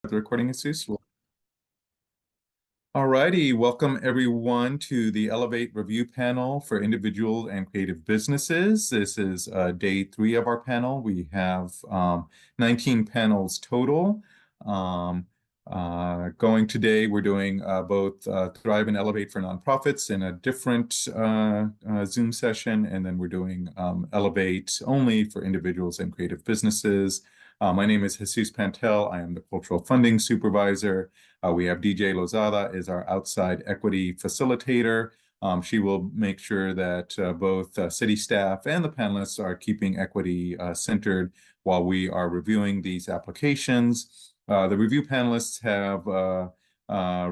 The recording is useful. All righty, welcome everyone to the Elevate Review Panel for Individual and Creative Businesses. This is day 3 of our panel. We have 19 panels total. Going today, we're doing both Thrive and Elevate for nonprofits in a different Zoom session, and then we're doing Elevate only for individuals and creative businesses. My name is Jesus Pantel. I am the Cultural Funding Supervisor. We have DJ Lozada is our outside equity facilitator. She will make sure that both city staff and the panelists are keeping equity centered while we are reviewing these applications. The review panelists have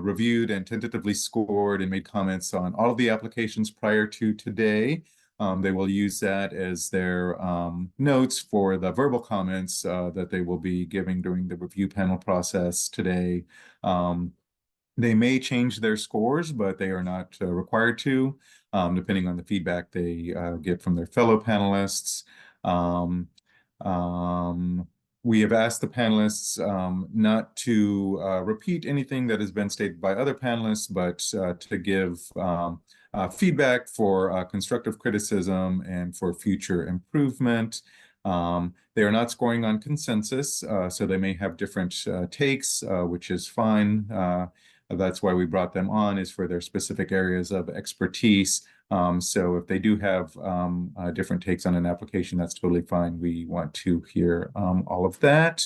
reviewed and tentatively scored and made comments on all of the applications prior to today. They will use that as their notes for the verbal comments that they will be giving during the review panel process today. They may change their scores, but they are not required to, depending on the feedback they get from their fellow panelists. We have asked the panelists not to repeat anything that has been stated by other panelists, but to give feedback for constructive criticism and for future improvement. They are not scoring on consensus, so they may have different takes, which is fine. That's why we brought them on, is for their specific areas of expertise. So if they do have different takes on an application, that's totally fine. We want to hear all of that.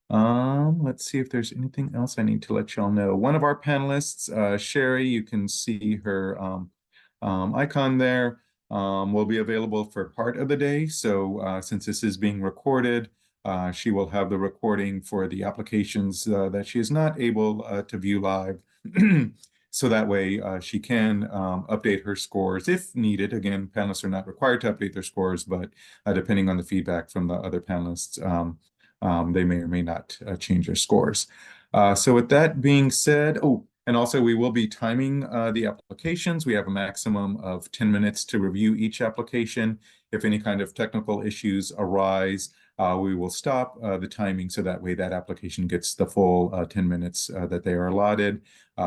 Let's see if there's anything else I need to let y'all know. One of our panelists, Sherry, you can see her icon there, will be available for part of the day. So since this is being recorded, she will have the recording for the applications that she is not able to view live. So that way she can update her scores if needed. Again, panelists are not required to update their scores, but depending on the feedback from the other panelists, they may or may not change their scores. So with that being said, and also we will be timing the applications. We have a maximum of 10 minutes to review each application. If any kind of technical issues arise, we will stop the timing so that way that application gets the full 10 minutes that they are allotted.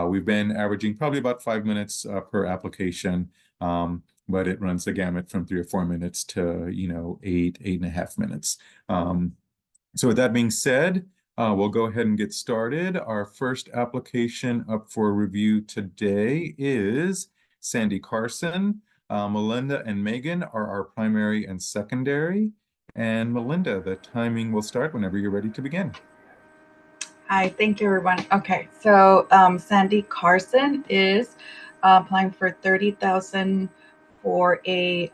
We've been averaging probably about 5 minutes per application, but it runs the gamut from 3 or 4 minutes to, 8.5 minutes. So with that being said, we'll go ahead and get started. Our first application up for review today is Sandy Carson. Melinda and Megan are our primary and secondary. And Melinda, the timing will start whenever you're ready to begin. Hi, thank you, everyone. Okay, so Sandy Carson is applying for $30,000 for a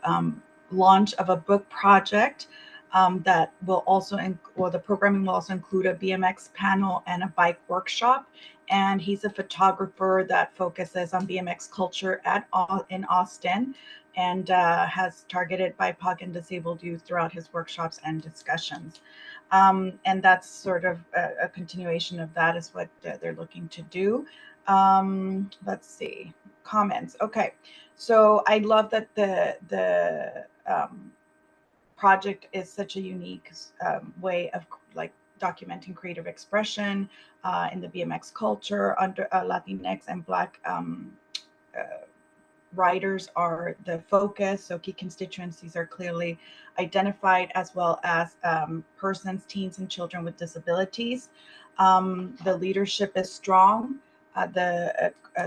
launch of a book project that will also, the programming will also include a BMX panel and a bike workshop. And he's a photographer that focuses on BMX culture in Austin, and has targeted BIPOC and disabled youth throughout his workshops and discussions. And that's sort of a continuation of that is what they're looking to do. Let's see, comments. Okay, so I love that the project is such a unique way of documenting creative expression in the BMX culture under Latinx and Black riders are the focus. So key constituencies are clearly identified, as well as persons, teens, and children with disabilities. The leadership is strong.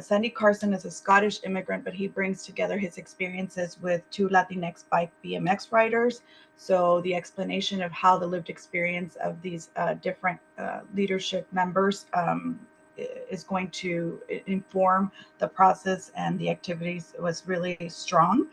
Sandy Carson is a Scottish immigrant, but he brings together his experiences with 2 Latinx bike BMX riders. So the explanation of how the lived experience of these different leadership members is going to inform the process and the activities was really strong.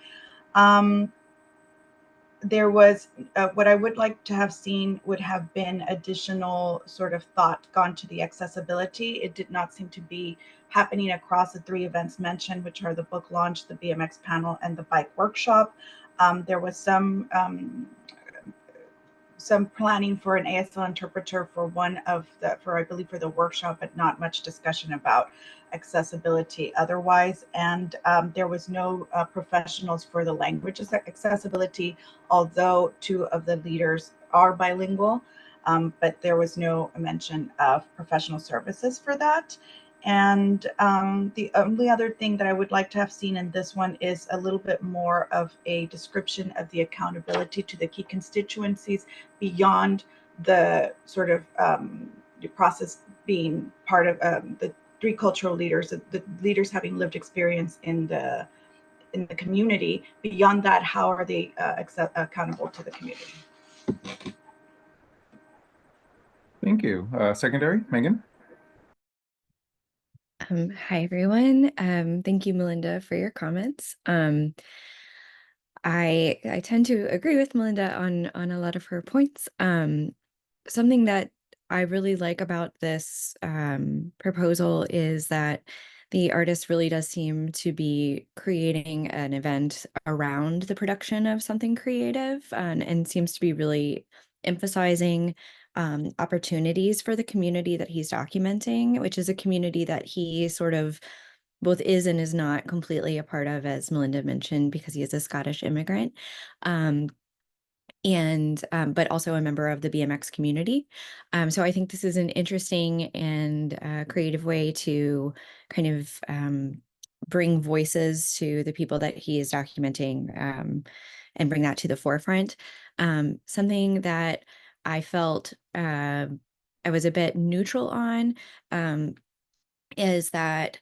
There was what I would like to have seen would have been additional sort of thought gone to the accessibility. It did not seem to be happening across the 3 events mentioned, which are the book launch, the BMX panel, and the bike workshop. There was some planning for an ASL interpreter for I believe for the workshop, but not much discussion about accessibility otherwise. And there was no professionals for the language accessibility, although 2 of the leaders are bilingual. but there was no mention of professional services for that. And the only other thing that I would like to have seen in this one is a little bit more of a description of the accountability to the key constituencies beyond the sort of the process being part of the three cultural leaders, the leaders having lived experience in the community. Beyond that, how are they accountable to the community? Thank you. Secondary, Megan? Hi, everyone. Thank you, Melinda, for your comments. I tend to agree with Melinda on a lot of her points. Something that I really like about this proposal is that the artist really does seem to be creating an event around the production of something creative, and seems to be really emphasizing opportunities for the community that he's documenting, which is a community that he sort of both is and is not completely a part of, as Melinda mentioned, because he is a Scottish immigrant. But also a member of the BMX community. So I think this is an interesting and creative way to kind of bring voices to the people that he is documenting, and bring that to the forefront. Something that I felt I was a bit neutral on is that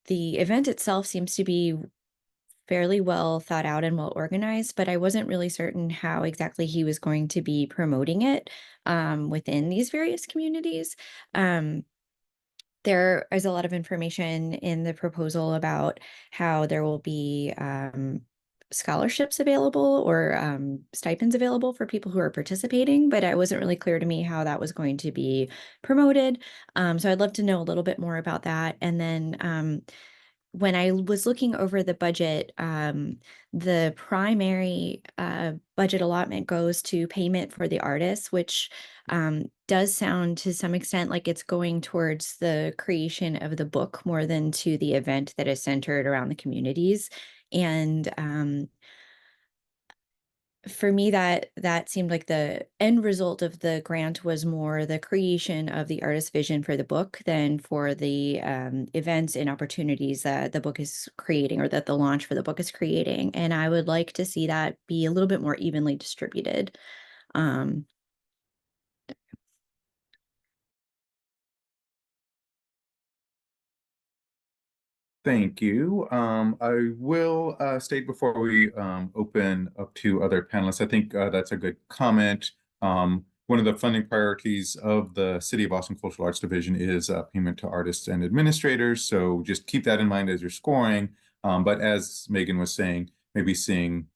the event itself seems to be fairly well thought out and well organized, but I wasn't really certain how exactly he was going to be promoting it within these various communities. There is a lot of information in the proposal about how there will be scholarships available or stipends available for people who are participating, but it wasn't really clear to me how that was going to be promoted. So I'd love to know a little bit more about that. And then when I was looking over the budget, the primary budget allotment goes to payment for the artists, which does sound to some extent like it's going towards the creation of the book more than to the event that is centered around the communities. And for me, that seemed like the end result of the grant was more the creation of the artist's vision for the book than for the events and opportunities that the book is creating, or that the launch for the book is creating. And I would like to see that be a little bit more evenly distributed. Thank you. I will state before we open up to other panelists, I think that's a good comment. One of the funding priorities of the City of Austin Cultural Arts Division is payment to artists and administrators. So just keep that in mind as you're scoring. But as Megan was saying, maybe seeing,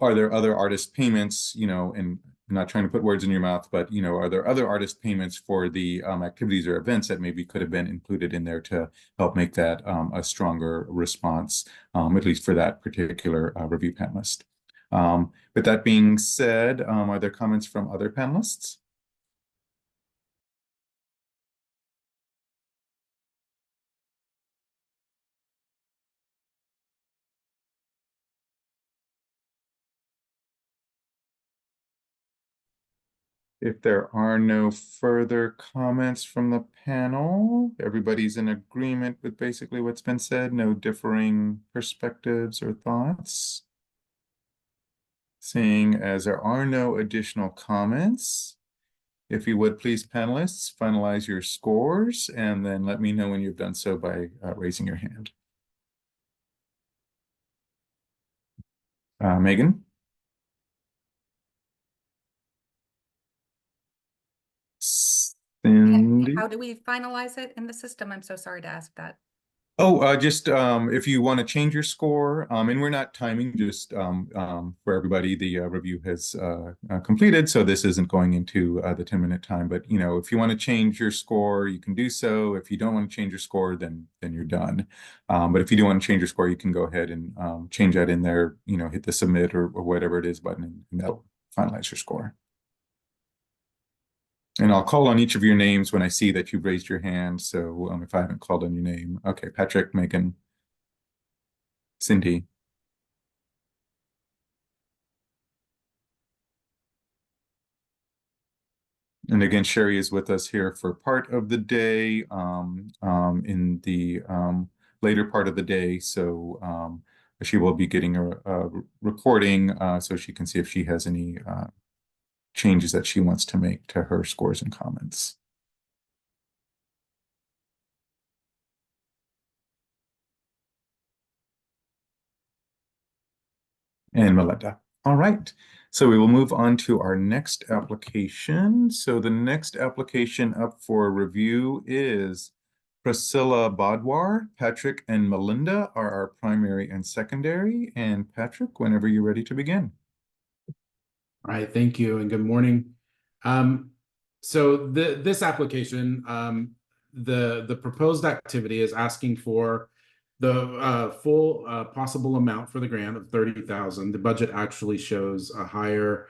are there other artist payments, and I'm not trying to put words in your mouth, but, are there other artist payments for the activities or events that maybe could have been included in there to help make that a stronger response, at least for that particular review panelist. With that being said, are there comments from other panelists? If there are no further comments from the panel, everybody's in agreement with basically what's been said, no differing perspectives or thoughts. Seeing as there are no additional comments, if you would please, panelists, finalize your scores and then let me know when you've done so by raising your hand. Megan? Cindy? How do we finalize it in the system? I'm so sorry to ask that. Oh, just if you want to change your score, and we're not timing, just for everybody, the review has completed, so this isn't going into the 10-minute time. But if you want to change your score, you can do so. If you don't want to change your score, then you're done. But if you do want to change your score, you can go ahead and change that in there. Hit the submit or whatever it is button, and that'll finalize your score. And I'll call on each of your names when I see that you've raised your hand. So if I haven't called on your name. Okay, Patrick, Megan, Cindy. And again, Sherry is with us here for part of the day, in the later part of the day. So she will be getting a recording so she can see if she has any changes that she wants to make to her scores and comments. And Melinda. All right. So we will move on to our next application. So the next application up for review is Priscilla Bodwar. Patrick and Melinda are our primary and secondary. And Patrick, whenever you're ready to begin. All right, thank you and good morning. So this application, the proposed activity is asking for the full possible amount for the grant of $30,000. The budget actually shows a higher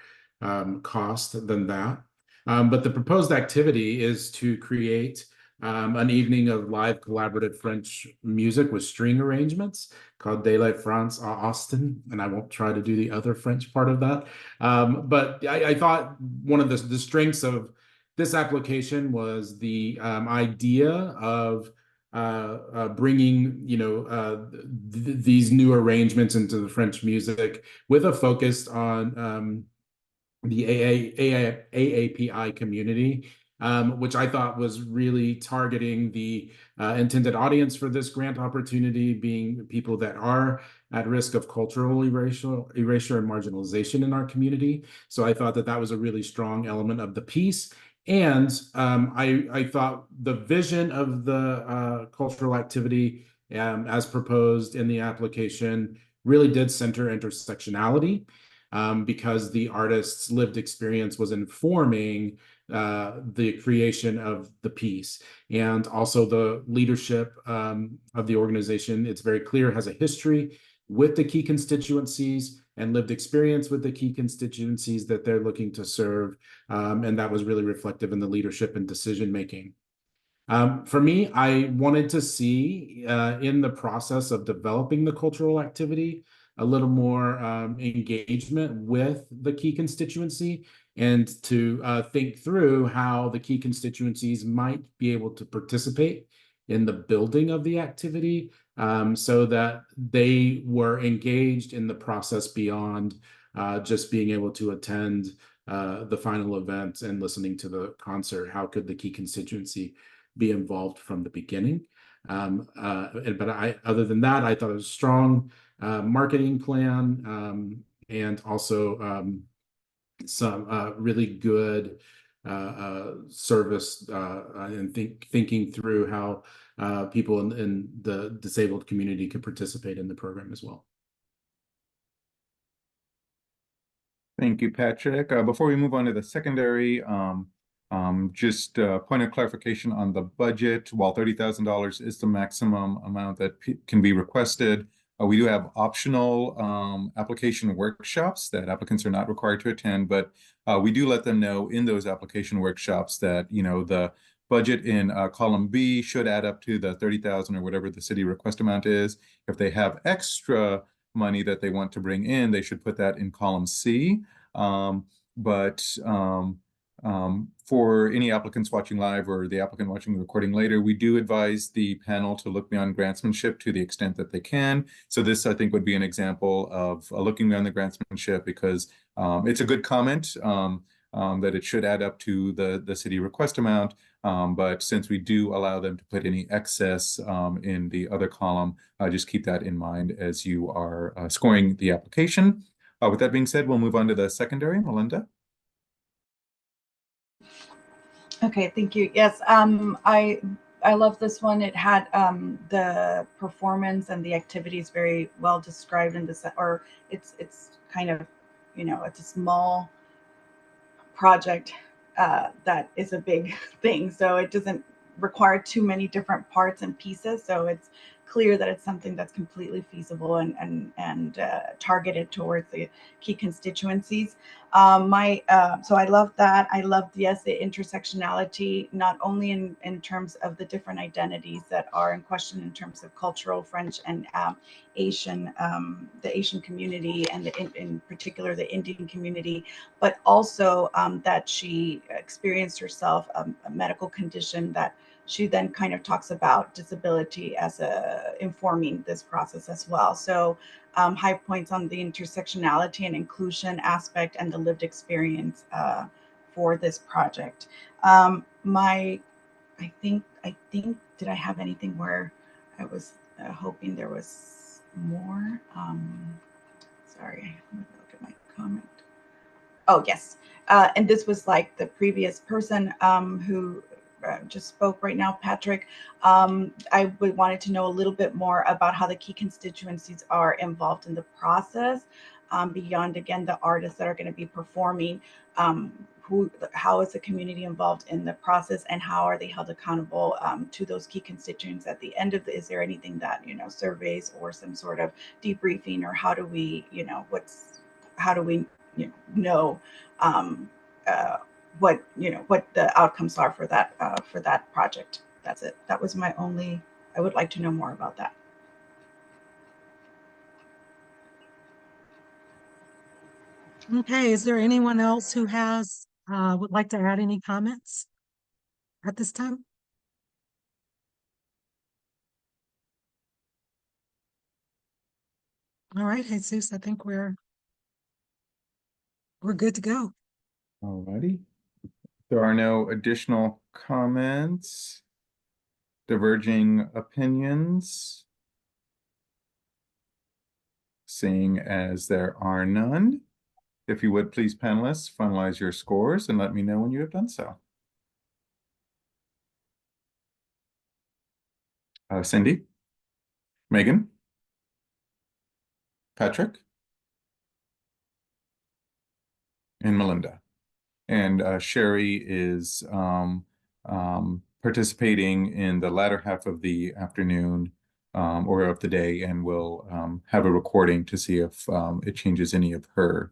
cost than that. But the proposed activity is to create an evening of live collaborative French music with string arrangements called De la France à Austin, and I won't try to do the other French part of that. But I thought one of the strengths of this application was the idea of bringing, these new arrangements into the French music with a focus on the AAPI community, which I thought was really targeting the intended audience for this grant opportunity, being people that are at risk of cultural erasure and marginalization in our community. So I thought that was a really strong element of the piece. And I thought the vision of the cultural activity as proposed in the application really did center intersectionality, because the artist's lived experience was informing the creation of the piece. And also the leadership of the organization, it's very clear, has a history with the key constituencies and lived experience with the key constituencies that they're looking to serve. And that was really reflective in the leadership and decision making. For me, I wanted to see in the process of developing the cultural activity a little more engagement with the key constituency, and to think through how the key constituencies might be able to participate in the building of the activity, so that they were engaged in the process beyond just being able to attend the final event and listening to the concert. How could the key constituency be involved from the beginning? But other than that, I thought it was a strong marketing plan, and also some really good service and thinking through how people in the disabled community could participate in the program as well. Thank you, Patrick. Before we move on to the secondary, just a point of clarification on the budget. While $30,000 is the maximum amount that can be requested, we do have optional application workshops that applicants are not required to attend, but we do let them know in those application workshops that, the budget in column B should add up to the $30,000 or whatever the city request amount is. If they have extra money that they want to bring in, they should put that in column C. For any applicants watching live or the applicant watching the recording later, we do advise the panel to look beyond grantsmanship to the extent that they can. So this, I think, would be an example of looking beyond the grantsmanship, because it's a good comment that it should add up to the city request amount. But since we do allow them to put any excess in the other column, just keep that in mind as you are scoring the application. With that being said, we'll move on to the secondary. Melinda? Okay, thank you. Yes, I love this one. It had the performance and the activities very well described in this, or it's kind of, it's a small project that is a big thing, so it doesn't require too many different parts and pieces. So it's clear that it's something that's completely feasible and targeted towards the key constituencies. So I love that. I love, yes, the intersectionality, not only in terms of the different identities that are in question in terms of cultural, French, and Asian, the Asian community, and in particular the Indian community, but also that she experienced herself a medical condition that she then kind of talks about disability as informing this process as well. So high points on the intersectionality and inclusion aspect and the lived experience for this project. I think, did I have anything where I was hoping there was more? Sorry, I'm gonna look at my comment. Oh, yes. And this was like the previous person who just spoke right now, Patrick. I wanted to know a little bit more about how the key constituencies are involved in the process, beyond, again, the artists that are going to be performing. How is the community involved in the process, and how are they held accountable to those key constituents at the end of is there anything that, surveys or some sort of debriefing, or how do we, how do we know what the outcomes are for that project. That's it. That was my only. I would like to know more about that. Okay, is there anyone else who has would like to add any comments at this time? All right, Jesus, I think we're good to go. All righty. There are no additional comments, diverging opinions. Seeing as there are none, if you would please, panelists, finalize your scores and let me know when you have done so. Cindy, Megan, Patrick, and Melinda. And Sherry is participating in the latter half of the afternoon or of the day, and will have a recording to see if it changes any of her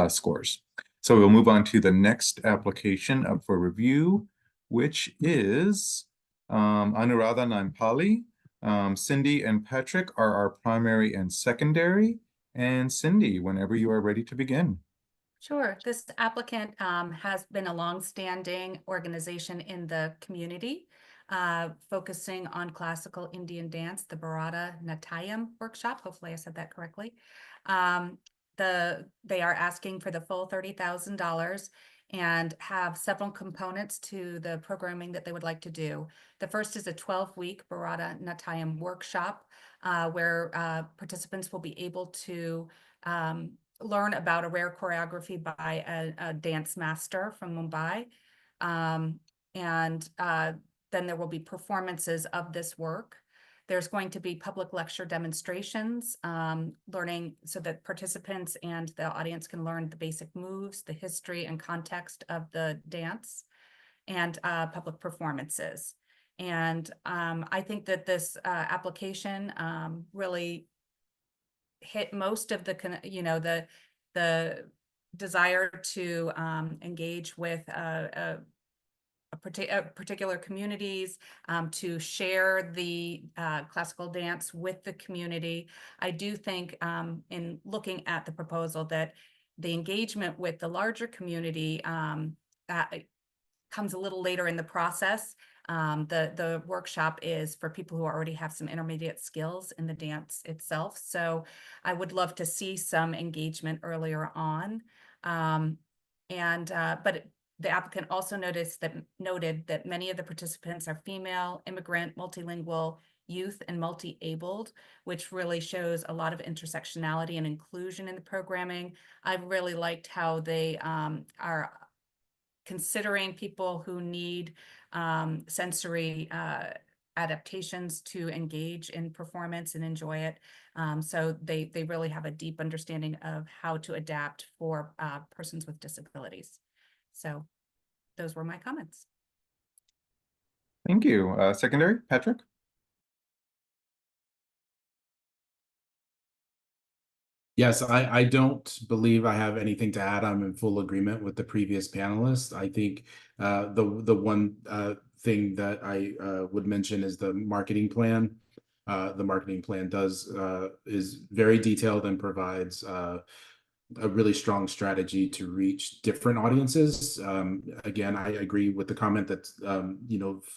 scores. So we'll move on to the next application up for review, which is Anuradha Nampali. Cindy and Patrick are our primary and secondary. And Cindy, whenever you are ready to begin. Sure. This applicant has been a longstanding organization in the community, focusing on classical Indian dance, the Bharata Natyam workshop. Hopefully I said that correctly. They are asking for the full $30,000 and have several components to the programming that they would like to do. The first is a 12-week Bharata Natyam workshop where participants will be able to learn about a rare choreography by a dance master from Mumbai. Then there will be performances of this work. There's going to be public lecture demonstrations, learning so that participants and the audience can learn the basic moves, the history and context of the dance, and public performances. And I think that this application really hit most of the the desire to engage with particular communities, to share the classical dance with the community. I do think in looking at the proposal that the engagement with the larger community comes a little later in the process. The workshop is for people who already have some intermediate skills in the dance itself. So I would love to see some engagement earlier on. But the applicant also noted that many of the participants are female, immigrant, multilingual, youth, and multi-abled, which really shows a lot of intersectionality and inclusion in the programming. I've really liked how they are considering people who need sensory adaptations to engage in performance and enjoy it. So they really have a deep understanding of how to adapt for persons with disabilities. So those were my comments. Thank you. Secondary, Patrick? Yes, I don't believe I have anything to add. I'm in full agreement with the previous panelists. I think the one thing that I would mention is the marketing plan. The marketing plan is very detailed and provides a really strong strategy to reach different audiences. Again, I agree with the comment that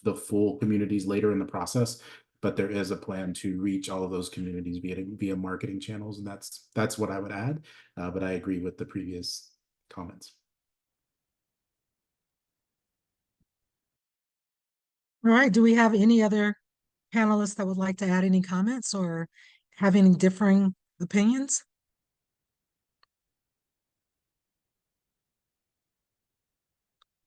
the full communities later in the process, but there is a plan to reach all of those communities via marketing channels, and that's what I would add. But I agree with the previous comments. All right, do we have any other panelists that would like to add any comments or have any differing opinions?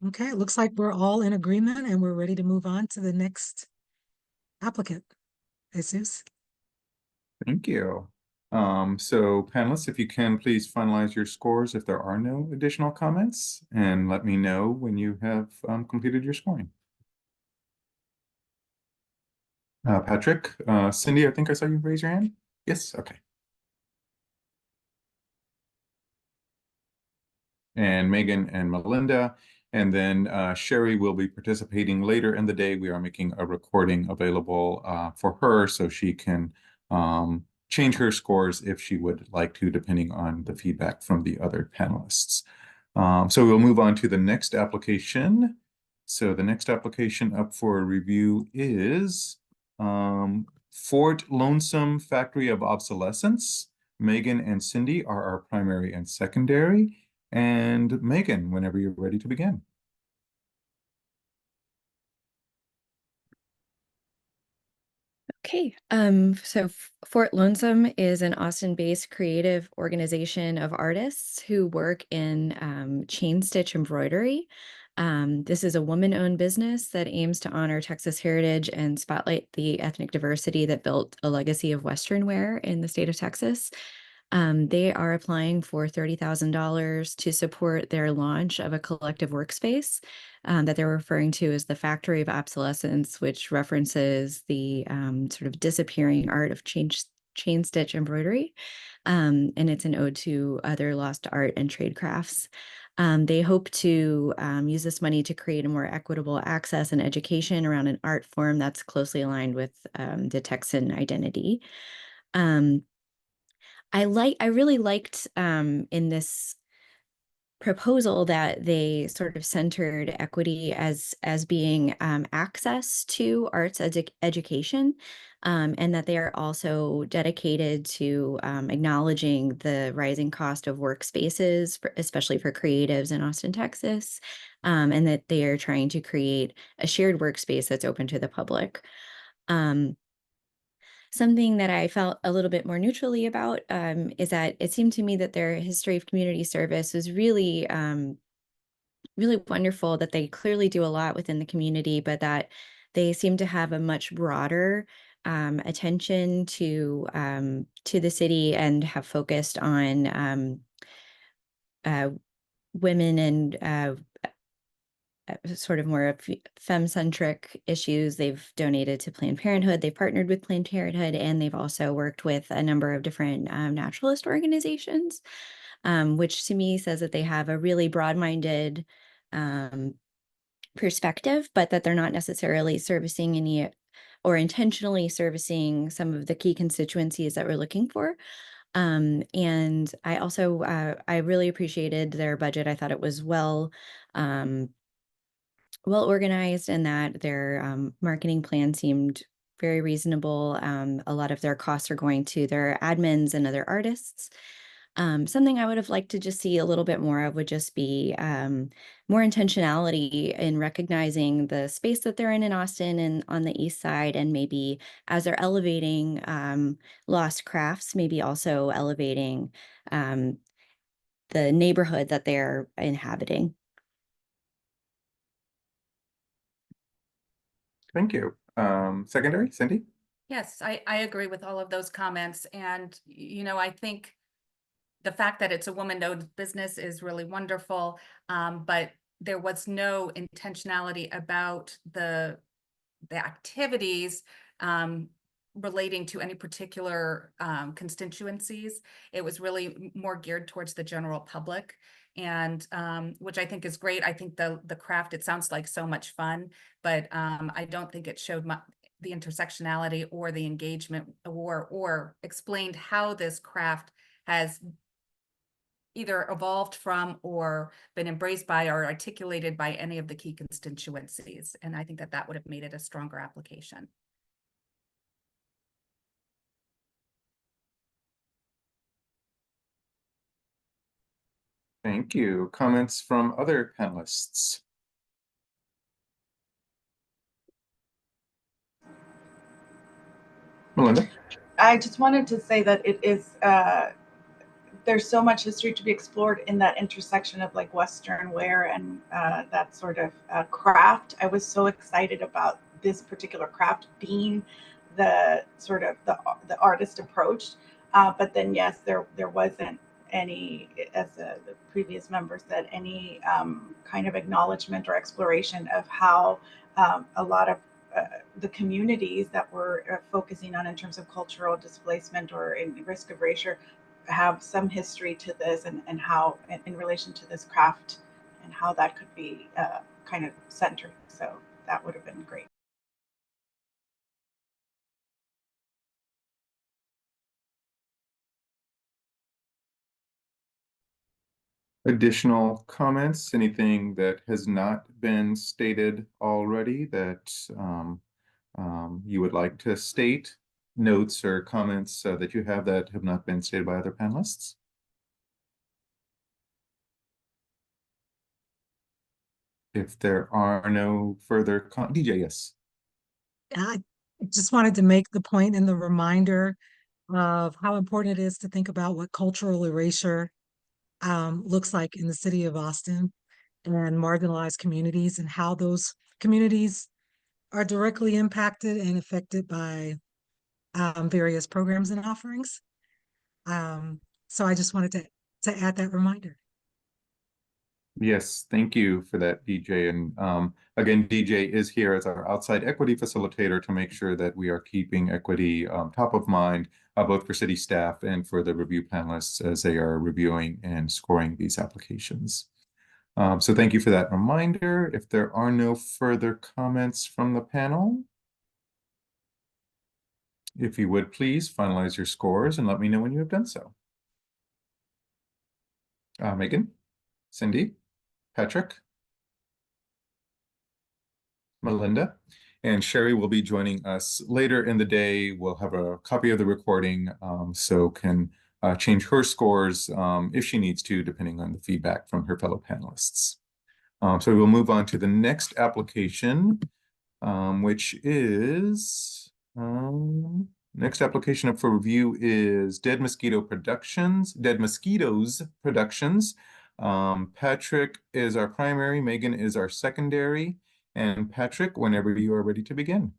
Okay, it looks like we're all in agreement and we're ready to move on to the next applicant. Jesus. Thank you. So panelists, if you can please finalize your scores if there are no additional comments, and let me know when you have completed your scoring. Patrick, Cindy, I think I saw you raise your hand. Yes, okay. And Megan and Melinda. And then Sherry will be participating later in the day. We are making a recording available for her so she can change her scores if she would like to, depending on the feedback from the other panelists. So we'll move on to the next application. So the next application up for review is Fort Lonesome Factory of Obsolescence. Megan and Cindy are our primary and secondary. And Megan, whenever you're ready to begin. Okay, so Fort Lonesome is an Austin-based creative organization of artists who work in chain stitch embroidery. This is a woman-owned business that aims to honor Texas heritage and spotlight the ethnic diversity that built a legacy of Western wear in the state of Texas. They are applying for $30,000 to support their launch of a collective workspace that they're referring to as the Factory of Obsolescence, which references the sort of disappearing art of chain stitch embroidery. And it's an ode to other lost art and trade crafts. They hope to use this money to create a more equitable access and education around an art form that's closely aligned with the Texan identity. I really liked in this proposal that they sort of centered equity as being access to arts education, and that they are also dedicated to acknowledging the rising cost of workspaces, especially for creatives in Austin, Texas, and that they are trying to create a shared workspace that's open to the public. Something that I felt a little bit more neutrally about is that it seemed to me that their history of community service was really, really wonderful, that they clearly do a lot within the community, but that they seem to have a much broader attention to the city and have focused on women and sort of more femme-centric issues. They've donated to Planned Parenthood, they've partnered with Planned Parenthood, and they've also worked with a number of different naturalist organizations, which to me says that they have a really broad-minded perspective, but that they're not necessarily servicing any or intentionally servicing some of the key constituencies that we're looking for. And I also, I really appreciated their budget. I thought it was well organized, and that their marketing plan seemed very reasonable. A lot of their costs are going to their admins and other artists. Something I would have liked to just see a little bit more of would just be more intentionality in recognizing the space that they're in Austin and on the east side, and maybe as they're elevating lost crafts, maybe also elevating the neighborhood that they're inhabiting. Thank you. Secondary, Cindy? Yes, I agree with all of those comments. And, I think the fact that it's a woman-owned business is really wonderful, but there was no intentionality about the activities relating to any particular constituencies. It was really more geared towards the general public, and which I think is great. I think the craft, it sounds like so much fun, but I don't think it showed the intersectionality or the engagement or explained how this craft has either evolved from or been embraced by or articulated by any of the key constituencies. And I think that that would have made it a stronger application. Thank you. Comments from other panelists? Melinda? I just wanted to say that it is, there's so much history to be explored in that intersection of like Western wear and that sort of craft. I was so excited about this particular craft being the sort of the artist approach. But then, yes, there wasn't any, as the previous member said, any kind of acknowledgement or exploration of how a lot of the communities that we're focusing on in terms of cultural displacement or in risk of erasure have some history to this, and how in relation to this craft and how that could be kind of centered. So that would have been great. Additional comments, anything that has not been stated already that you would like to state, notes or comments that you have that have not been stated by other panelists? If there are no further DJ, yes. I just wanted to make the point and the reminder of how important it is to think about what cultural erasure looks like in the city of Austin and marginalized communities, and how those communities are directly impacted and affected by various programs and offerings. So I just wanted to add that reminder. Yes, thank you for that, DJ. And again, DJ is here as our outside equity facilitator to make sure that we are keeping equity top of mind, both for city staff and for the review panelists as they are reviewing and scoring these applications. So thank you for that reminder. If there are no further comments from the panel, if you would please finalize your scores and let me know when you have done so. Megan, Cindy, Patrick, Melinda, and Sherry will be joining us later in the day. We'll have a copy of the recording, so can change her scores if she needs to, depending on the feedback from her fellow panelists. So we'll move on to the next application, which is, next application up for review is Dead Mosquitoes Productions. Patrick is our primary, Megan is our secondary, and Patrick, whenever you are ready to begin.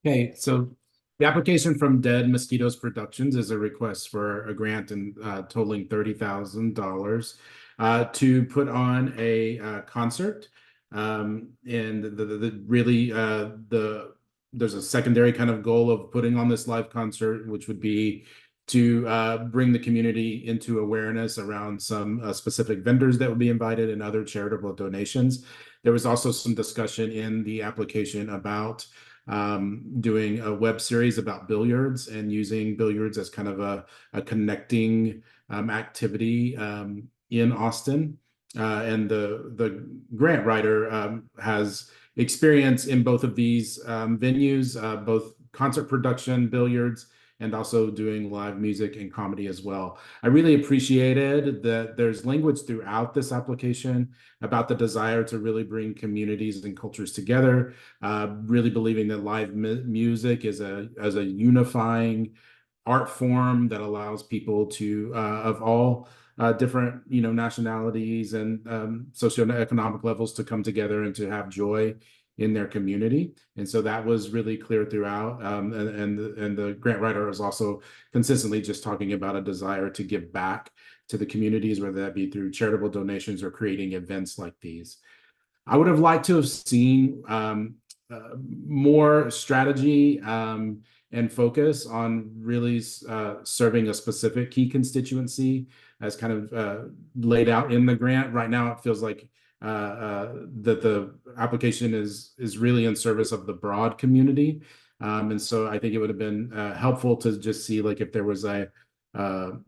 Okay, so the application from Dead Mosquitoes Productions is a request for a grant and totaling $30,000 to put on a concert. And there's a secondary kind of goal of putting on this live concert, which would be to bring the community into awareness around some specific vendors that would be invited and other charitable donations. There was also some discussion in the application about doing a web series about billiards and using billiards as kind of a connecting activity in Austin. And the grant writer has experience in both of these venues, both concert production, billiards, and also doing live music and comedy as well. I really appreciated that there's language throughout this application about the desire to really bring communities and cultures together, really believing that live music is a unifying art form that allows people to of all different nationalities and socioeconomic levels to come together and to have joy in their community. And so that was really clear throughout. And the grant writer is also consistently just talking about a desire to give back to the communities, whether that be through charitable donations or creating events like these. I would have liked to have seen more strategy and focus on really serving a specific key constituency as kind of laid out in the grant. Right now, it feels like that the application is really in service of the broad community. And so I think it would have been helpful to just see like if there was a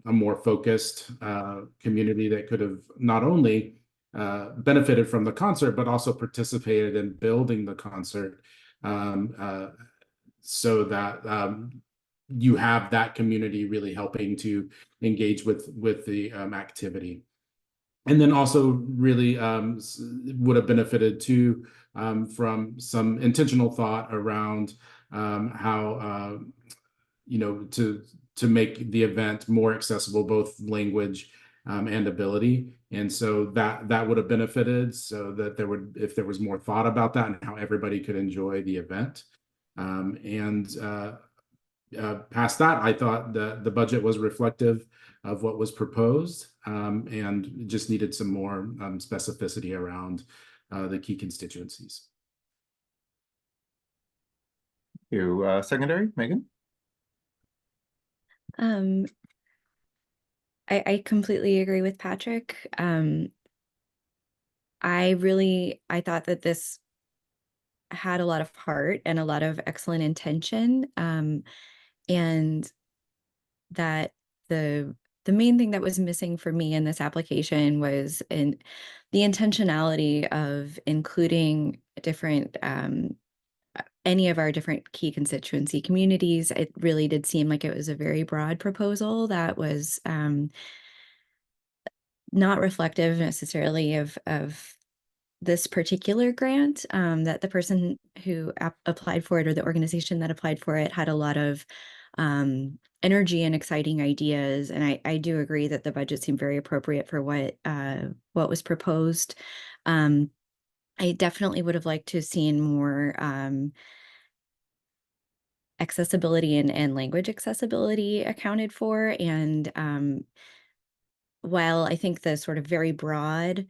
more focused community that could have not only benefited from the concert, but also participated in building the concert, so that you have that community really helping to engage with the activity. And then also really would have benefited too from some intentional thought around how to make the event more accessible, both language and ability. And so that would have benefited, so that if there was more thought about that and how everybody could enjoy the event. Past that, I thought the budget was reflective of what was proposed, and just needed some more specificity around the key constituencies. Thank you. Secondary, Megan? I completely agree with Patrick. I thought that this had a lot of heart and a lot of excellent intention, and that the main thing that was missing for me in this application was the intentionality of including different any of our different key constituency communities. It really did seem like it was a very broad proposal that was not reflective necessarily of this particular grant, that the person who applied for it, or the organization that applied for it, had a lot of energy and exciting ideas. And I do agree that the budget seemed very appropriate for what was proposed. I definitely would have liked to have seen more accessibility and language accessibility accounted for. And while I think the sort of very broad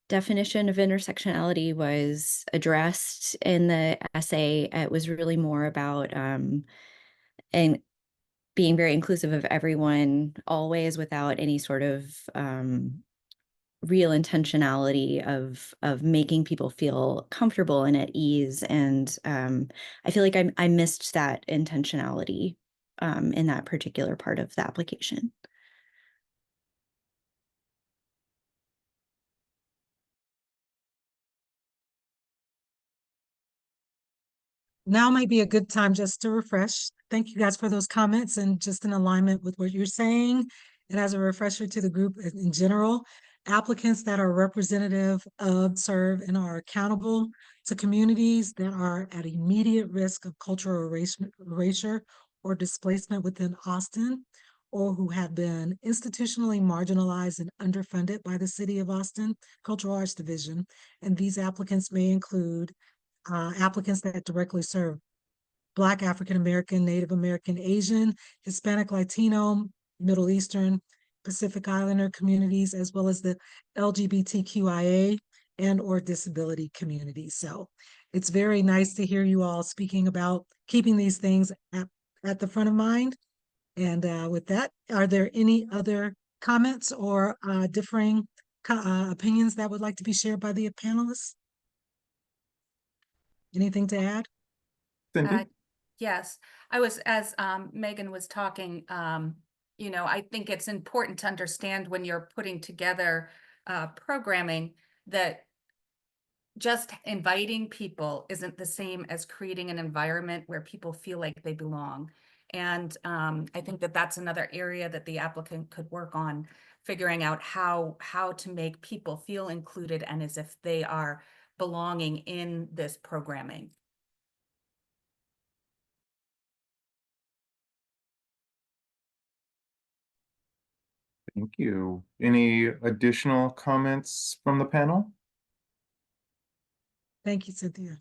definition of intersectionality was addressed in the essay, it was really more about and being very inclusive of everyone always, without any sort of real intentionality of making people feel comfortable and at ease. And I feel like I missed that intentionality in that particular part of the application. Now might be a good time just to refresh. Thank you guys for those comments, and just in alignment with what you're saying. And as a refresher to the group in general, applicants that are representative of, serve, and are accountable to communities that are at immediate risk of cultural erasure or displacement within Austin, or who have been institutionally marginalized and underfunded by the City of Austin Cultural Arts Division. And these applicants may include applicants that directly serve Black, African American, Native American, Asian, Hispanic, Latino, Middle Eastern, Pacific Islander communities, as well as the LGBTQIA and or disability communities. So it's very nice to hear you all speaking about keeping these things at the front of mind. And with that, are there any other comments or differing opinions that would like to be shared by the panelists? Anything to add? Cindy? Yes, I was, as Megan was talking, I think it's important to understand when you're putting together programming that just inviting people isn't the same as creating an environment where people feel like they belong. And I think that that's another area that the applicant could work on, figuring out how to make people feel included and as if they are belonging in this programming. Thank you. Any additional comments from the panel? Thank you, Cynthia.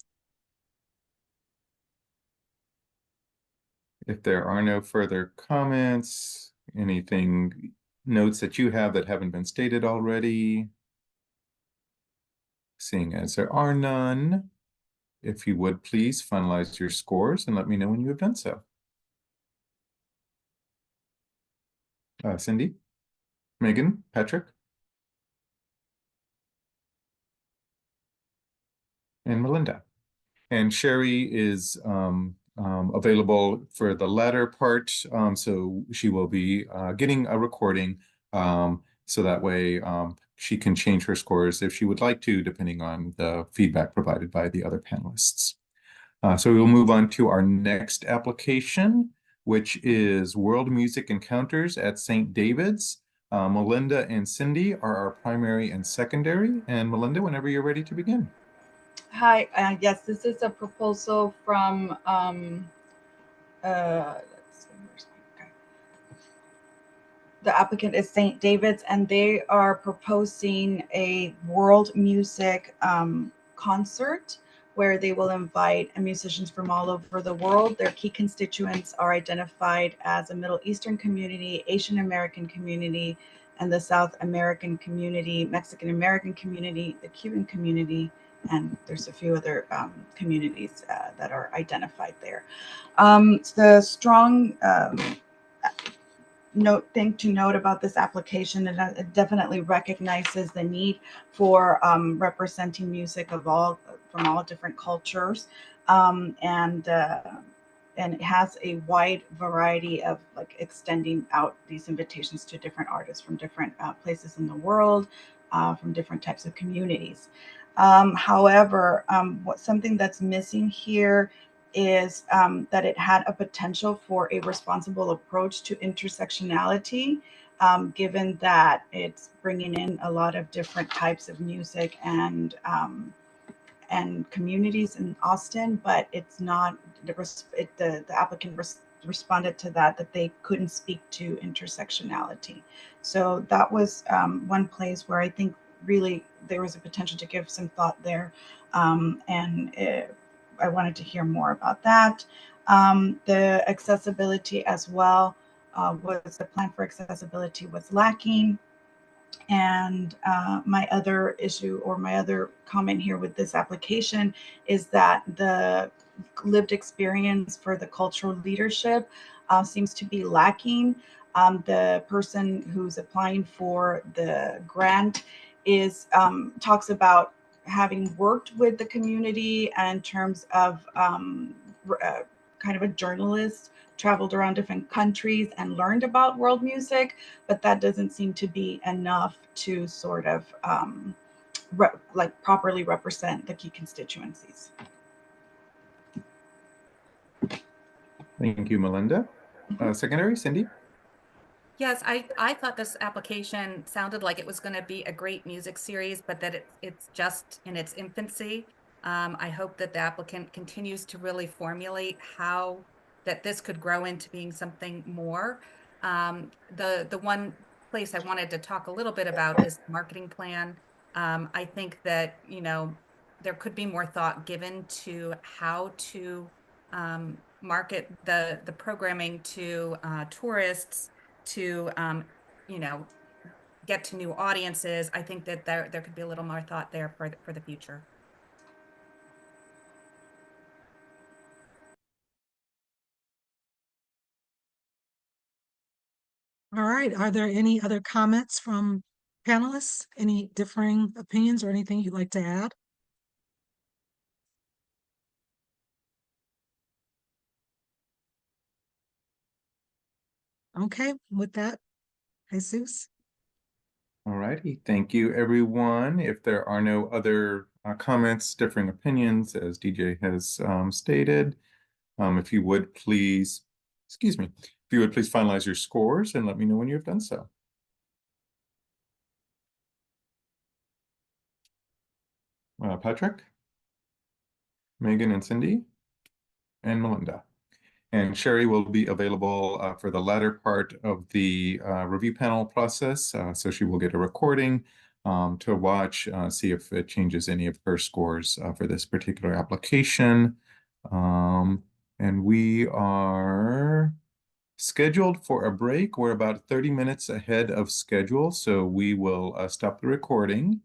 If there are no further comments, anything, notes that you have that haven't been stated already? Seeing as there are none, If you would please finalize your scores and let me know when you have done so. Cindy, Megan, Patrick, and Melinda. And Sherry is available for the latter part, so she will be getting a recording, so that way she can change her scores if she would like to, depending on the feedback provided by the other panelists. So we will move on to our next application, which is World Music Encounters at St. David's. Melinda and Cindy are our primary and secondary. And Melinda, whenever you're ready to begin. Hi, yes, this is a proposal from, let's see, okay. The applicant is St. David's, and they are proposing a world music concert where they will invite musicians from all over the world. Their key constituents are identified as a Middle Eastern community, Asian American community, and the South American community, Mexican American community, the Cuban community, and there's a few other communities that are identified there. The strong thing to note about this application is that it definitely recognizes the need for representing music of from all different cultures, and it has a wide variety of like extending out these invitations to different artists from different places in the world, from different types of communities. However, something that's missing here is that it had a potential for a responsible approach to intersectionality, given that it's bringing in a lot of different types of music and communities in Austin, but it's not the applicant responded to that they couldn't speak to intersectionality. So that was one place where I think really there was a potential to give some thought there, I wanted to hear more about that. The accessibility as well, was the plan for accessibility was lacking. And my other issue or my other comment here with this application is that the lived experience for the cultural leadership seems to be lacking. The person who's applying for the grant talks about having worked with the community in terms of kind of a journalist, traveled around different countries and learned about world music, but that doesn't seem to be enough to sort of properly represent the key constituencies. Thank you, Melinda. Secondary, Cindy? Yes, I thought this application sounded like it was going to be a great music series, but that it's just in its infancy. I hope that the applicant continues to really formulate how that this could grow into being something more. The one place I wanted to talk a little bit about is the marketing plan. I think that, there could be more thought given to how to market the programming to tourists, to get to new audiences. I think that there could be a little more thought there for the future. All right. Are there any other comments from panelists? Any differing opinions or anything you'd like to add? Okay, with that, Jesus. All righty. Thank you, everyone. If there are no other comments, differing opinions, as DJ has stated, if you would please, excuse me, if you would please finalize your scores and let me know when you have done so. Patrick, Megan and Cindy, and Melinda. And Sherry will be available for the latter part of the review panel process. So she will get a recording to watch, see if it changes any of her scores for this particular application. And we are scheduled for a break. We're about 30 minutes ahead of schedule, so we will stop the recording.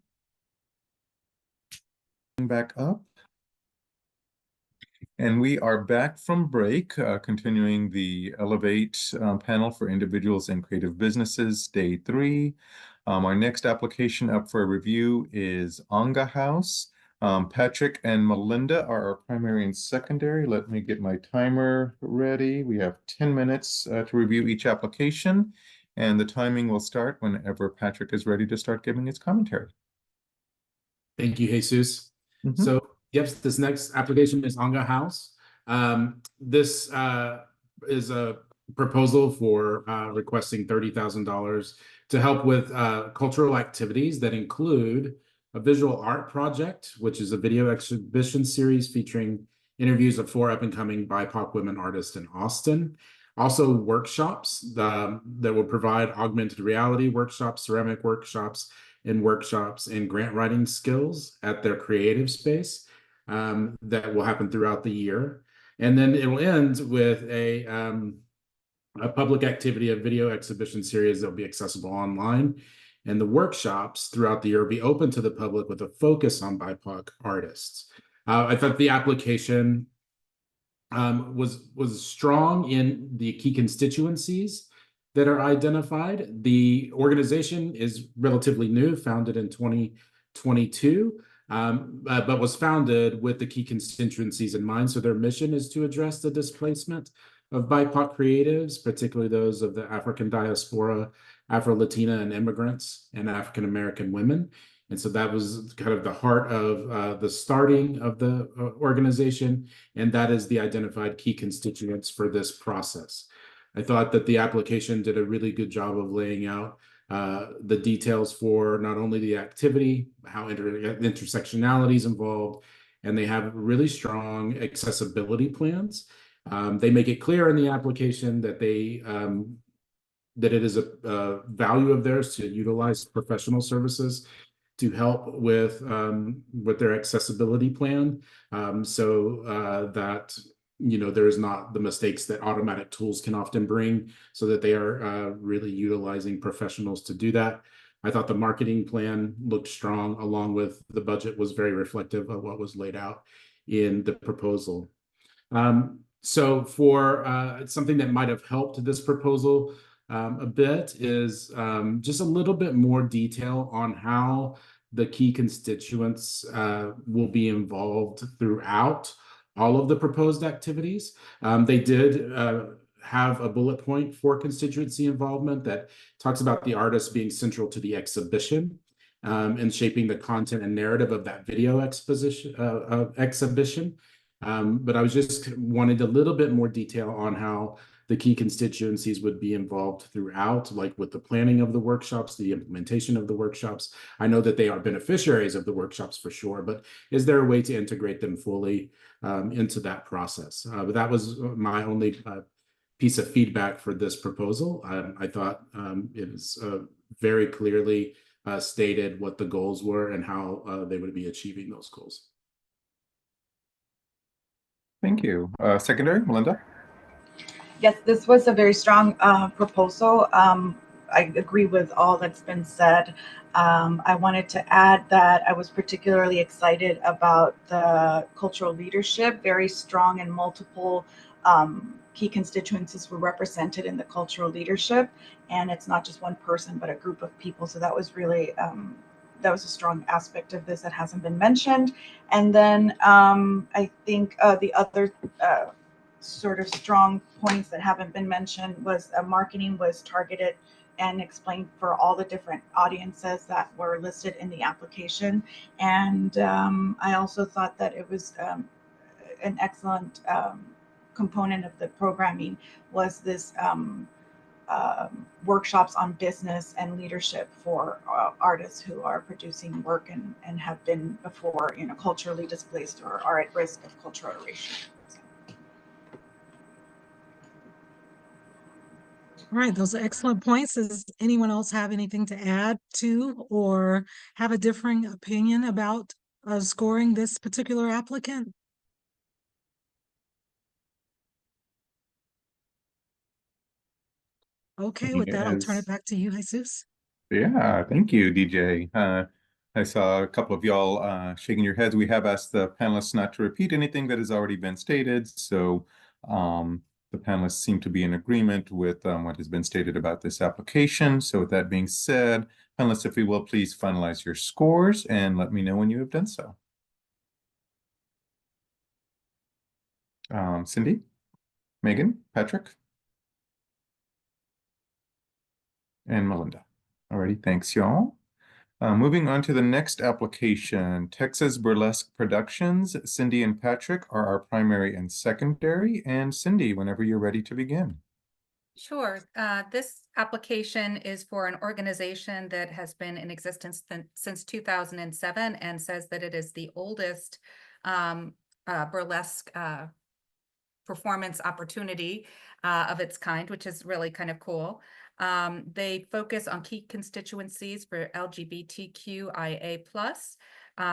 Back up. And we are back from break, continuing the Elevate panel for individuals and creative businesses, day 3. Our next application up for review is Anga House. Patrick and Melinda are our primary and secondary. Let me get my timer ready. We have 10 minutes to review each application, and the timing will start whenever Patrick is ready to start giving his commentary. Thank you, Jesus. So, yep, this next application is Anga House. This is a proposal for requesting $30,000 to help with cultural activities that include a visual art project, which is a video exhibition series featuring interviews of 4 up-and-coming BIPOC women artists in Austin. Also workshops that will provide augmented reality workshops, ceramic workshops, and workshops in grant writing skills at their creative space that will happen throughout the year. And then it will end with a public activity, a video exhibition series that will be accessible online. And the workshops throughout the year will be open to the public with a focus on BIPOC artists. I thought the application was strong in the key constituencies that are identified. The organization is relatively new, founded in 2022, but was founded with the key constituencies in mind. So their mission is to address the displacement of BIPOC creatives, particularly those of the African diaspora, Afro-Latina and immigrants, and African-American women. And so that was kind of the heart of the starting of the organization, and that is the identified key constituents for this process. I thought that the application did a really good job of laying out the details for not only the activity, how intersectionality is involved, and they have really strong accessibility plans. They make it clear in the application that that it is a value of theirs to utilize professional services to help with their accessibility plan, so that there is not the mistakes that automatic tools can often bring, so that they are really utilizing professionals to do that. I thought the marketing plan looked strong, along with the budget was very reflective of what was laid out in the proposal. So for something that might have helped this proposal a bit is just a little bit more detail on how the key constituents will be involved throughout all of the proposed activities. They did have a bullet point for constituency involvement that talks about the artist being central to the exhibition and shaping the content and narrative of that video exhibition. But I was just wanted a little bit more detail on how the key constituencies would be involved throughout, like with the planning of the workshops, the implementation of the workshops. I know that they are beneficiaries of the workshops for sure, but is there a way to integrate them fully into that process? But that was my only piece of feedback for this proposal. I thought it was very clearly stated what the goals were and how they would be achieving those goals. Thank you. Secondary, Melinda? Yes, this was a very strong proposal. I agree with all that's been said. I wanted to add that I was particularly excited about the cultural leadership. Very strong and multiple key constituencies were represented in the cultural leadership, and it's not just one person but a group of people. So that was really that was a strong aspect of this that hasn't been mentioned. And then I think the other sort of strong points that haven't been mentioned was marketing was targeted and explained for all the different audiences that were listed in the application. And I also thought that it was an excellent component of the programming was this workshops on business and leadership for artists who are producing work and have been before, culturally displaced or are at risk of cultural erasure. All right, those are excellent points. Does anyone else have anything to add to or have a differing opinion about scoring this particular applicant? Okay, with that, I'll turn it back to you, Jesus. Yeah, thank you, DJ. I saw a couple of y'all shaking your heads. We have asked the panelists not to repeat anything that has already been stated, so the panelists seem to be in agreement with what has been stated about this application. So with that being said, panelists, if you will, please finalize your scores and let me know when you have done so. Cindy, Megan, Patrick, and Melinda. Alrighty, thanks y'all. Moving on to the next application, Texas Burlesque Productions. Cindy and Patrick are our primary and secondary. And Cindy, whenever you're ready to begin. Sure. This application is for an organization that has been in existence since 2007 and says that it is the oldest burlesque performance opportunity of its kind, which is really kind of cool. They focus on key constituencies for LGBTQIA+,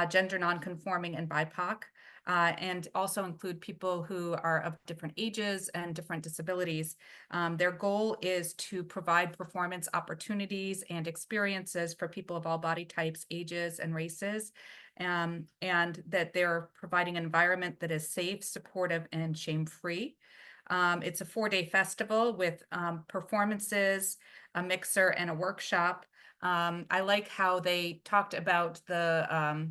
gender nonconforming and BIPOC, and also include people who are of different ages and different disabilities. Their goal is to provide performance opportunities and experiences for people of all body types, ages, and races, and that they're providing an environment that is safe, supportive, and shame-free. It's a 4-day festival with performances, a mixer, and a workshop. I like how they talked about the,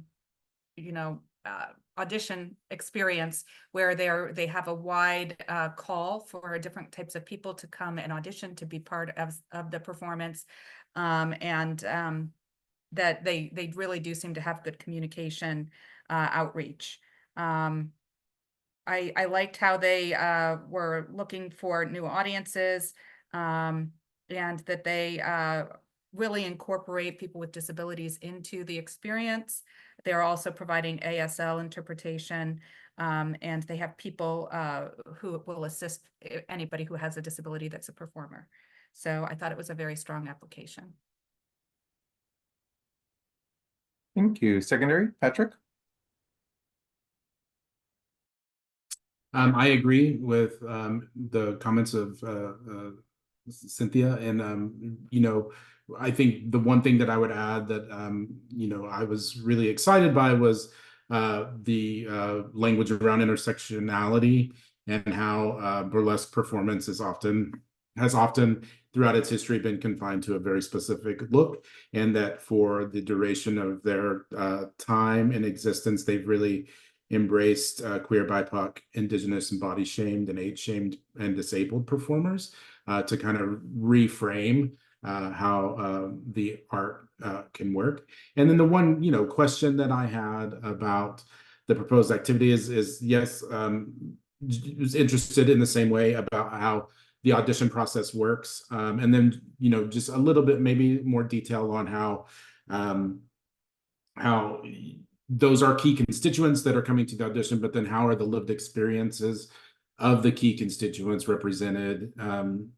audition experience where they have a wide call for different types of people to come and audition to be part of the performance, that they really do seem to have good communication outreach. I liked how they were looking for new audiences, and that they really incorporate people with disabilities into the experience. They're also providing ASL interpretation, and they have people who will assist anybody who has a disability that's a performer. So I thought it was a very strong application. Thank you. Secondary, Patrick? I agree with the comments of Cynthia, and I think the one thing that I would add that I was really excited by was the language around intersectionality and how burlesque performance has often throughout its history been confined to a very specific look, and that for the duration of their time in existence, they've really embraced queer, BIPOC, Indigenous, and body shamed and age shamed and disabled performers to kind of reframe how the art can work. And then the one question that I had about the proposed activity is yes, was interested in the same way about how the audition process works, and then just a little bit maybe more detail on how those are key constituents that are coming to the audition, but then how are the lived experiences of the key constituents represented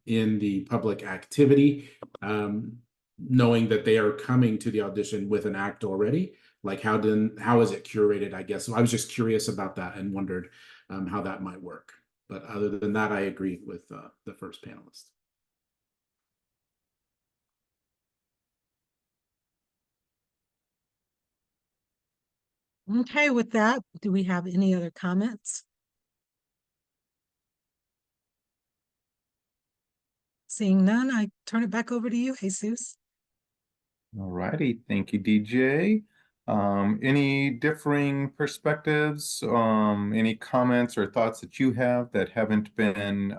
in the public activity, knowing that they are coming to the audition with an act already? Like how is it curated, I guess? So I was just curious about that and wondered how that might work. But other than that, I agree with the first panelist. Okay, with that, do we have any other comments? Seeing none, I turn it back over to you, Jesus. All righty, thank you, DJ. Any differing perspectives, any comments or thoughts that you have that haven't been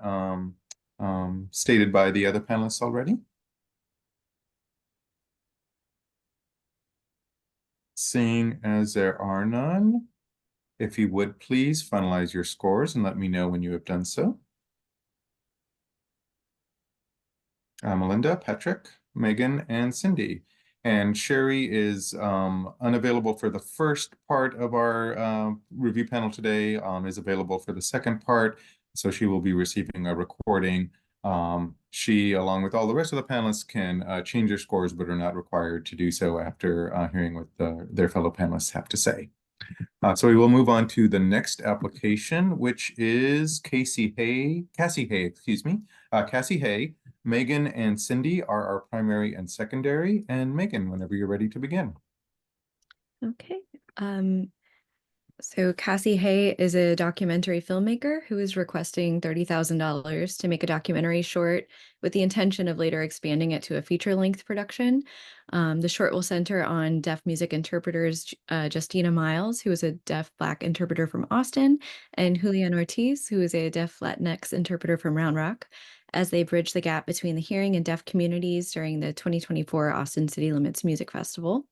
stated by the other panelists already? Seeing as there are none, if you would please finalize your scores and let me know when you have done so. Melinda, Patrick, Megan, and Cindy. And Sherry is unavailable for the first part of our review panel today, is available for the second part. So she will be receiving a recording. She, along with all the rest of the panelists, can change their scores, but are not required to do so after hearing what their fellow panelists have to say. So we will move on to the next application, which is Cassie Hay, excuse me. Cassie Hay, Megan, and Cindy are our primary and secondary. And Megan, whenever you're ready to begin. Okay. So Cassie Hay is a documentary filmmaker who is requesting $30,000 to make a documentary short with the intention of later expanding it to a feature-length production. The short will center on deaf music interpreters Justina Miles, who is a deaf Black interpreter from Austin, and Julian Ortiz, who is a deaf Latinx interpreter from Round Rock, as they bridge the gap between the hearing and deaf communities during the 2024 Austin City Limits Music Festival.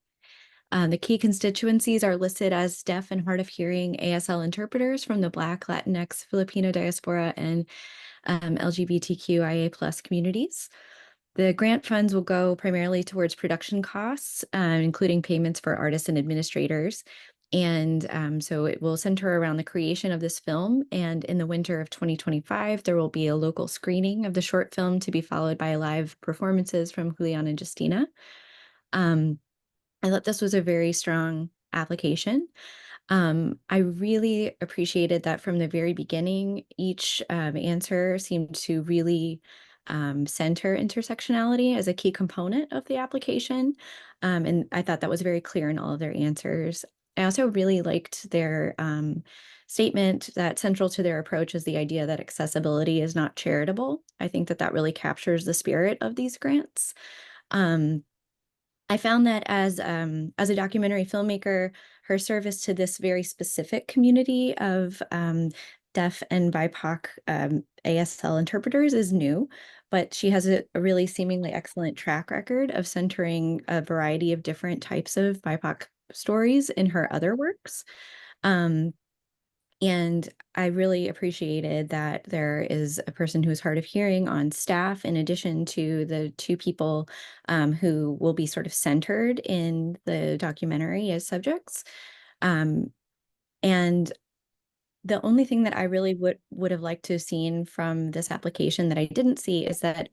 The key constituencies are listed as deaf and hard of hearing ASL interpreters from the Black, Latinx, Filipino diaspora, and LGBTQIA+ communities. The grant funds will go primarily towards production costs, including payments for artists and administrators. And so it will center around the creation of this film. And in the winter of 2025, there will be a local screening of the short film to be followed by live performances from Julian and Justina. I thought this was a very strong application. I really appreciated that from the very beginning, each answer seemed to really center intersectionality as a key component of the application. And I thought that was very clear in all of their answers. I also really liked their statement that central to their approach is the idea that accessibility is not charitable. I think that that really captures the spirit of these grants. I found that as a documentary filmmaker, her service to this very specific community of deaf and BIPOC ASL interpreters is new, but she has a really seemingly excellent track record of centering a variety of different types of BIPOC stories in her other works. And I really appreciated that there is a person who's hard of hearing on staff, in addition to the two people who will be sort of centered in the documentary as subjects. And the only thing that I really would have liked to have seen from this application that I didn't see is that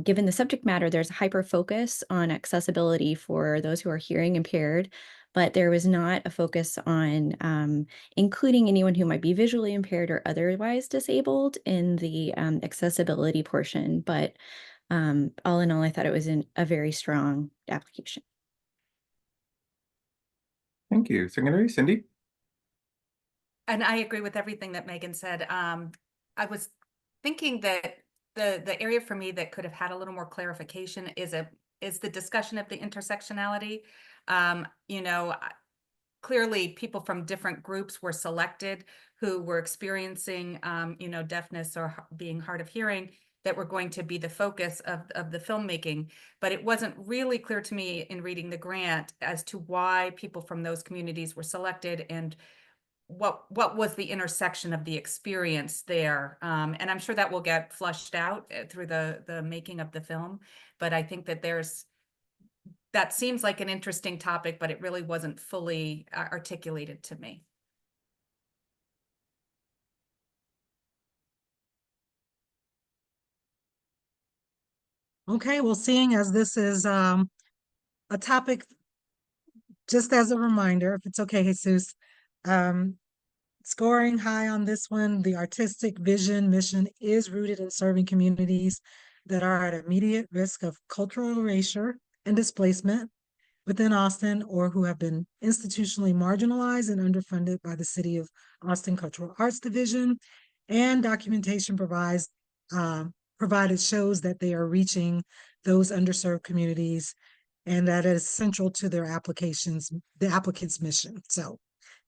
given the subject matter, there's a hyper focus on accessibility for those who are hearing impaired, but there was not a focus on including anyone who might be visually impaired or otherwise disabled in the accessibility portion. But all in all, I thought it was a very strong application. Thank you. Secondary, Cindy? And I agree with everything that Megan said. I was thinking that the area for me that could have had a little more clarification is the discussion of the intersectionality. You know, clearly people from different groups were selected who were experiencing, you know, deafness or being hard of hearing that were going to be the focus of the filmmaking. But it wasn't really clear to me in reading the grant as to why people from those communities were selected and what was the intersection of the experience there. And I'm sure that will get flushed out through the making of the film. But I think that that seems like an interesting topic, but it really wasn't fully articulated to me. Okay, well, seeing as this is a topic, just as a reminder, if it's okay, Jesus, scoring high on this one, the artistic vision mission is rooted in serving communities that are at immediate risk of cultural erasure and displacement within Austin, or who have been institutionally marginalized and underfunded by the City of Austin Cultural Arts Division. And documentation provided shows that they are reaching those underserved communities, and that is central to their the applicant's mission. So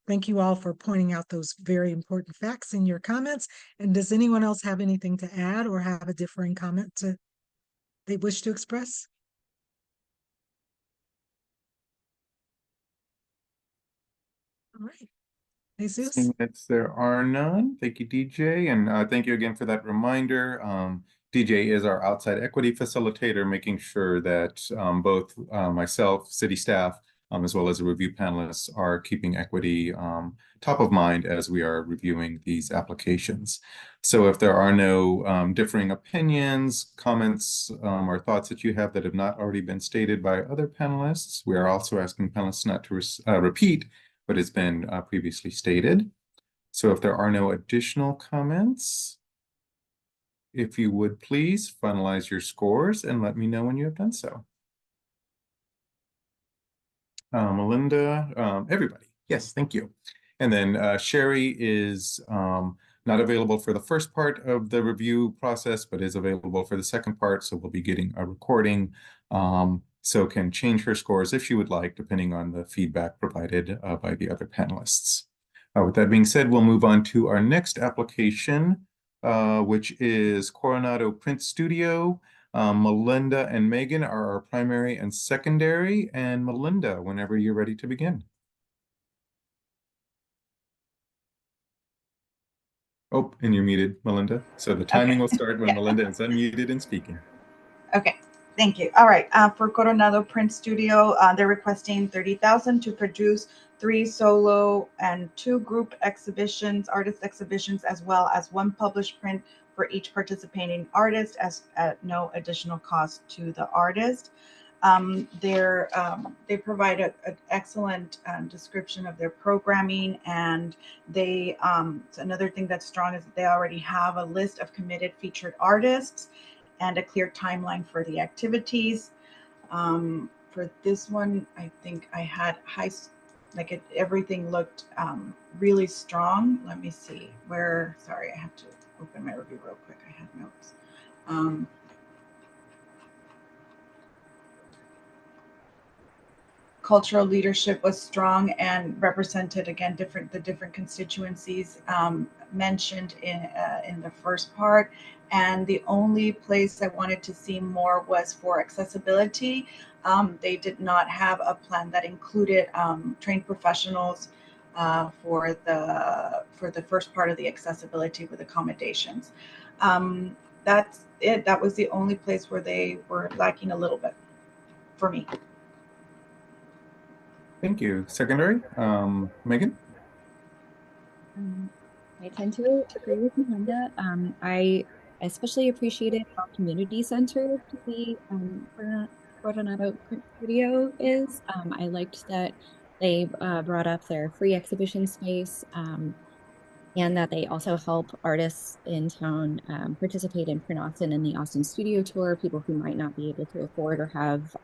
thank you all for pointing out those very important facts in your comments. And does anyone else have anything to add or have a differing comment they wish to express? All right. Jesus? Seeing that there are none. Thank you, DJ. And thank you again for that reminder. DJ is our outside equity facilitator, making sure that both myself, city staff, as well as the review panelists are keeping equity top of mind as we are reviewing these applications. So if there are no differing opinions, comments, or thoughts that you have that have not already been stated by other panelists, we are also asking panelists not to repeat what has been previously stated. So if there are no additional comments, if you would please finalize your scores and let me know when you have done so. Melinda, everybody. Yes, thank you. And then Sherry is not available for the first part of the review process, but is available for the second part. So we'll be getting a recording. So can change her scores if she would like, depending on the feedback provided by the other panelists. With that being said, we'll move on to our next application, which is Coronado Print Studio. Melinda and Megan are our primary and secondary. And Melinda, whenever you're ready to begin. Oh, and you're muted, Melinda. So the timing will start when Melinda is unmuted and speaking. Okay, thank you. All right, for Coronado Print Studio, they're requesting $30,000 to produce 3 solo and 2 group exhibitions, artist exhibitions, as well as 1 published print for each participating artist at no additional cost to the artist. They provide an excellent description of their programming, and they another thing that's strong is that they already have a list of committed featured artists and a clear timeline for the activities. For this one, I think I had everything looked really strong. Let me see where, sorry, I have to open my review real quick. I had notes. Cultural leadership was strong and represented again the different constituencies mentioned in the first part. And the only place I wanted to see more was for accessibility. They did not have a plan that included trained professionals for the first part of the accessibility with accommodations. That's it. That was the only place where they were lacking a little bit for me. Thank you. Secondary, Megan? I tend to agree with Melinda. I especially appreciated how community-centered the Coronado Print Studio is. I liked that they brought up their free exhibition space, and that they also help artists in town participate in Print Austin and the Austin Studio Tour, people who might not be able to afford or have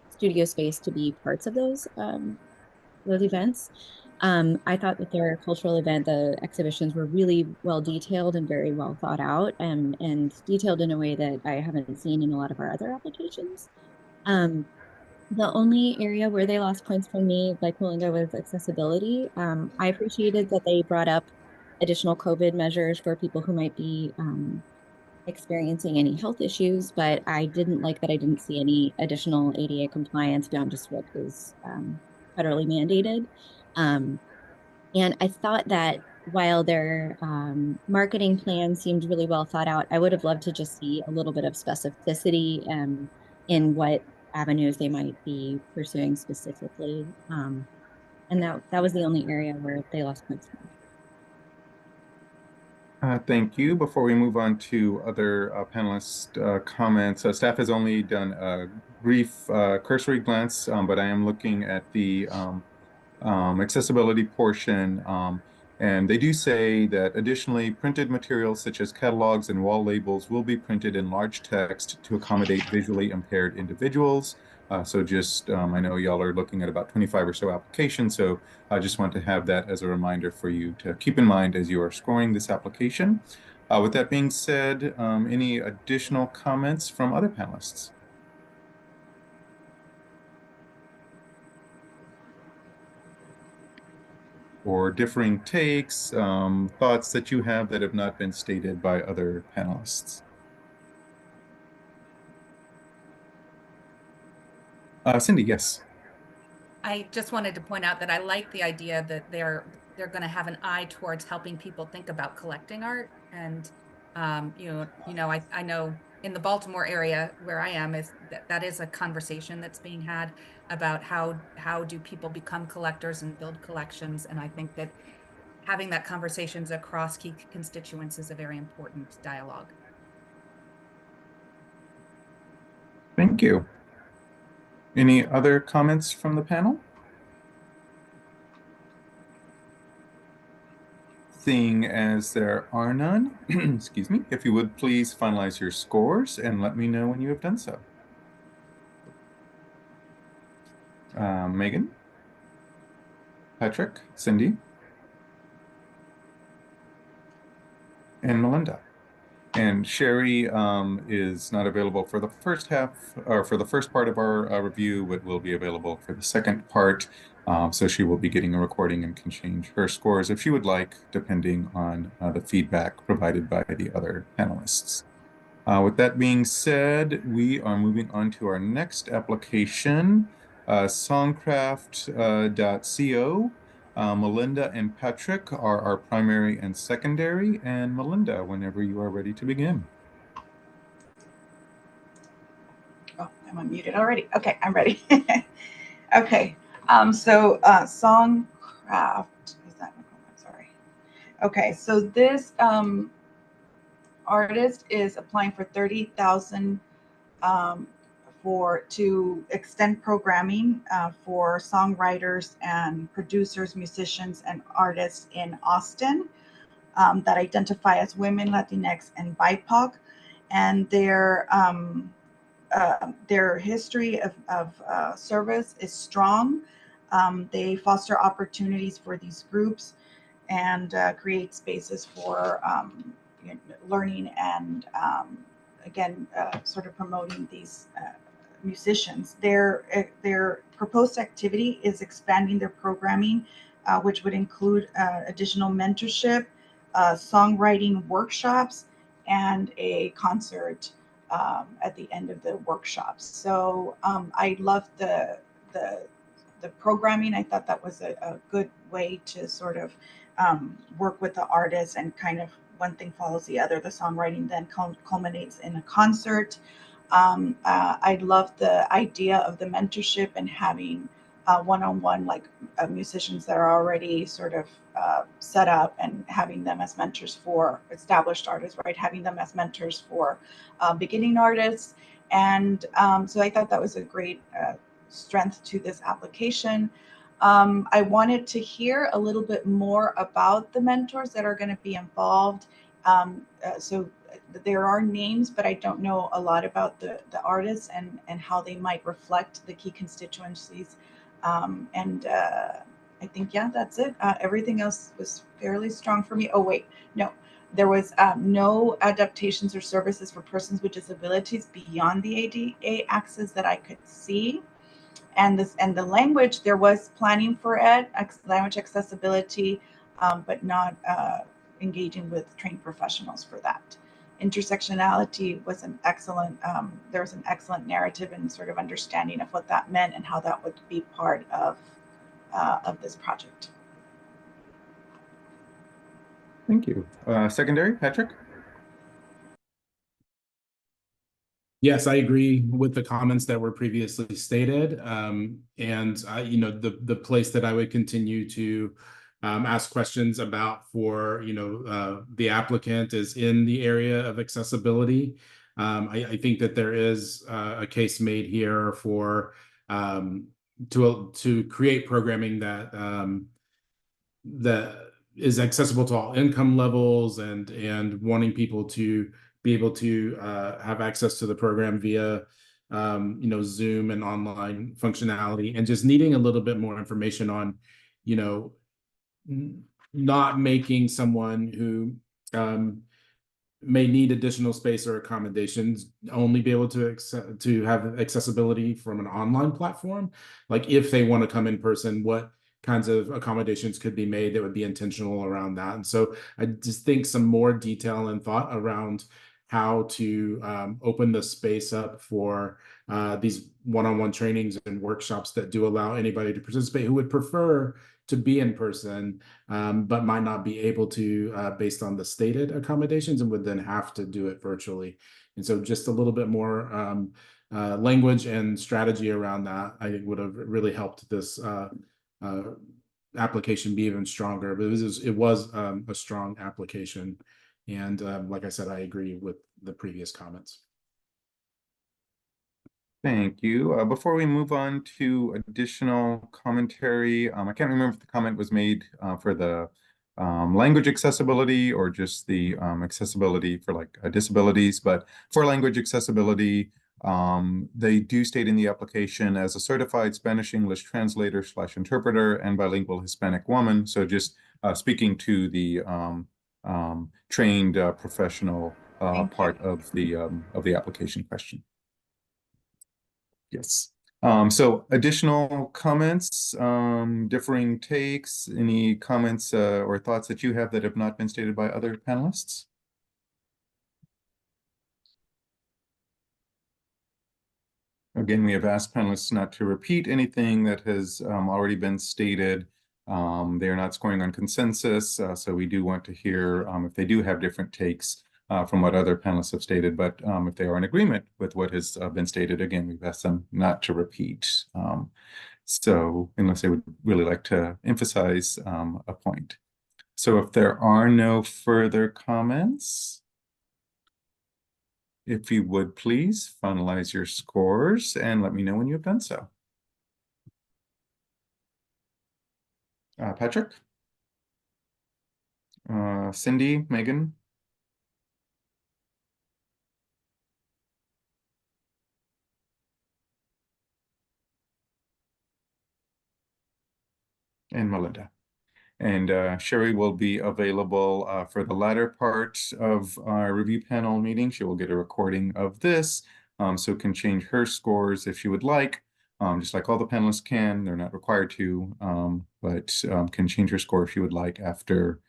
studio space to be parts of those events. I thought that their cultural event, the exhibitions were really well detailed and very well thought out, and detailed in a way that I haven't seen in a lot of our other applications. The only area where they lost points from me, like Melinda, was accessibility. I appreciated that they brought up additional COVID measures for people who might be experiencing any health issues, but I didn't like that I didn't see any additional ADA compliance beyond just what is federally mandated. And I thought that while their marketing plan seemed really well thought out, I would have loved to just see a little bit of specificity in what avenues they might be pursuing specifically. And that was the only area where they lost points. Thank you. Before we move on to other panelist comments, staff has only done a brief cursory glance, but I am looking at the accessibility portion. And they do say that additionally, printed materials such as catalogs and wall labels will be printed in large text to accommodate visually impaired individuals. So just, I know y'all are looking at about 25 or so applications, so I just want to have that as a reminder for you to keep in mind as you are scoring this application. With that being said, any additional comments from other panelists? Or differing takes, thoughts that you have that have not been stated by other panelists? Cindy, yes. I just wanted to point out that I like the idea that they're going to have an eye towards helping people think about collecting art. And I know in the Baltimore area where I am is that is a conversation that's being had about how do people become collectors and build collections. And I think that having that conversations across key constituents is a very important dialogue. Thank you. Any other comments from the panel? Seeing as there are none, excuse me, if you would please finalize your scores and let me know when you have done so. Megan, Patrick, Cindy, and Melinda. And Sherry is not available for the first half or for the first part of our review, but will be available for the second part. So she will be getting a recording and can change her scores if she would like, depending on the feedback provided by the other panelists. With that being said, we are moving on to our next application, songcraft.co. Melinda and Patrick are our primary and secondary, and Melinda, whenever you are ready to begin. Oh, I'm unmuted already. Okay, I'm ready. Okay, so Songcraft, is that, I'm sorry. Okay, so this artist is applying for 30,000 to extend programming for songwriters and producers, musicians, and artists in Austin that identify as women, Latinx, and BIPOC, and their history of service is strong. They foster opportunities for these groups and create spaces for learning and again, sort of promoting these musicians. Their proposed activity is expanding their programming, which would include additional mentorship, songwriting workshops, and a concert at the end of the workshops. So I loved the programming. I thought that was a good way to sort of work with the artists, and kind of one thing follows the other. The songwriting then culminates in a concert. I love the idea of the mentorship and having one-on-one, like musicians that are already sort of set up, and having them as mentors for established artists, right? Having them as mentors for beginning artists. And so I thought that was a great strength to this application. I wanted to hear a little bit more about the mentors that are going to be involved. So there are names, but I don't know a lot about the artists and how they might reflect the key constituencies. I think, yeah, that's it. Everything else was fairly strong for me. Oh, wait, no. There was no adaptations or services for persons with disabilities beyond the ADA access that I could see. And the language, there was planning for language accessibility, but not engaging with trained professionals for that. Intersectionality was an excellent, there was an excellent narrative and sort of understanding of what that meant and how that would be part of this project. Thank you. Secondary, Patrick? Yes, I agree with the comments that were previously stated. The place that I would continue to ask questions about for, the applicant is in the area of accessibility. I think that there is a case made here for to create programming that is accessible to all income levels, and wanting people to be able to have access to the program via Zoom and online functionality, and just needing a little bit more information on not making someone who may need additional space or accommodations only be able to have accessibility from an online platform. Like, if they want to come in person, what kinds of accommodations could be made that would be intentional around that. And so I just think some more detail and thought around how to open the space up for these one-on-one trainings and workshops that do allow anybody to participate who would prefer to be in person, but might not be able to based on the stated accommodations, and would then have to do it virtually. And so just a little bit more language and strategy around that, I think, would have really helped this application be even stronger. But it was a strong application. And like I said, I agree with the previous comments. Thank you. Before we move on to additional commentary, I can't remember if the comment was made for the language accessibility or just the accessibility for like disabilities, but for language accessibility, They do state in the application as a certified Spanish-English translator / interpreter and bilingual Hispanic woman. So just speaking to the trained professional part of the application question. Yes. So additional comments, differing takes, any comments or thoughts that you have that have not been stated by other panelists? Again, we have asked panelists not to repeat anything that has already been stated. They are not scoring on consensus, so we do want to hear if they do have different takes from what other panelists have stated, but if they are in agreement with what has been stated, again, we've asked them not to repeat. So unless they would really like to emphasize a point. So if there are no further comments, if you would please finalize your scores and let me know when you have done so. Patrick? Cindy, Megan? And Melinda. And Sherry will be available for the latter part of our review panel meeting. She will get a recording of this, so can change her scores if she would like, just like all the panelists can. They're not required to, but can change her score if she would like after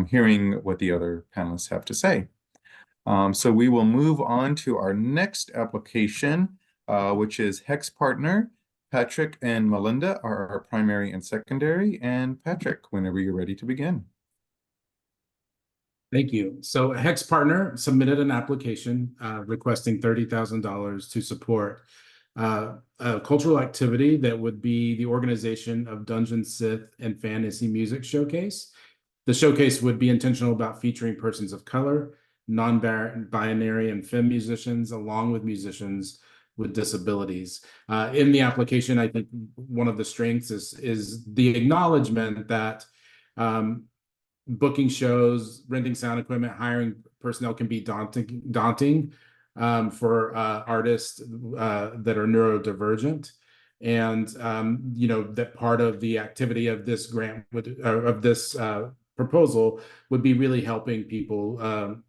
hearing what the other panelists have to say. So we will move on to our next application, which is Hex Partner. Patrick and Melinda are our primary and secondary. And Patrick, whenever you're ready to begin. Thank you. So Hex Partner submitted an application requesting $30,000 to support a cultural activity that would be the organization of Dungeon, Sith, and Fantasy Music Showcase. The showcase would be intentional about featuring persons of color, non-binary and femme musicians, along with musicians with disabilities. In the application, I think one of the strengths is the acknowledgement that booking shows, renting sound equipment, hiring personnel can be daunting for artists that are neurodivergent. And you know, that part of the activity of this grant of this proposal would be really helping people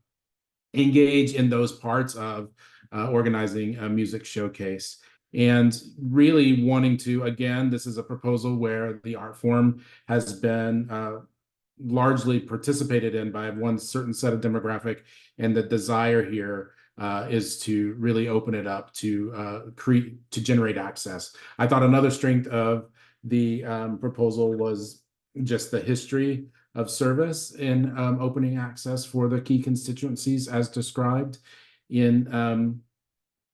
engage in those parts of organizing a music showcase. And really wanting to, again, this is a proposal where the art form has been largely participated in by one certain set of demographic, and the desire here is to really open it up to generate access. I thought another strength of the proposal was just the history of service in opening access for the key constituencies as described in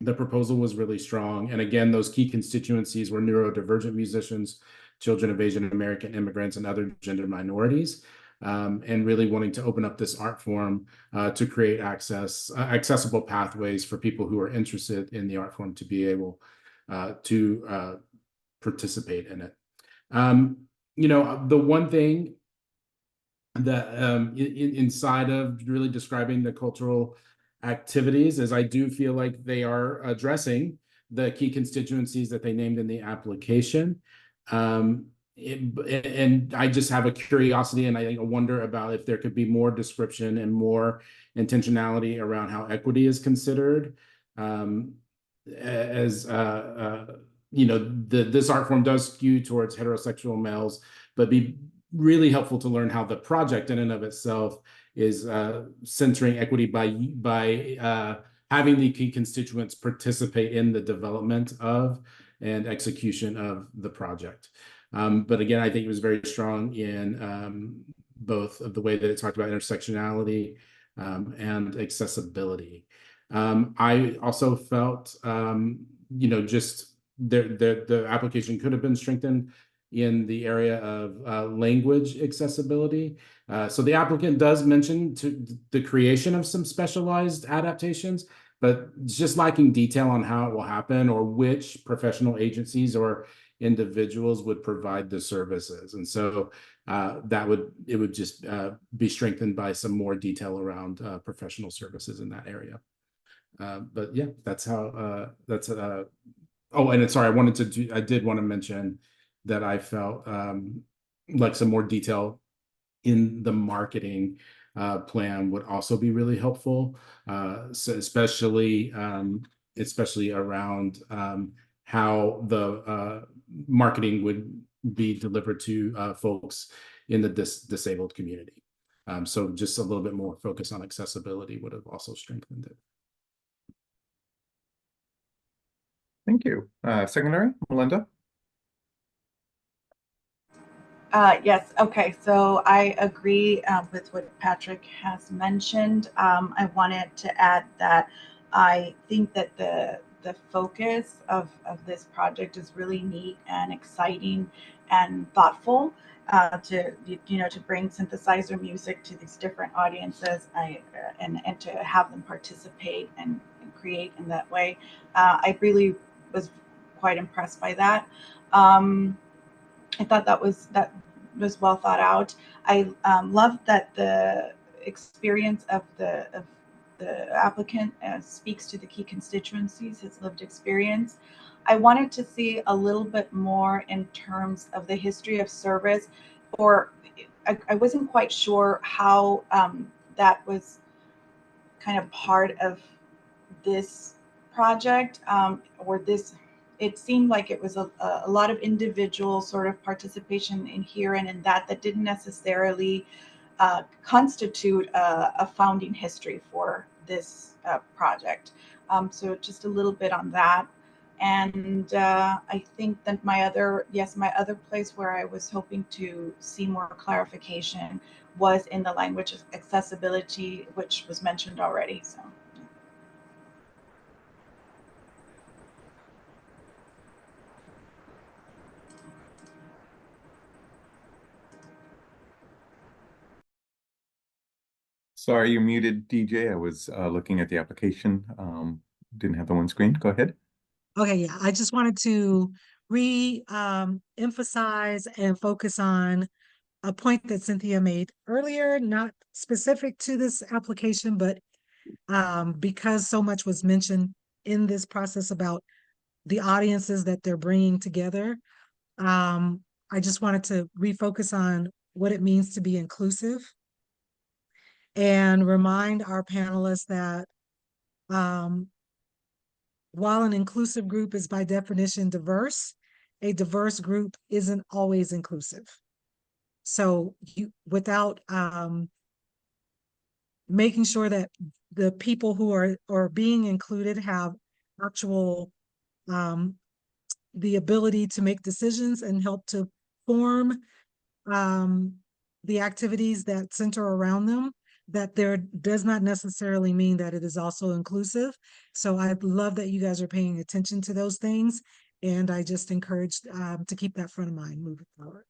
the proposal was really strong. And again, those key constituencies were neurodivergent musicians, children of Asian American immigrants, and other gender minorities. And really wanting to open up this art form to create accessible pathways for people who are interested in the art form to be able to participate in it. You know, the one thing that inside of really describing the cultural activities is I do feel like they are addressing the key constituencies that they named in the application. And I just have a curiosity, and I wonder about if there could be more description and more intentionality around how equity is considered. As you know, this art form does skew towards heterosexual males, but be really helpful to learn how the project in and of itself is centering equity by having the key constituents participate in the development of and execution of the project. But again, I think it was very strong in both of the way that it talked about intersectionality and accessibility. I also felt, you know, just the application could have been strengthened in the area of language accessibility. So the applicant does mention the creation of some specialized adaptations, but it's just lacking detail on how it will happen or which professional agencies or individuals would provide the services. And so it would just be strengthened by some more detail around professional services in that area. But yeah, that's how oh, and sorry, I did want to mention that I felt like some more detail in the marketing plan would also be really helpful. So especially around how the marketing would be delivered to folks in the disabled community. So just a little bit more focus on accessibility would have also strengthened it. Thank you. Secondary, Melinda? Yes, okay, so I agree with what Patrick has mentioned. I wanted to add that I think that the focus of this project is really neat and exciting and thoughtful to to bring synthesizer music to these different audiences and to have them participate and create in that way. I really was quite impressed by that. I thought that was well thought out. I love that the experience of the applicant speaks to the key constituencies, his lived experience. I wanted to see a little bit more in terms of the history of service, or I wasn't quite sure how that was kind of part of this project or this. It seemed like it was a lot of individual sort of participation in here and in that didn't necessarily constitute a founding history for this project. So just a little bit on that. And I think that my other place where I was hoping to see more clarification was in the language of accessibility, which was mentioned already. So. Sorry, you're muted, DJ. I was looking at the application. Didn't have the one screen. Go ahead. Okay, yeah, I just wanted to emphasize and focus on a point that Cynthia made earlier, not specific to this application, but because so much was mentioned in this process about the audiences that they're bringing together. I just wanted to refocus on what it means to be inclusive and remind our panelists that while an inclusive group is by definition diverse, a diverse group isn't always inclusive. So without making sure that the people who are being included have actual the ability to make decisions and help to form the activities that center around them, that there does not necessarily mean that it is also inclusive. So I love that you guys are paying attention to those things. And I just encourage to keep that front of mind moving forward.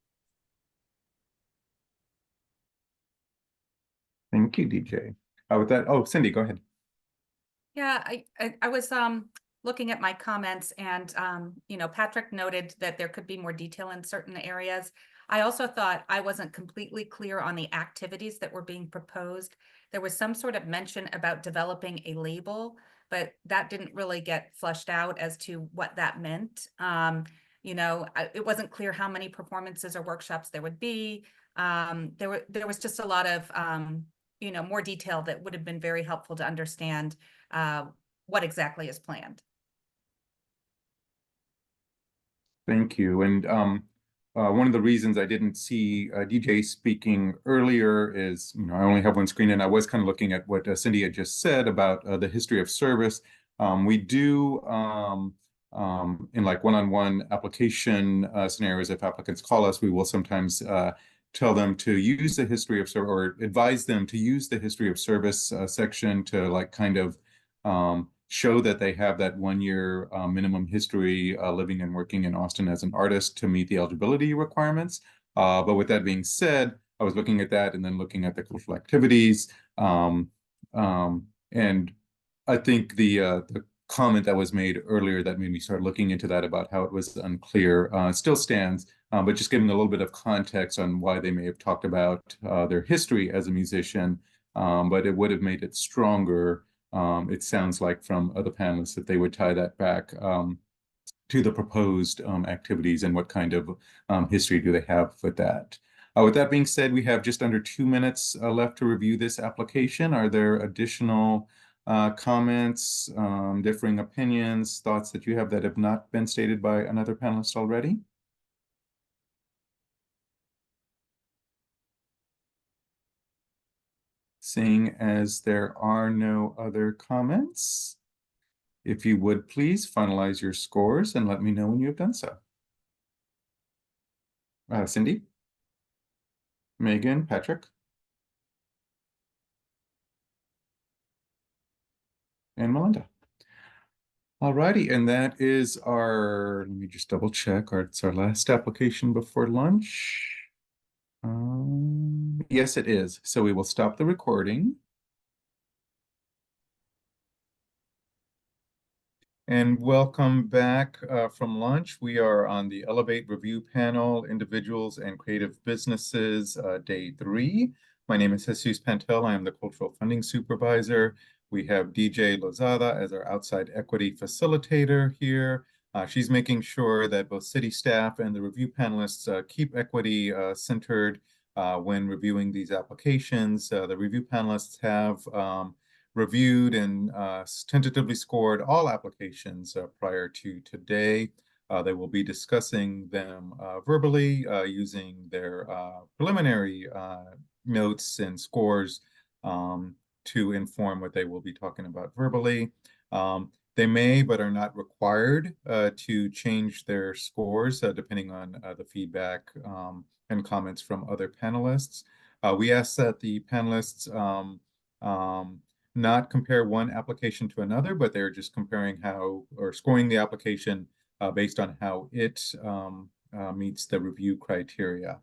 Thank you, DJ. With that, oh, Cindy, go ahead. Yeah, I was looking at my comments and, Patrick noted that there could be more detail in certain areas. I also thought I wasn't completely clear on the activities that were being proposed. There was some sort of mention about developing a label, but that didn't really get fleshed out as to what that meant. It wasn't clear how many performances or workshops there would be. There was just a lot of, more detail that would have been very helpful to understand what exactly is planned. Thank you. And one of the reasons I didn't see DJ speaking earlier is, I only have one screen, and I was kind of looking at what Cindy had just said about the history of service. We do, in like one-on-one application scenarios, if applicants call us, we will sometimes tell them to use the history of service, or advise them to use the history of service section to like kind of show that they have that 1 year minimum history living and working in Austin as an artist to meet the eligibility requirements. But with that being said, I was looking at that and then looking at the cultural activities. And I think the comment that was made earlier that made me start looking into that about how it was unclear still stands, but just giving a little bit of context on why they may have talked about their history as a musician, but it would have made it stronger It sounds like from other panelists that they would tie that back to the proposed activities and what kind of history do they have with that. With that being said, we have just under 2 minutes left to review this application. Are there additional comments, differing opinions, thoughts that you have that have not been stated by another panelist already? Seeing as there are no other comments, if you would please finalize your scores and let me know when you have done so. Cindy? Megan? Patrick? And Melinda? Alrighty, and that is our, let me just double check, it's our last application before lunch. Yes, it is. So we will stop the recording. And welcome back from lunch. We are on the Elevate Review Panel, Individuals and Creative Businesses, Day 3. My name is Jesus Pantel. I am the Cultural Funding Supervisor. We have DJ Lozada as our outside equity facilitator here. She's making sure that both city staff and the review panelists keep equity centered when reviewing these applications. The review panelists have reviewed and tentatively scored all applications prior to today. They will be discussing them verbally using their preliminary notes and scores to inform what they will be talking about verbally. They may, but are not required to change their scores depending on the feedback and comments from other panelists. We ask that the panelists not compare one application to another, but they're just comparing how, or scoring the application based on how it meets the review criteria.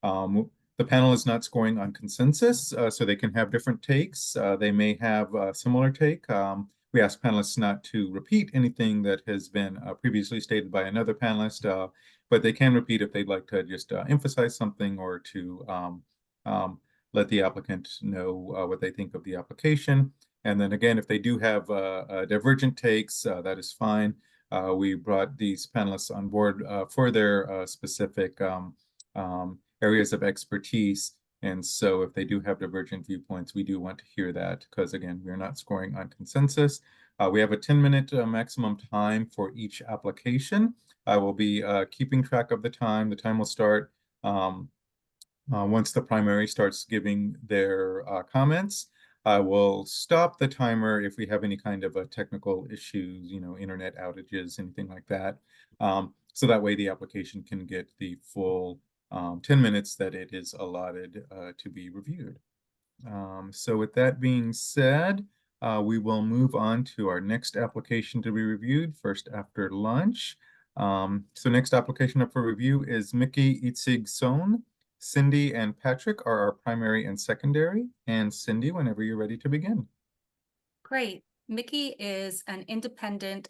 The panel is not scoring on consensus, so they can have different takes. They may have a similar take. We ask panelists not to repeat anything that has been previously stated by another panelist, but they can repeat if they'd like to just emphasize something or to let the applicant know what they think of the application. And then again, if they do have divergent takes, that is fine. We brought these panelists on board for their specific areas of expertise. And so if they do have divergent viewpoints, we do want to hear that because again, we're not scoring on consensus. We have a 10-minute maximum time for each application. I will be keeping track of the time. The time will start once the primary starts giving their comments. I will stop the timer if we have any kind of technical issues, internet outages, anything like that. So that way the application can get the full 10 minutes that it is allotted to be reviewed. So with that being said, we will move on to our next application to be reviewed first after lunch. So next application up for review is Mickey Itzig Son. Cindy and Patrick are our primary and secondary. And Cindy, whenever you're ready to begin. Great. Mickey is an independent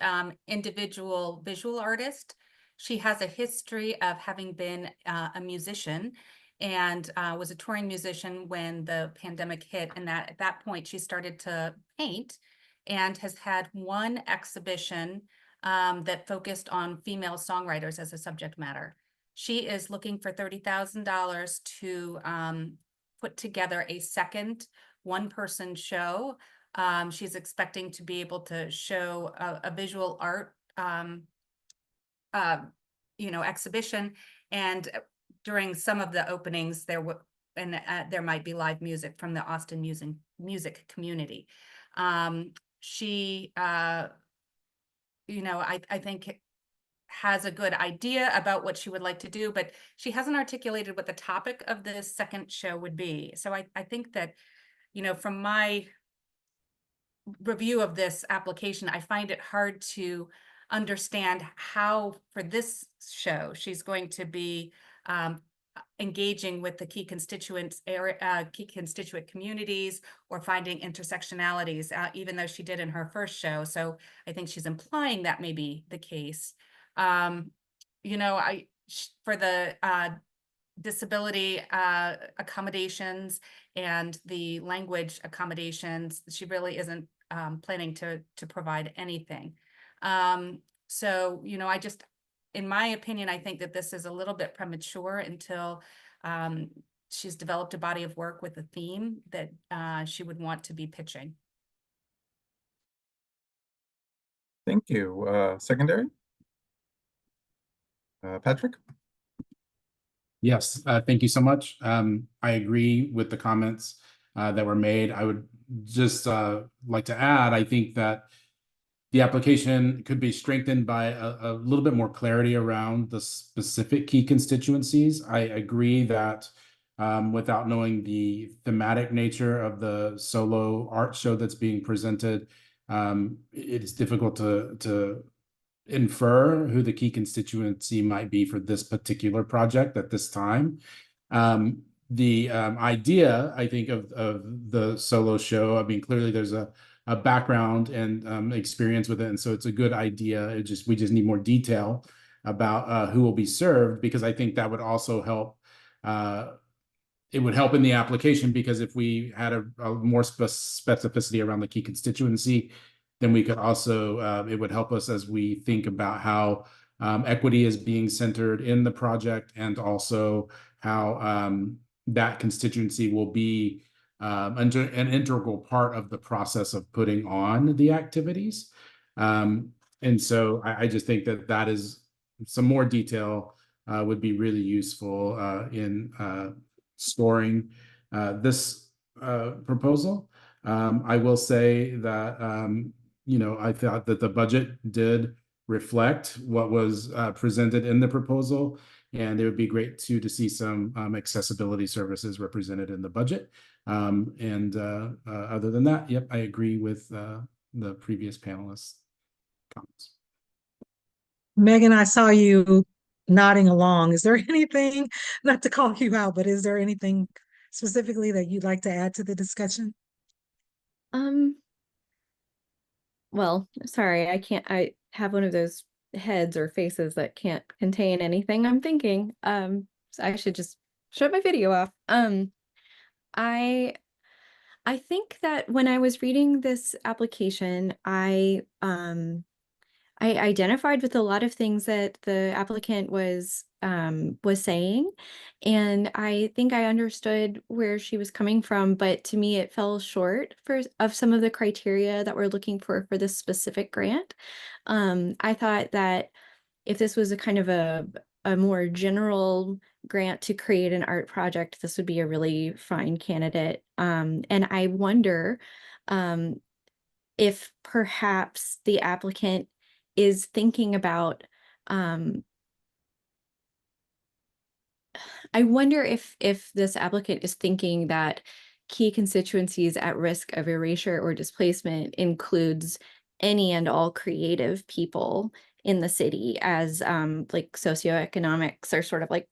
individual visual artist. She has a history of having been a musician and was a touring musician when the pandemic hit. And that at that point, she started to paint and has had one exhibition that focused on female songwriters as a subject matter. She is looking for $30,000 to put together a second one-person show. She's expecting to be able to show a visual art, exhibition, and during some of the openings there might be live music from the Austin music community. She, I think has a good idea about what she would like to do, but she hasn't articulated what the topic of this second show would be. So I think that, from my review of this application, I find it hard to understand how for this show she's going to be engaging with the key constituent communities or finding intersectionalities, even though she did in her first show. So I think she's implying that may be the case. For the disability accommodations and the language accommodations, she really isn't planning to provide anything. So, you know, in my opinion, I think that this is a little bit premature until she's developed a body of work with a theme that she would want to be pitching. Thank you. Secondary? Patrick? Yes, thank you so much. I agree with the comments that were made. I would just like to add, I think that the application could be strengthened by a little bit more clarity around the specific key constituencies. I agree that without knowing the thematic nature of the solo art show that's being presented, it is difficult to infer who the key constituency might be for this particular project at this time. The idea, I think, of the solo show, I mean, clearly there's a background and experience with it, and so it's a good idea. We just need more detail about who will be served, because I think that would also help. It would help in the application, because if we had a more specificity around the key constituency, then we could also, it would help us as we think about how equity is being centered in the project, and also how that constituency will be an integral part of the process of putting on the activities. And so I just think that is some more detail would be really useful in scoring this proposal. I will say that you know, I thought that the budget did reflect what was presented in the proposal, and it would be great too to see some accessibility services represented in the budget. Other than that, yep, I agree with the previous panelists' comments. Megan, I saw you nodding along. Is there anything, not to call you out, but is there anything specifically that you'd like to add to the discussion? Well, sorry, I have one of those heads or faces that can't contain anything I'm thinking. So I should just shut my video off. I think that when I was reading this application, I identified with a lot of things that the applicant was saying, and I think I understood where she was coming from, but to me it fell short of some of the criteria that we're looking for this specific grant. I thought that if this was a kind of a more general grant to create an art project, this would be a really fine candidate. And I wonder if perhaps the applicant is thinking about, I wonder if this applicant is thinking that key constituencies at risk of erasure or displacement includes any and all creative people in the city, as like socioeconomics are sort of like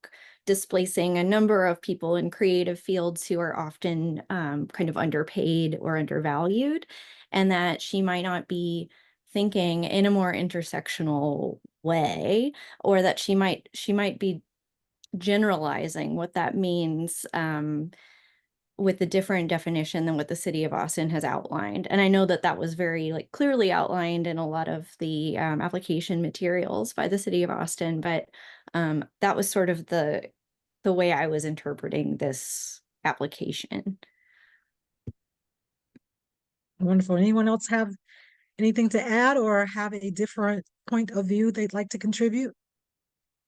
displacing a number of people in creative fields who are often kind of underpaid or undervalued, and that she might not be thinking in a more intersectional way, or that she might be generalizing what that means with a different definition than what the city of Austin has outlined. And I know that that was very like clearly outlined in a lot of the application materials by the city of Austin, but that was sort of the way I was interpreting this application. Wonderful. Anyone else have anything to add or have a different point of view they'd like to contribute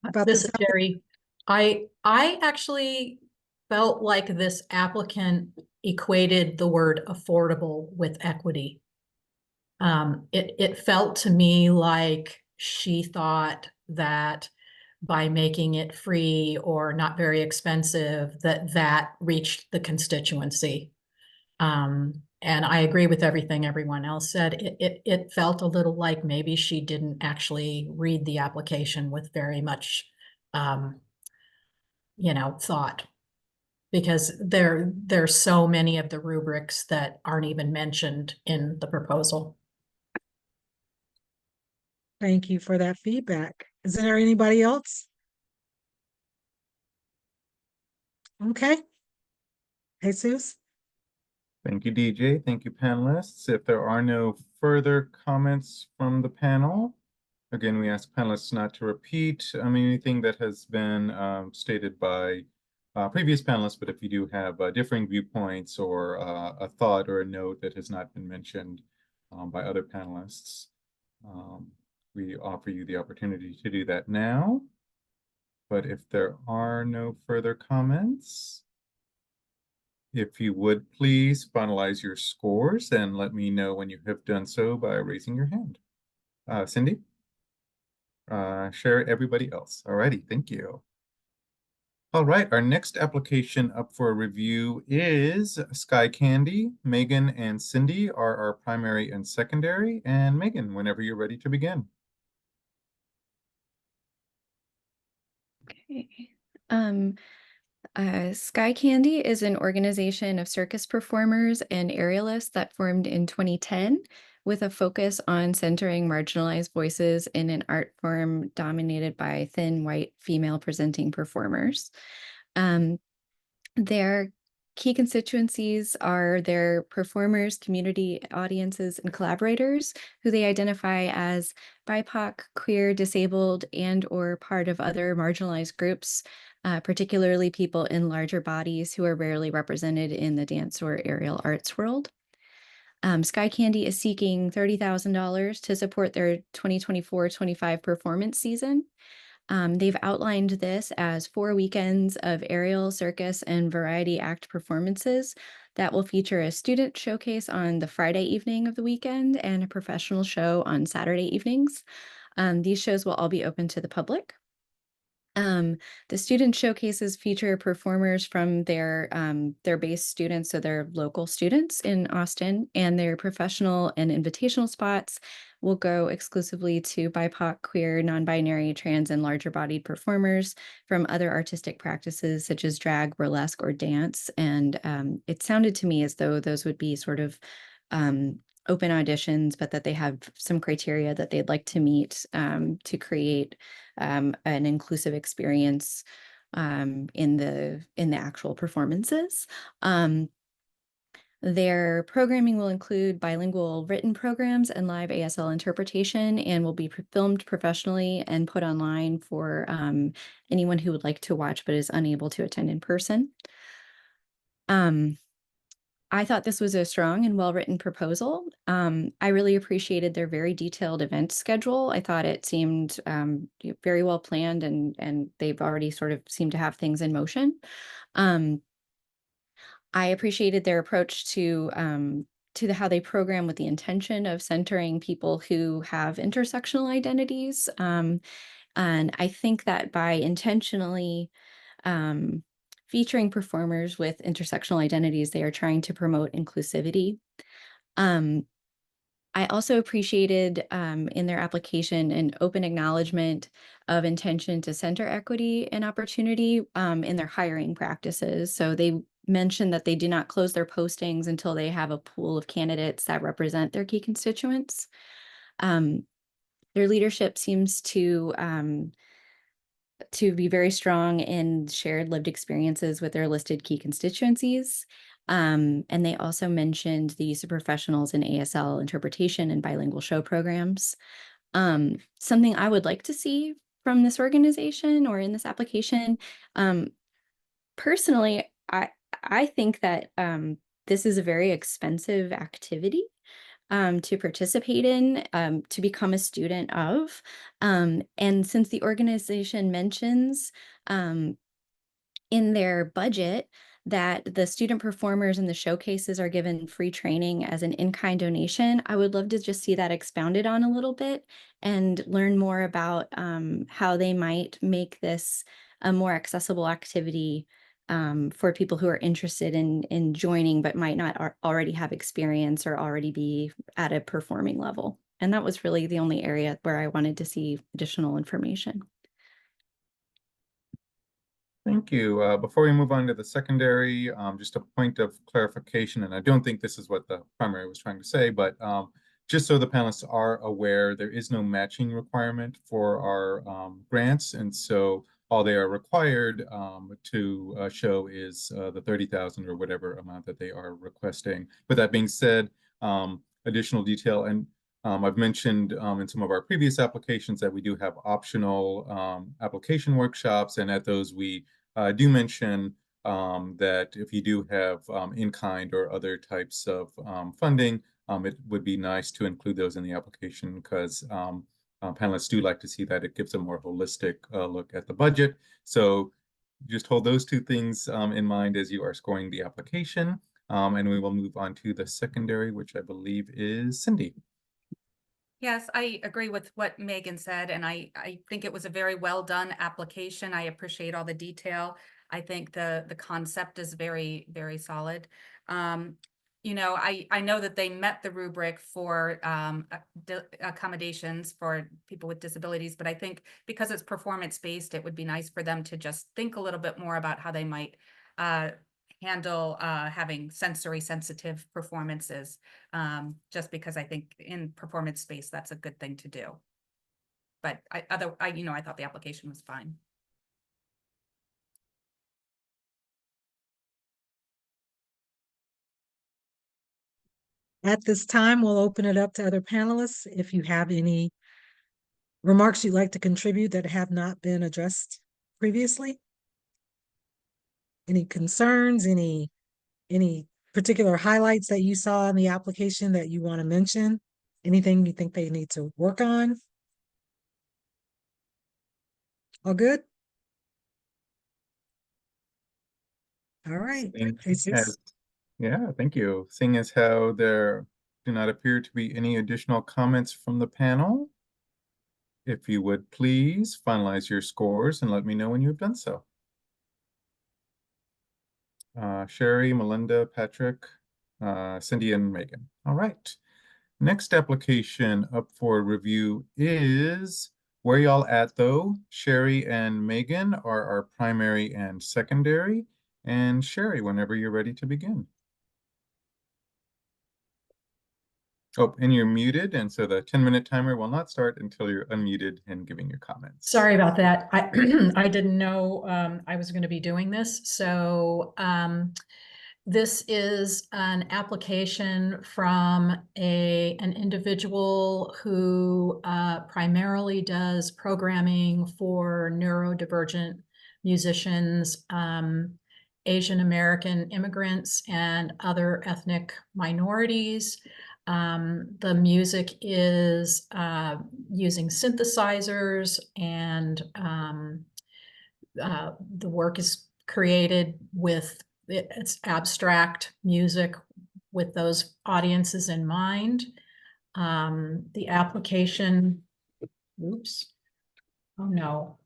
about This is Jerry. I actually felt like this applicant equated the word affordable with equity. It felt to me like she thought that by making it free or not very expensive, that reached the constituency. And I agree with everything everyone else said. It felt a little like maybe she didn't actually read the application with very much, you know, thought, because there's so many of the rubrics that aren't even mentioned in the proposal. Thank you for that feedback. Is there anybody else? Okay. Jesus? Thank you, DJ. Thank you, panelists. If there are no further comments from the panel, again, we ask panelists not to repeat anything that has been stated by previous panelists, but if you do have differing viewpoints or a thought or a note that has not been mentioned by other panelists, we offer you the opportunity to do that now. But if there are no further comments, if you would please finalize your scores and let me know when you have done so by raising your hand. Cindy? Share everybody else. All righty, thank you. All right, our next application up for review is Sky Candy. Megan and Cindy are our primary and secondary. And Megan, whenever you're ready to begin. Okay. Sky Candy is an organization of circus performers and aerialists that formed in 2010 with a focus on centering marginalized voices in an art form dominated by thin, white, female presenting performers. Their key constituencies are their performers, community audiences, and collaborators who they identify as BIPOC, queer, disabled, and/or part of other marginalized groups, particularly people in larger bodies who are rarely represented in the dance or aerial arts world. Sky Candy is seeking $30,000 to support their 2024-25 performance season. They've outlined this as 4 weekends of aerial, circus, and variety act performances that will feature a student showcase on the Friday evening of the weekend and a professional show on Saturday evenings. These shows will all be open to the public. The student showcases feature performers from their base students, so their local students in Austin, and their professional and invitational spots will go exclusively to BIPOC, queer, non-binary, trans, and larger-bodied performers from other artistic practices such as drag, burlesque, or dance. And it sounded to me as though those would be sort of open auditions, but that they have some criteria that they'd like to meet to create an inclusive experience in the actual performances. Their programming will include bilingual written programs and live ASL interpretation, and will be filmed professionally and put online for anyone who would like to watch but is unable to attend in person. I thought this was a strong and well-written proposal. I really appreciated their very detailed event schedule. I thought it seemed very well planned, and they've already sort of seemed to have things in motion. I appreciated their approach to how they program with the intention of centering people who have intersectional identities. And I think that by intentionally featuring performers with intersectional identities, they are trying to promote inclusivity. I also appreciated in their application an open acknowledgement of intention to center equity and opportunity in their hiring practices. So they mentioned that they do not close their postings until they have a pool of candidates that represent their key constituents. Their leadership seems to be very strong in shared lived experiences with their listed key constituencies. And they also mentioned the use of professionals in ASL interpretation and bilingual show programs. Something I would like to see from this organization or in this application, personally, I think that this is a very expensive activity to participate in, to become a student of. And since the organization mentions in their budget that the student performers and the showcases are given free training as an in-kind donation, I would love to just see that expounded on a little bit and learn more about how they might make this a more accessible activity for people who are interested in joining but might not already have experience or already be at a performing level. And that was really the only area where I wanted to see additional information. Thank you. Before we move on to the secondary, just a point of clarification, and I don't think this is what the primary was trying to say, but just so the panelists are aware, there is no matching requirement for our grants. And so all they are required to show is the 30,000 or whatever amount that they are requesting. But that being said, additional detail, and I've mentioned in some of our previous applications that we do have optional application workshops, and at those we do mention that if you do have in-kind or other types of funding, it would be nice to include those in the application, because panelists do like to see that. It gives a more holistic look at the budget. So just hold those two things in mind as you are scoring the application. And we will move on to the secondary, which I believe is Cindy. Yes, I agree with what Megan said, and I think it was a very well done application. I appreciate all the detail. I think the concept is very, very solid. You know, I know that they met the rubric for accommodations for people with disabilities, but I think because it's performance-based, it would be nice for them to just think a little bit more about how they might handle having sensory sensitive performances, just because I think in performance space, that's a good thing to do. But I thought the application was fine. At this time, we'll open it up to other panelists. If you have any remarks you'd like to contribute that have not been addressed previously. Any concerns, any particular highlights that you saw in the application that you want to mention? Anything you think they need to work on? All good? All right. Yeah, thank you. Seeing as how there do not appear to be any additional comments from the panel, if you would please finalize your scores and let me know when you've done so. Sherry, Melinda, Patrick, Cindy, and Megan. All right. Next application up for review is Where Y'all At Though? Sherry and Megan are our primary and secondary. And Sherry, whenever you're ready to begin. Oh, and you're muted, and so the 10-minute timer will not start until you're unmuted and giving your comments. Sorry about that. I didn't know I was going to be doing this. So this is an application from an individual who primarily does programming for neurodivergent musicians, Asian American immigrants, and other ethnic minorities. The music is using synthesizers, and the work is created with it's abstract music with those audiences in mind. The application, oops, oh no,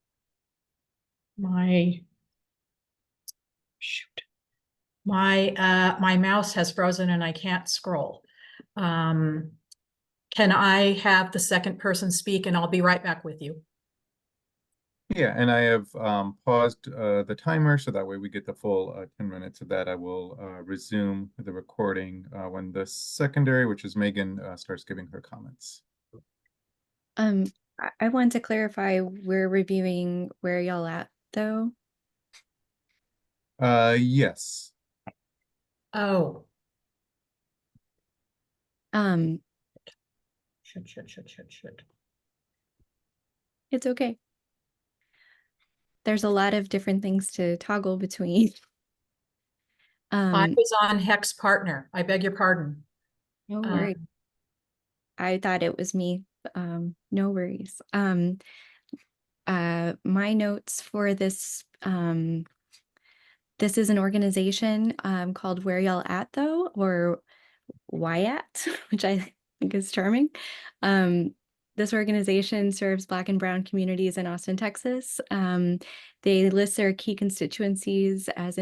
my mouse has frozen and I can't scroll. Can I have the second person speak, and I'll be right back with you? Yeah, and I have paused the timer so that way we get the full 10 minutes of that. I will resume the recording when the secondary, which is Megan, starts giving her comments. I want to clarify, we're reviewing Where Y'all At Though? Yes. Oh. Should. It's okay. There's a lot of different things to toggle between. I was on Hex Partner. I beg your pardon. No worries. I thought it was me. No worries. My notes for this, this is an organization called Where Y'all At Though, or WYAT, which I think is charming. This organization serves Black and Brown communities in Austin, Texas. They list their key constituencies as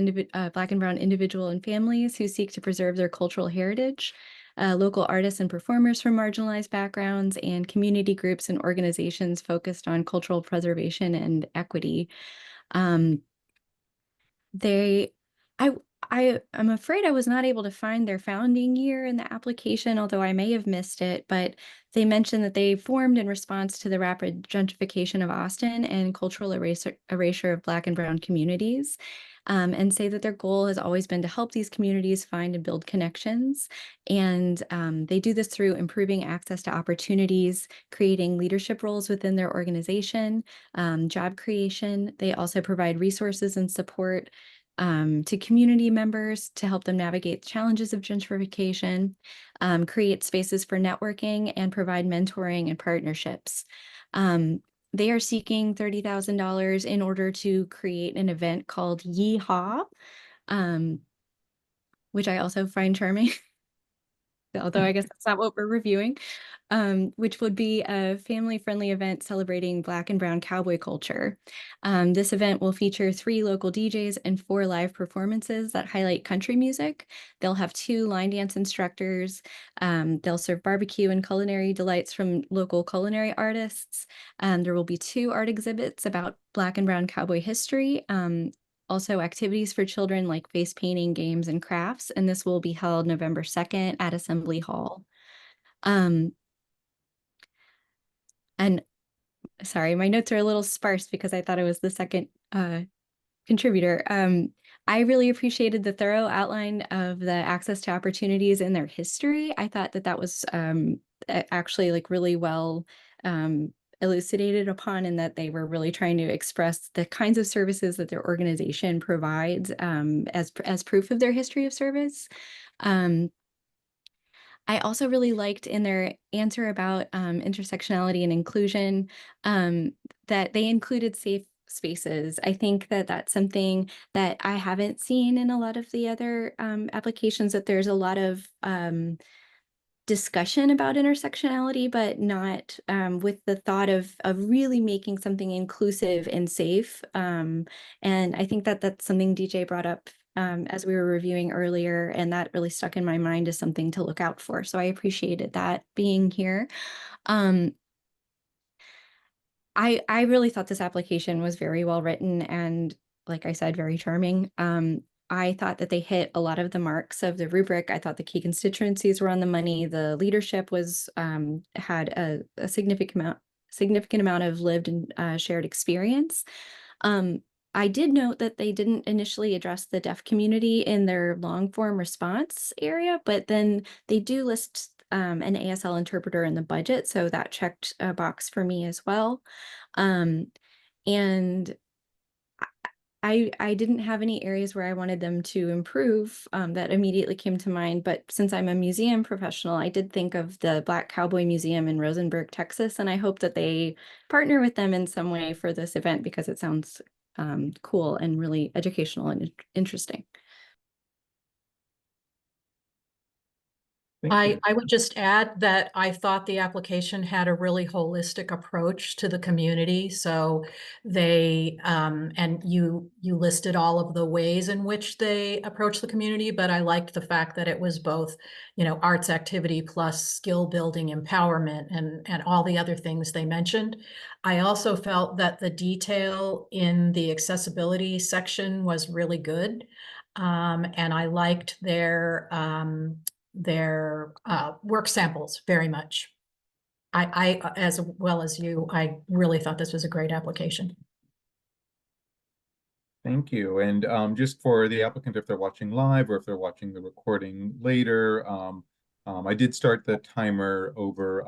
Black and Brown individual and families who seek to preserve their cultural heritage, local artists and performers from marginalized backgrounds, and community groups and organizations focused on cultural preservation and equity. I'm afraid I was not able to find their founding year in the application, although I may have missed it, but they mentioned that they formed in response to the rapid gentrification of Austin and cultural erasure of Black and Brown communities, and say that their goal has always been to help these communities find and build connections. And they do this through improving access to opportunities, creating leadership roles within their organization, job creation. They also provide resources and support to community members to help them navigate the challenges of gentrification, create spaces for networking, and provide mentoring and partnerships. They are seeking $30,000 in order to create an event called Yeehaw, which I also find charming. Although I guess that's not what we're reviewing, which would be a family-friendly event celebrating Black and Brown cowboy culture. This event will feature 3 local DJs and 4 live performances that highlight country music. They'll have 2 line dance instructors. They'll serve barbecue and culinary delights from local culinary artists. There will be 2 art exhibits about Black and Brown cowboy history. Also activities for children like face painting, games, and crafts, and this will be held November 2nd at Assembly Hall. And sorry, my notes are a little sparse because I thought it was the second contributor. I really appreciated the thorough outline of the access to opportunities in their history. I thought that that was actually like really well elucidated upon, and that they were really trying to express the kinds of services that their organization provides as proof of their history of service. I also really liked in their answer about intersectionality and inclusion that they included safe spaces. I think that that's something that I haven't seen in a lot of the other applications, that there's a lot of discussion about intersectionality, but not with the thought of really making something inclusive and safe. And I think that that's something DJ brought up as we were reviewing earlier, and that really stuck in my mind as something to look out for. So I appreciated that being here. I really thought this application was very well written and, like I said, very charming. I thought that they hit a lot of the marks of the rubric. I thought the key constituencies were on the money. The leadership was had a significant amount of lived and shared experience. I did note that they didn't initially address the deaf community in their long form response area, but then they do list an ASL interpreter in the budget, so that checked a box for me as well. And I didn't have any areas where I wanted them to improve that immediately came to mind, but since I'm a museum professional, I did think of the Black Cowboy Museum in Rosenberg, Texas, and I hope that they partner with them in some way for this event because it sounds cool and really educational and interesting. Thank you. I would just add that I thought the application had a really holistic approach to the community. So they, and you listed all of the ways in which they approach the community, but I liked the fact that it was both, you know, arts activity plus skill building, empowerment, and all the other things they mentioned. I also felt that the detail in the accessibility section was really good. And I liked their work samples very much. I, as well as you, I really thought this was a great application. Thank you. And just for the applicant, if they're watching live or if they're watching the recording later, I did start the timer over,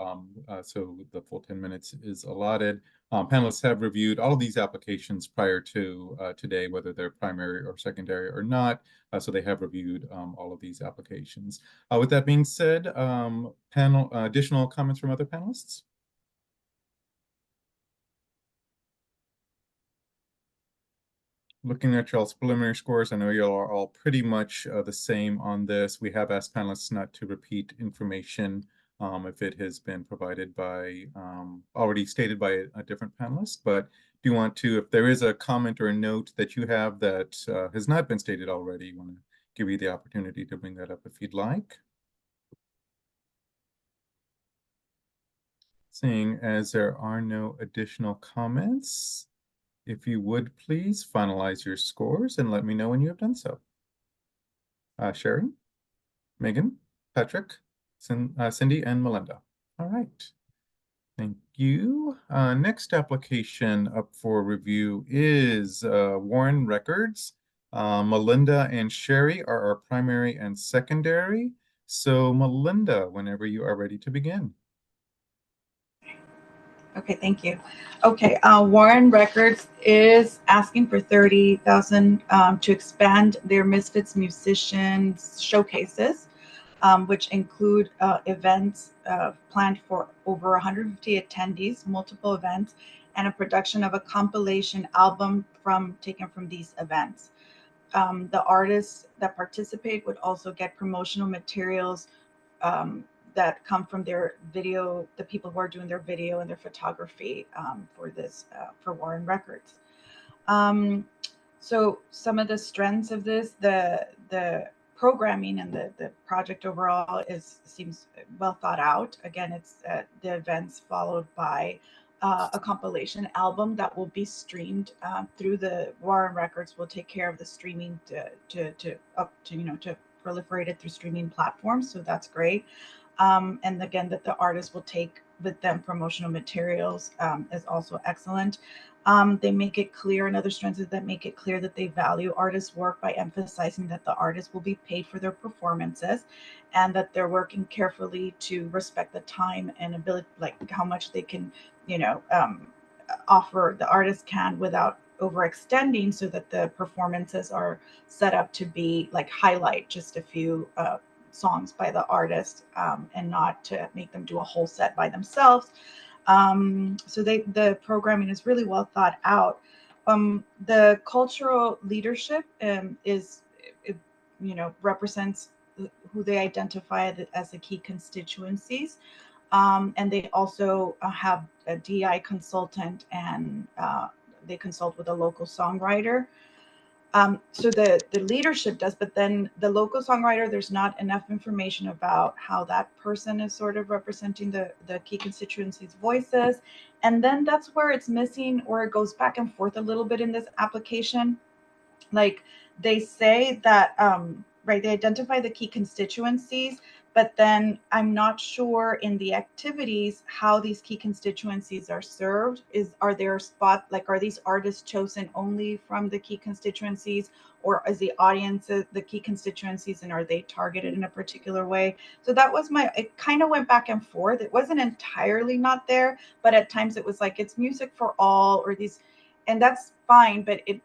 so the full 10 minutes is allotted. Panelists have reviewed all of these applications prior to today, whether they're primary or secondary or not. So they have reviewed all of these applications. With that being said, additional comments from other panelists? Looking at y'all's preliminary scores, I know y'all are all pretty much the same on this. We have asked panelists not to repeat information if it has been provided by, already stated by a different panelist, but do you want to, if there is a comment or a note that you have that has not been stated already, you want to give you the opportunity to bring that up if you'd like. Seeing as there are no additional comments, if you would please finalize your scores and let me know when you have done so. Sherry, Megan, Patrick, Cindy, and Melinda. All right. Thank you. Next application up for review is Warren Records. Melinda and Sherry are our primary and secondary. So Melinda, whenever you are ready to begin. Okay, thank you. Okay, Warren Records is asking for 30,000 to expand their Misfits musicians showcases, which include events planned for over 150 attendees, multiple events, and a production of a compilation album taken from these events. The artists that participate would also get promotional materials that come from their video, the people who are doing their video and their photography for Warren Records. So some of the strengths of this, the programming and the project overall seems well thought out. Again, it's the events followed by a compilation album that will be streamed through the Warren Records. Will take care of the streaming to proliferate it through streaming platforms. So that's great. And again, that the artists will take with them promotional materials is also excellent. They make it clear, another strength is that make it clear that they value artists' work by emphasizing that the artists will be paid for their performances and that they're working carefully to respect the time and ability, like how much they can, offer the artist can without overextending, so that the performances are set up to be like highlight just a few songs by the artist and not to make them do a whole set by themselves. So the programming is really well thought out. The cultural leadership represents who they identify as the key constituencies. And they also have a DI consultant, and they consult with a local songwriter. So the leadership does, but then the local songwriter, there's not enough information about how that person is sort of representing the key constituencies' voices. And then that's where it's missing, or it goes back and forth a little bit in this application. Like they say that, they identify the key constituencies, but then I'm not sure in the activities how these key constituencies are served. Are these artists chosen only from the key constituencies, or is the audience the key constituencies, and are they targeted in a particular way? So that was it kind of went back and forth. It wasn't entirely not there, but at times it was like it's music for all, or these, and that's fine, but it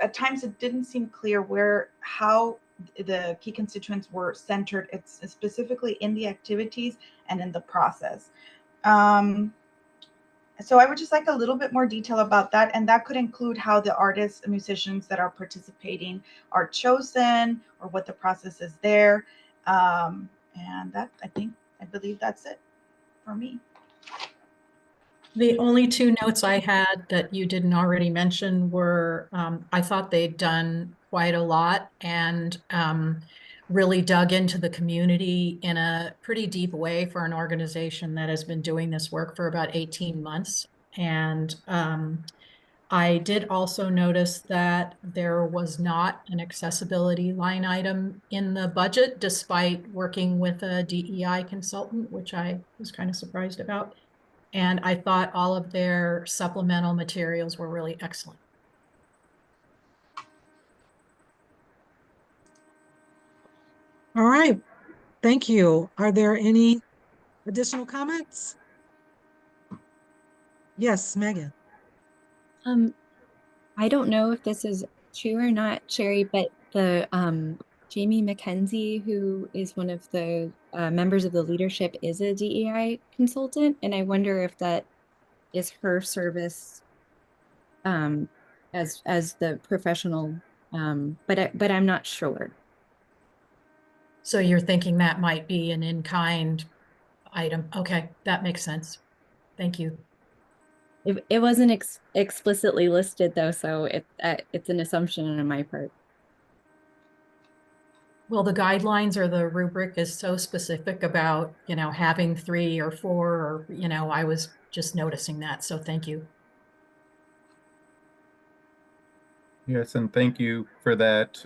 at times it didn't seem clear how the key constituents were centered. It's specifically in the activities and in the process. So I would just like a little bit more detail about that. And that could include how the artists and musicians that are participating are chosen, or what the process is there. And I believe that's it for me. The only two notes I had that you didn't already mention were, I thought they'd done quite a lot and really dug into the community in a pretty deep way for an organization that has been doing this work for about 18 months. And I did also notice that there was not an accessibility line item in the budget, despite working with a DEI consultant, which I was kind of surprised about. And I thought all of their supplemental materials were really excellent. All right. Thank you. Are there any additional comments? Yes, Megan. I don't know if this is true or not, Sherry, but the Jamie McKenzie, who is one of the members of the leadership, is a DEI consultant, and I wonder if that is her service as the professional, but I'm not sure. So you're thinking that might be an in-kind item. Okay, that makes sense. Thank you. It wasn't explicitly listed though, so it's an assumption on my part. Well, the guidelines or the rubric is so specific about, having 3 or 4, or, I was just noticing that. So thank you. Yes, and thank you for that.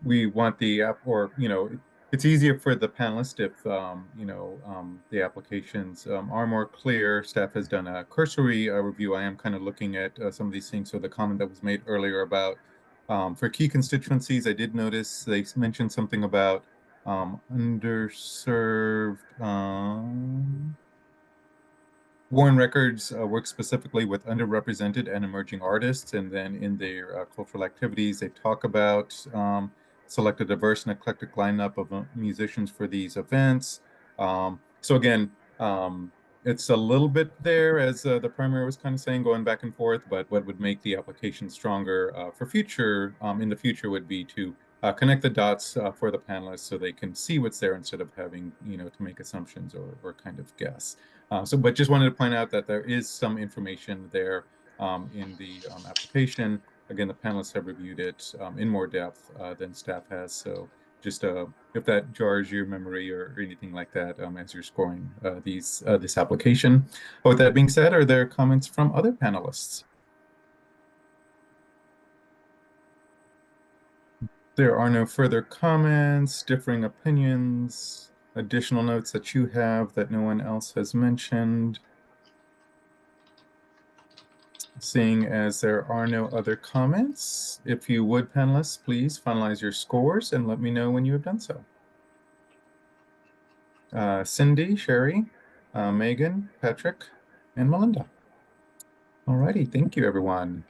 we want the app, or it's easier for the panelists if the applications are more clear. Staff has done a cursory review. I am kind of looking at some of these things. So the comment that was made earlier about for key constituencies, I did notice they mentioned something about underserved. Warren Records works specifically with underrepresented and emerging artists, and then in their cultural activities, they talk about select a diverse and eclectic lineup of musicians for these events. So again, it's a little bit there, as the primary was kind of saying, going back and forth, but what would make the application stronger for future, in the future, would be to connect the dots for the panelists so they can see what's there instead of having, to make assumptions or kind of guess. But just wanted to point out that there is some information there in the application. Again, the panelists have reviewed it in more depth than staff has. So just if that jars your memory or anything like that as you're scoring this application. With that being said, are there comments from other panelists? There are no further comments, differing opinions, additional notes that you have that no one else has mentioned. Seeing as there are no other comments, if you would, panelists, please finalize your scores and let me know when you have done so. Cindy, Sherry, Megan, Patrick, and Melinda. Alrighty, thank you, everyone.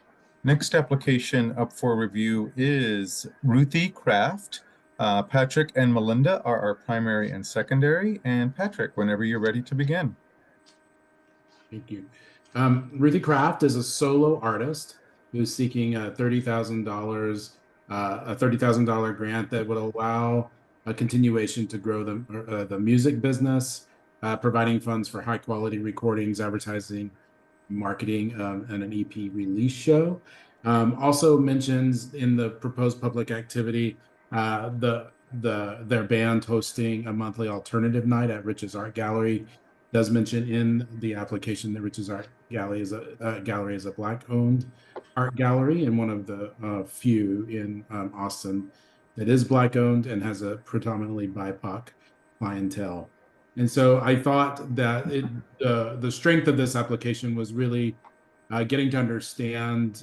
Next application up for review is Ruthie Craft. Patrick and Melinda are our primary and secondary. And Patrick, whenever you're ready to begin. Thank you. Ruthie Craft is a solo artist who's seeking a $30,000 grant that would allow a continuation to grow the music business, providing funds for high quality recordings, advertising, marketing, and an EP release show. Also mentions in the proposed public activity their band hosting a monthly alternative night at Rich's Art Gallery. Does mention in the application that Rich's Art Gallery is a Black-owned art gallery and one of the few in Austin that is Black-owned and has a predominantly BIPOC clientele. And so I thought that the strength of this application was really getting to understand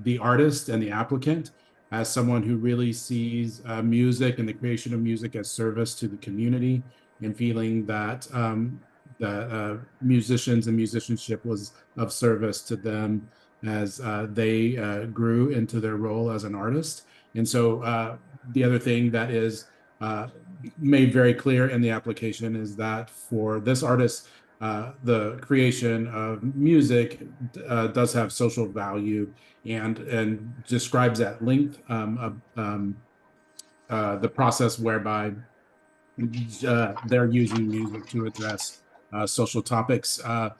the artist and the applicant as someone who really sees music and the creation of music as service to the community, and feeling that musicians and musicianship was of service to them as they grew into their role as an artist. And so the other thing that is made very clear in the application is that for this artist, the creation of music does have social value, and describes at length the process whereby they're using music to address social topics. For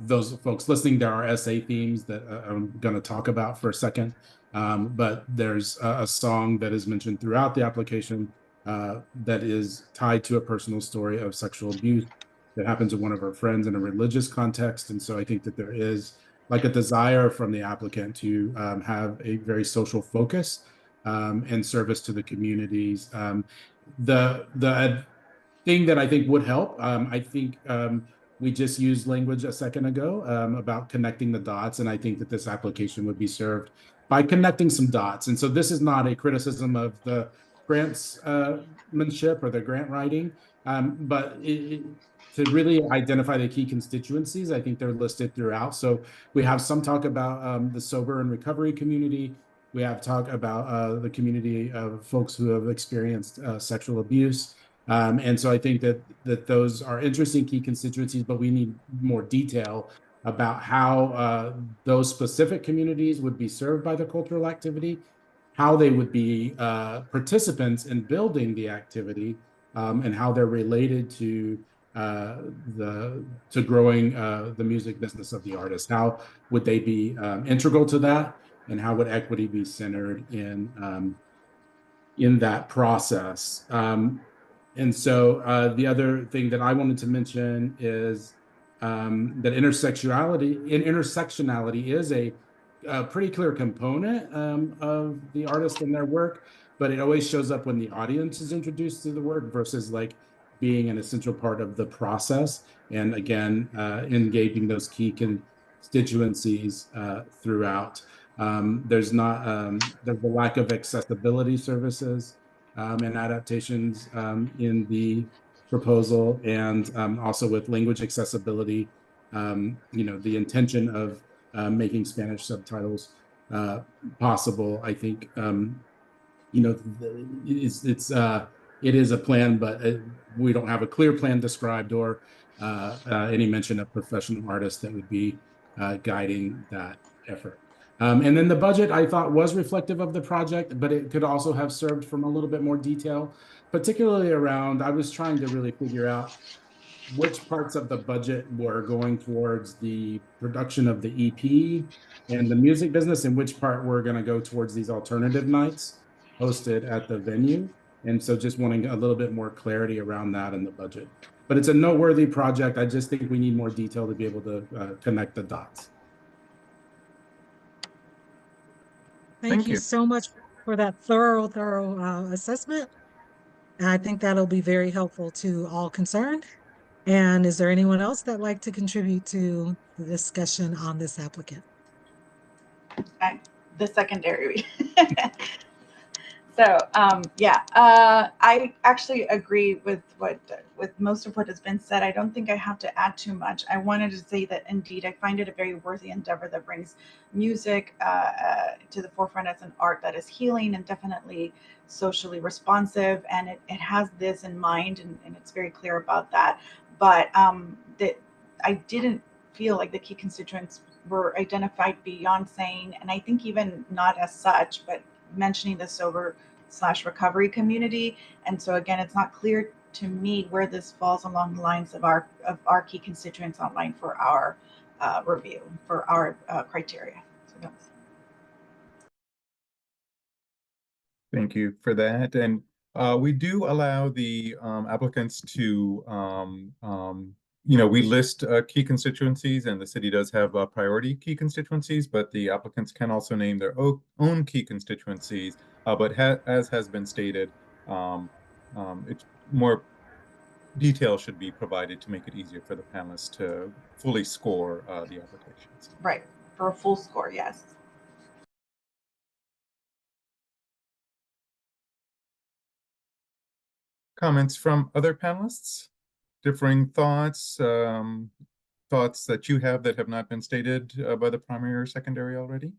those folks listening, there are essay themes that I'm going to talk about for a second, but there's a song that is mentioned throughout the application that is tied to a personal story of sexual abuse that happens to one of our friends in a religious context. And so I think that there is like a desire from the applicant to have a very social focus and service to the communities. The thing that I think would help, I think we just used language a second ago about connecting the dots, and I think that this application would be served by connecting some dots. And so this is not a criticism of the grantsmanship or the grant writing, but to really identify the key constituencies, I think they're listed throughout. So we have some talk about the sober and recovery community. We have talk about the community of folks who have experienced sexual abuse. And so I think that those are interesting key constituencies, but we need more detail about how those specific communities would be served by the cultural activity, how they would be participants in building the activity, and how they're related to growing the music business of the artist. How would they be integral to that, and how would equity be centered in that process? And so the other thing that I wanted to mention is that intersectionality is a pretty clear component of the artist and their work. but it always shows up when the audience is introduced to the work versus like being an essential part of the process. And again, engaging those key constituencies throughout. There's the lack of accessibility services and adaptations in the proposal, and also with language accessibility, the intention of making Spanish subtitles possible. I think it is a plan, but we don't have a clear plan described or any mention of professional artists that would be guiding that effort. And then the budget, I thought, was reflective of the project, but it could also have served from a little bit more detail, particularly around, I was trying to really figure out which parts of the budget were going towards the production of the EP and the music business, and which part were going to go towards these alternative nights hosted at the venue. And so just wanting a little bit more clarity around that in the budget. But it's a noteworthy project. I just think we need more detail to be able to connect the dots. Thank you so much for that thorough assessment. And I think that'll be very helpful to all concerned. And is there anyone else that'd like to contribute to the discussion on this applicant? The secondary. So I actually agree with most of what has been said. I don't think I have to add too much. I wanted to say that indeed I find it a very worthy endeavor that brings music to the forefront as an art that is healing and definitely socially responsive, and it has this in mind, and it's very clear about that. But that I didn't feel like the key constituents were identified beyond saying, and I think even not as such, but mentioning the sober/recovery community. And so again, it's not clear to me where this falls along the lines of our key constituents outlined for our review, for our criteria. So Thank you for that. And we do allow the applicants to, we list key constituencies, and the city does have priority key constituencies, but the applicants can also name their own key constituencies. But as has been stated, it's more detail should be provided to make it easier for the panelists to fully score the applications. Right, for a full score, yes. Comments from other panelists? Differing thoughts, thoughts that you have that have not been stated by the primary or secondary already?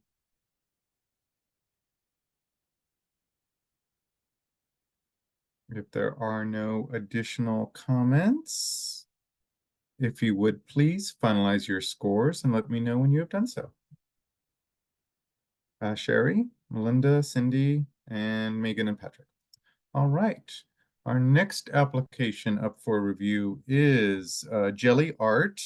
If there are no additional comments, if you would please finalize your scores and let me know when you have done so. Sherry, Melinda, Cindy, and Megan and Patrick. All right. Our next application up for review is Jelly Art.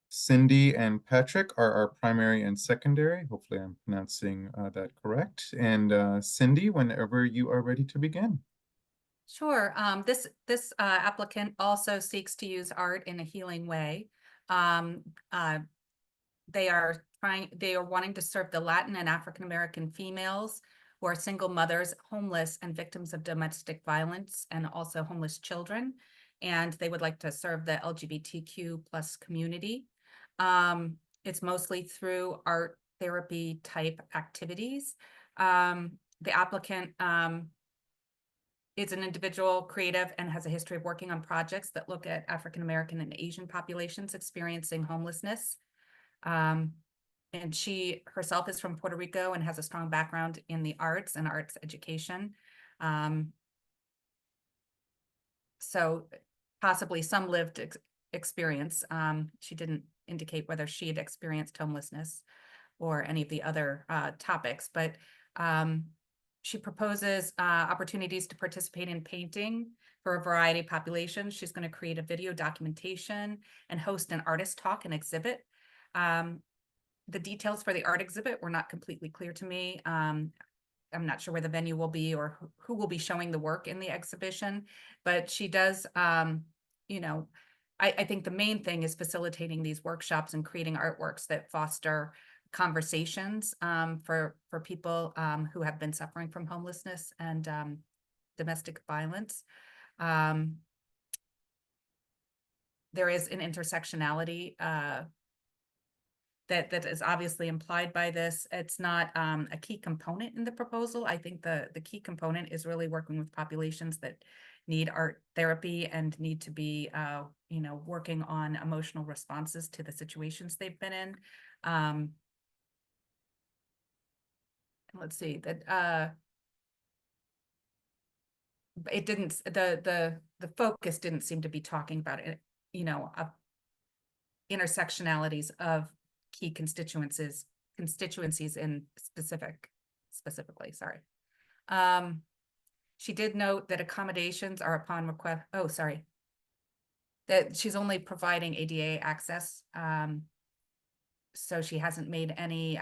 Cindy and Patrick are our primary and secondary. Hopefully I'm pronouncing that correct. And Cindy, whenever you are ready to begin. Sure. This applicant also seeks to use art in a healing way. They are wanting to serve the Latin and African American females who are single mothers, homeless, and victims of domestic violence, and also homeless children. And they would like to serve the LGBTQ+ community. It's mostly through art therapy type activities. The applicant is an individual creative and has a history of working on projects that look at African American and Asian populations experiencing homelessness. And she herself is from Puerto Rico and has a strong background in the arts and arts education. So possibly some lived experience. She didn't indicate whether she had experienced homelessness or any of the other topics, but she proposes opportunities to participate in painting for a variety of populations. She's going to create a video documentation and host an artist talk and exhibit. The details for the art exhibit were not completely clear to me. I'm not sure where the venue will be or who will be showing the work in the exhibition, but she does, I think the main thing is facilitating these workshops and creating artworks that foster conversations for people who have been suffering from homelessness and domestic violence. There is an intersectionality that is obviously implied by this. It's not a key component in the proposal. I think the key component is really working with populations that need art therapy and need to be, working on emotional responses to the situations they've been in. Let's see that it didn't, the focus didn't seem to be talking about it, intersectionalities of key constituencies in specifically, sorry. She did note that accommodations are upon request, that she's only providing ADA access. So she hasn't made any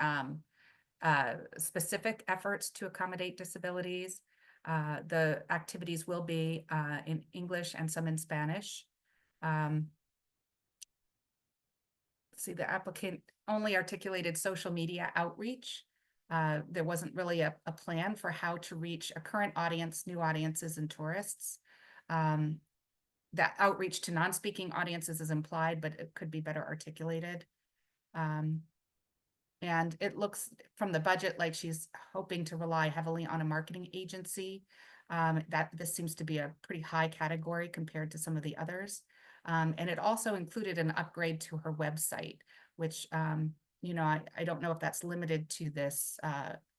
specific efforts to accommodate disabilities. The activities will be in English and some in Spanish. See, the applicant only articulated social media outreach. There wasn't really a plan for how to reach a current audience, new audiences, and tourists. That outreach to non-speaking audiences is implied, but it could be better articulated. And it looks from the budget like she's hoping to rely heavily on a marketing agency. That this seems to be a pretty high category compared to some of the others. And it also included an upgrade to her website, which, I don't know if that's limited to this,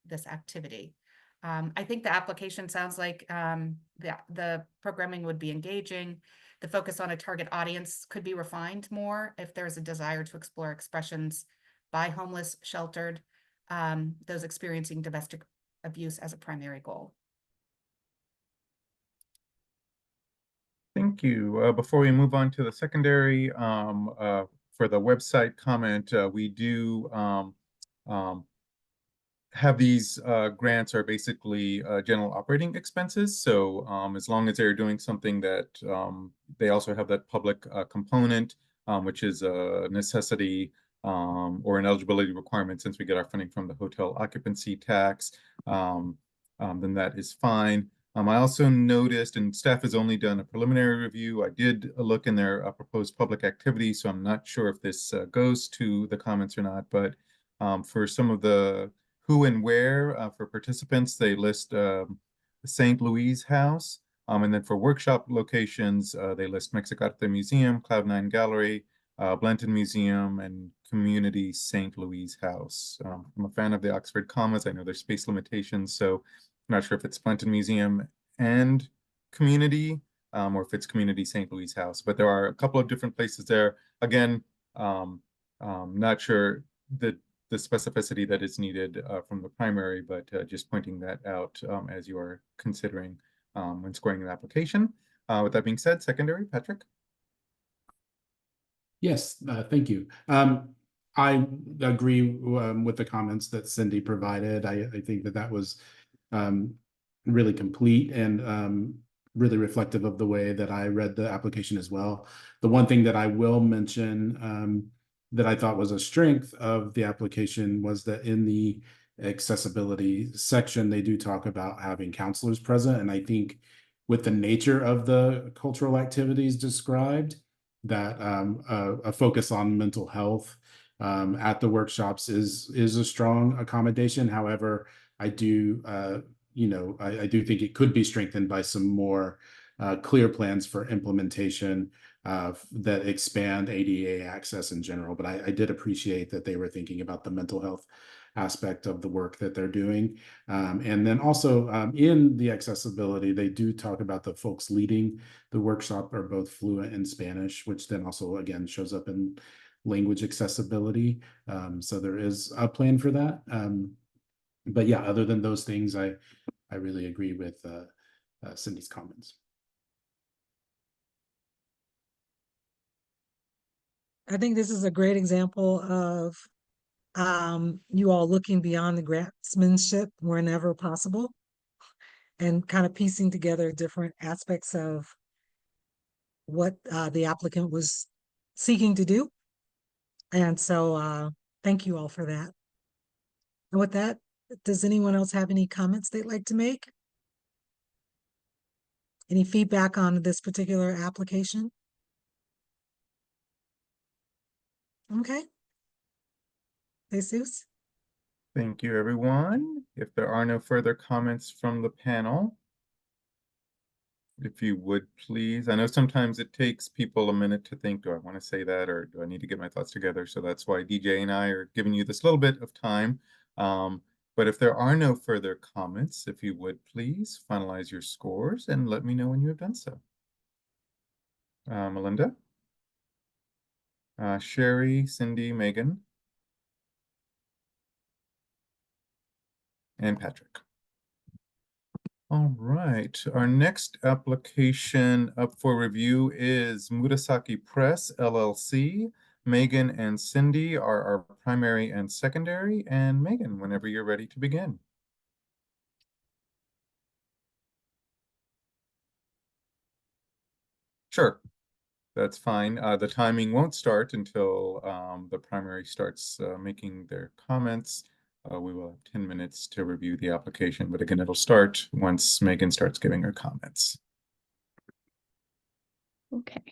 this activity. I think the application sounds like the programming would be engaging. The focus on a target audience could be refined more if there's a desire to explore expressions by homeless, sheltered, those experiencing domestic abuse as a primary goal. Thank you. Before we move on to the secondary, for the website comment, we do have these grants are basically general operating expenses. So as long as they're doing something that they also have that public component, which is a necessity or an eligibility requirement, since we get our funding from the hotel occupancy tax, then that is fine. I also noticed, and staff has only done a preliminary review, I did look in their proposed public activity, so I'm not sure if this goes to the comments or not, but for some of the who and where for participants, they list the St. Louis House, and then for workshop locations, they list Mexicarte Museum, Cloud9 Gallery, Blanton Museum, and Community St. Louis House. I'm a fan of the Oxford commas. I know there's space limitations, so I'm not sure if it's Blanton Museum and Community, or if it's Community St. Louis House, but there are a couple of different places there. Again, not sure the specificity that is needed from the primary, but just pointing that out as you are considering when scoring an application. With that being said, secondary, Patrick? Yes, thank you. I agree with the comments that Cindy provided. I think that was really complete and really reflective of the way that I read the application as well. The one thing that I will mention that I thought was a strength of the application was that in the accessibility section, they do talk about having counselors present. And I think with the nature of the cultural activities described, that a focus on mental health at the workshops is a strong accommodation. However, I do I do think it could be strengthened by some more clear plans for implementation that expand ADA access in general. But I did appreciate that they were thinking about the mental health aspect of the work that they're doing. And then also in the accessibility, they do talk about the folks leading the workshop are both fluent in Spanish, which then also, again, shows up in language accessibility. So there is a plan for that. But yeah, other than those things, I really agree with Cindy's comments. I think this is a great example of you all looking beyond the grantsmanship whenever possible and kind of piecing together different aspects of what the applicant was seeking to do. And so thank you all for that. And with that, does anyone else have any comments they'd like to make? Any feedback on this particular application? Okay. Jesus? Thank you, everyone. If there are no further comments from the panel, if you would please, I know sometimes it takes people a minute to think, do I want to say that, or do I need to get my thoughts together? So that's why DJ and I are giving you this little bit of time. But if there are no further comments, if you would please finalize your scores and let me know when you have done so. Melinda? Sherry, Cindy, Megan? And Patrick. All right, our next application up for review is Murasaki Press, LLC. Megan and Cindy are our primary and secondary, and Megan, whenever you're ready to begin. Sure, that's fine. The timing won't start until the primary starts making their comments. We will have 10 minutes to review the application, but again, it'll start once Megan starts giving her comments. Okay.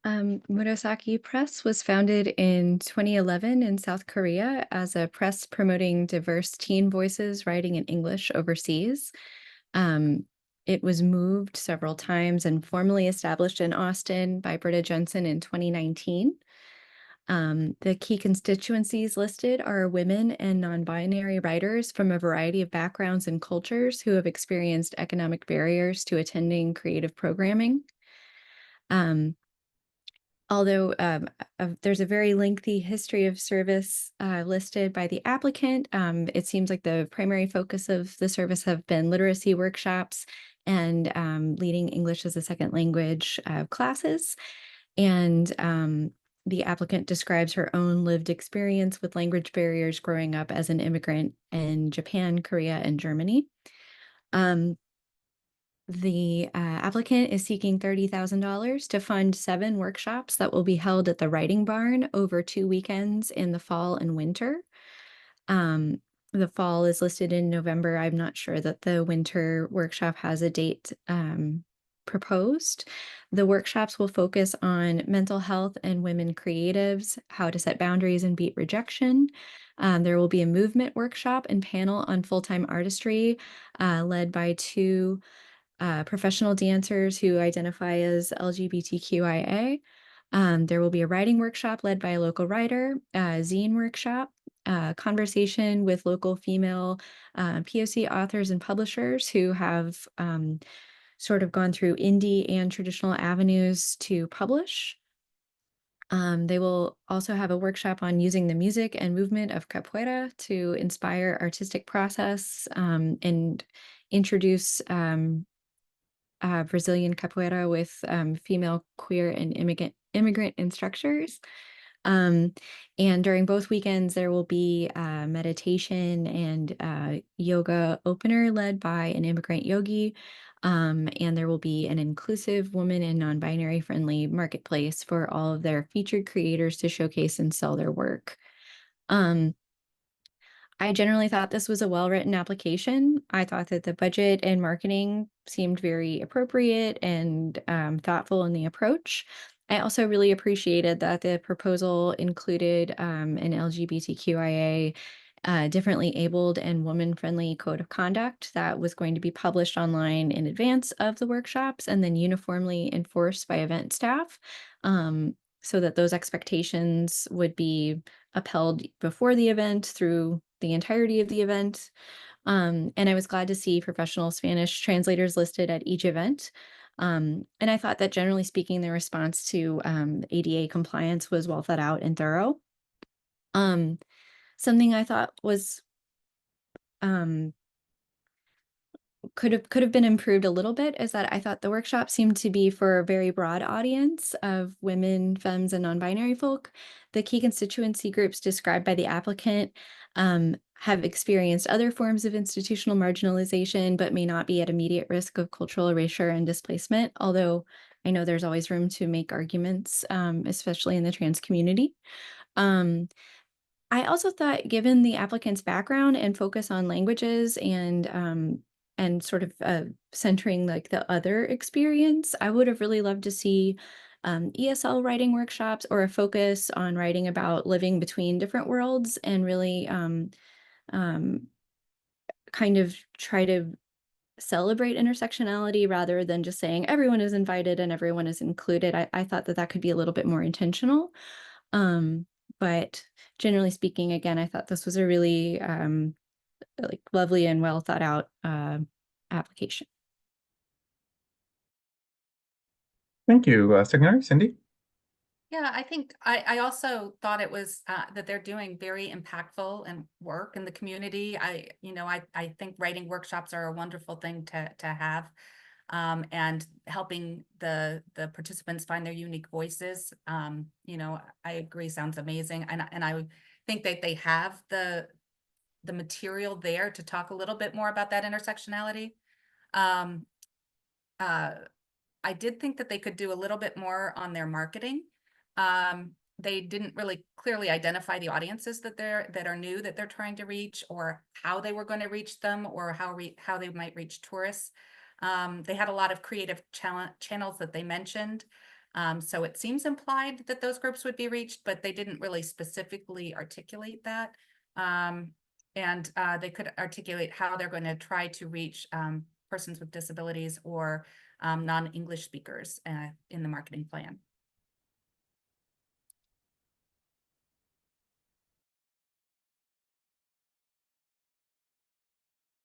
Murasaki Press was founded in 2011 in South Korea as a press promoting diverse teen voices writing in English overseas. It was moved several times and formally established in Austin by Britta Jensen in 2019. The key constituencies listed are women and non-binary writers from a variety of backgrounds and cultures who have experienced economic barriers to attending creative programming. Although there's a very lengthy history of service listed by the applicant, it seems like the primary focus of the service have been literacy workshops and leading English as a second language classes. And the applicant describes her own lived experience with language barriers growing up as an immigrant in Japan, Korea, and Germany. The applicant is seeking $30,000 to fund 7 workshops that will be held at the Writing Barn over 2 weekends in the fall and winter. The fall is listed in November. I'm not sure that the winter workshop has a date proposed. The workshops will focus on mental health and women creatives, how to set boundaries and beat rejection. There will be a movement workshop and panel on full-time artistry led by 2 professional dancers who identify as LGBTQIA. There will be a writing workshop led by a local writer, a zine workshop, conversation with local female POC authors and publishers who have sort of gone through indie and traditional avenues to publish. They will also have a workshop on using the music and movement of capoeira to inspire artistic process and introduce Brazilian capoeira with female, queer, and immigrant instructors. And during both weekends, there will be meditation and yoga opener led by an immigrant yogi. And there will be an inclusive woman and non-binary friendly marketplace for all of their featured creators to showcase and sell their work. I generally thought this was a well-written application. I thought that the budget and marketing seemed very appropriate and thoughtful in the approach. I also really appreciated that the proposal included an LGBTQIA differently abled and woman-friendly code of conduct that was going to be published online in advance of the workshops and then uniformly enforced by event staff, so that those expectations would be upheld before the event through the entirety of the event. And I was glad to see professional Spanish translators listed at each event. And I thought that generally speaking, the response to ADA compliance was well thought out and thorough. Something I thought was could have been improved a little bit is that I thought the workshop seemed to be for a very broad audience of women, femmes, and non-binary folk. The key constituency groups described by the applicant have experienced other forms of institutional marginalization, but may not be at immediate risk of cultural erasure and displacement, although I know there's always room to make arguments, especially in the trans community. I also thought, given the applicant's background and focus on languages and sort of centering like the other experience, I would have really loved to see ESL writing workshops or a focus on writing about living between different worlds and really um, kind of try to celebrate intersectionality rather than just saying everyone is invited and everyone is included. I thought that that could be a little bit more intentional. But generally speaking, again, I thought this was a really like lovely and well thought out application. Thank you, Secretary Cindy. Yeah, I think I also thought it was that they're doing very impactful and work in the community. I think writing workshops are a wonderful thing to have, and helping the participants find their unique voices. I agree, sounds amazing, and I think that they have the material there to talk a little bit more about that intersectionality. I did think that they could do a little bit more on their marketing. They didn't really clearly identify the audiences that are new that they're trying to reach, or how they were going to reach them, or how they might reach tourists. They had a lot of creative channels that they mentioned. So it seems implied that those groups would be reached, but they didn't really specifically articulate that. And they could articulate how they're going to try to reach persons with disabilities or non-English speakers in the marketing plan.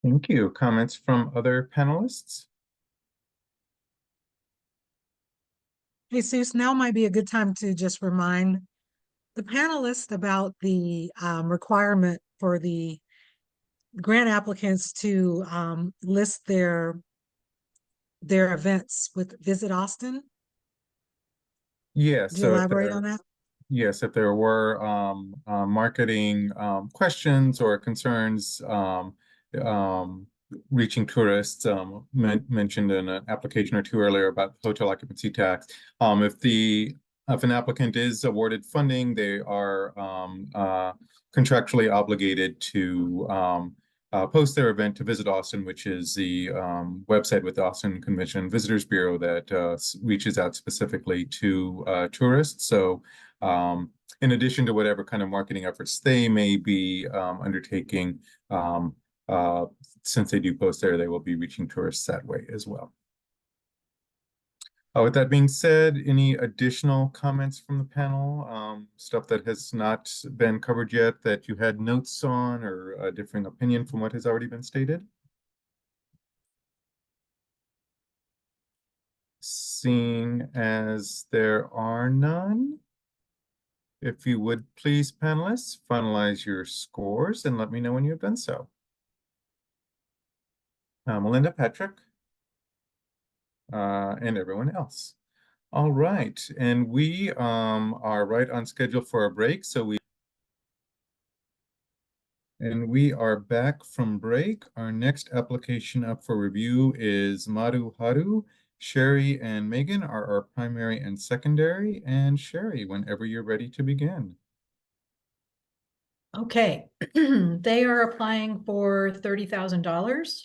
Thank you. Comments from other panelists? Jesus, now might be a good time to just remind the panelists about the requirement for the grant applicants to list their events with Visit Austin. Yes. Could you elaborate on that? Yes, if there were marketing questions or concerns reaching tourists, mentioned in an application or two earlier about hotel occupancy tax. If an applicant is awarded funding, they are contractually obligated to post their event to Visit Austin, which is the website with the Austin Convention and Visitors Bureau that reaches out specifically to tourists. So in addition to whatever kind of marketing efforts they may be undertaking, since they do post there, they will be reaching tourists that way as well. With that being said, any additional comments from the panel? Stuff that has not been covered yet that you had notes on, or a differing opinion from what has already been stated? Seeing as there are none, if you would please, panelists, finalize your scores and let me know when you have done so. Melinda, Patrick, and everyone else. All right, and we are right on schedule for a break, so we are back from break. Our next application up for review is Madhu Haru. Sherry and Megan are our primary and secondary, and Sherry, whenever you're ready to begin. Okay, they are applying for $30,000.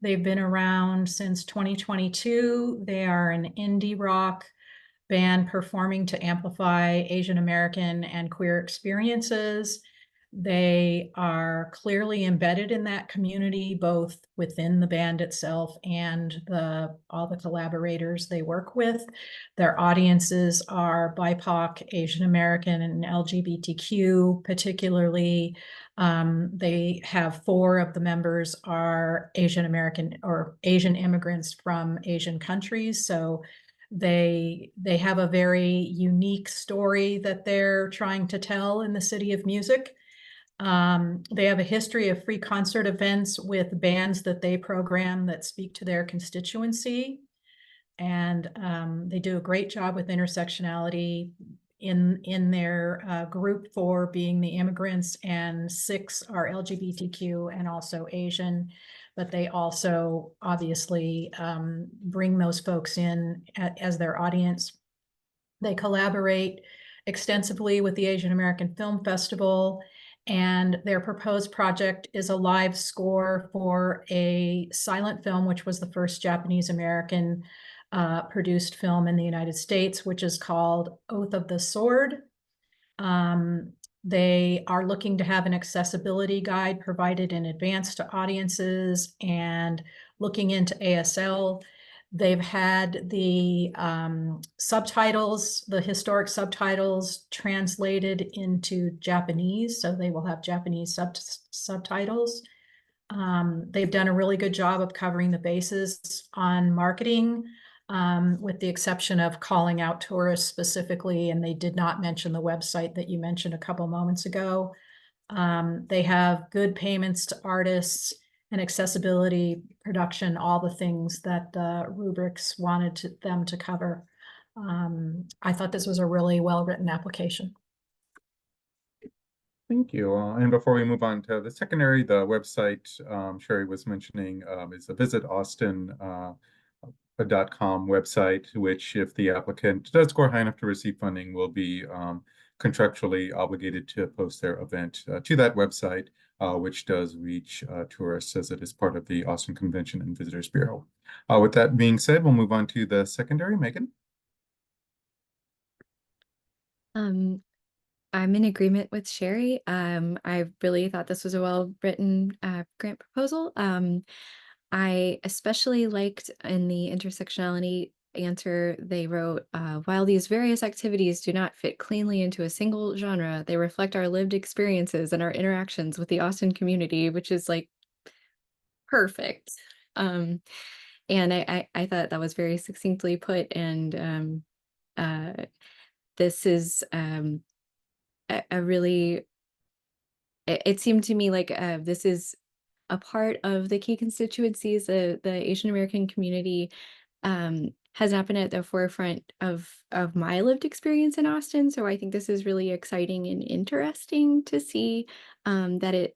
They've been around since 2022. They are an indie rock band performing to amplify Asian American and queer experiences. They are clearly embedded in that community, both within the band itself and all the collaborators they work with. Their audiences are BIPOC, Asian American, and LGBTQ particularly. They have 4 of the members are Asian American or Asian immigrants from Asian countries. So they have a very unique story that they're trying to tell in the city of music. They have a history of free concert events with bands that they program that speak to their constituency. And they do a great job with intersectionality in their group 4 being the immigrants, and 6 are LGBTQ and also Asian. But they also obviously bring those folks in as their audience. They collaborate extensively with the Asian American Film Festival, And their proposed project is a live score for a silent film, which was the first Japanese-American produced film in the United States, which is called Oath of the Sword. They are looking to have an accessibility guide provided in advance to audiences and looking into ASL. They've had the subtitles, the historic subtitles translated into Japanese, so they will have Japanese subtitles. They've done a really good job of covering the bases on marketing, with the exception of calling out tourists specifically, and they did not mention the website that you mentioned a couple moments ago. They have good payments to artists and accessibility, production, all the things that the rubrics wanted them to cover. I thought this was a really well-written application. Thank you. And before we move on to the secondary, the website Sherry was mentioning is a Visit Austin .com website, which if the applicant does score high enough to receive funding, will be contractually obligated to post their event to that website, which does reach tourists as it is part of the Austin Convention and Visitors Bureau. With that being said, we'll move on to the secondary. Megan? I'm in agreement with Sherry. I really thought this was a well-written grant proposal. I especially liked in the intersectionality answer, they wrote, while these various activities do not fit cleanly into a single genre, they reflect our lived experiences and our interactions with the Austin community, which is like perfect. And I thought that was very succinctly put, and this is a really, it seemed to me like this is a part of the key constituencies. The Asian American community has not been at the forefront of my lived experience in Austin. So I think this is really exciting and interesting to see that it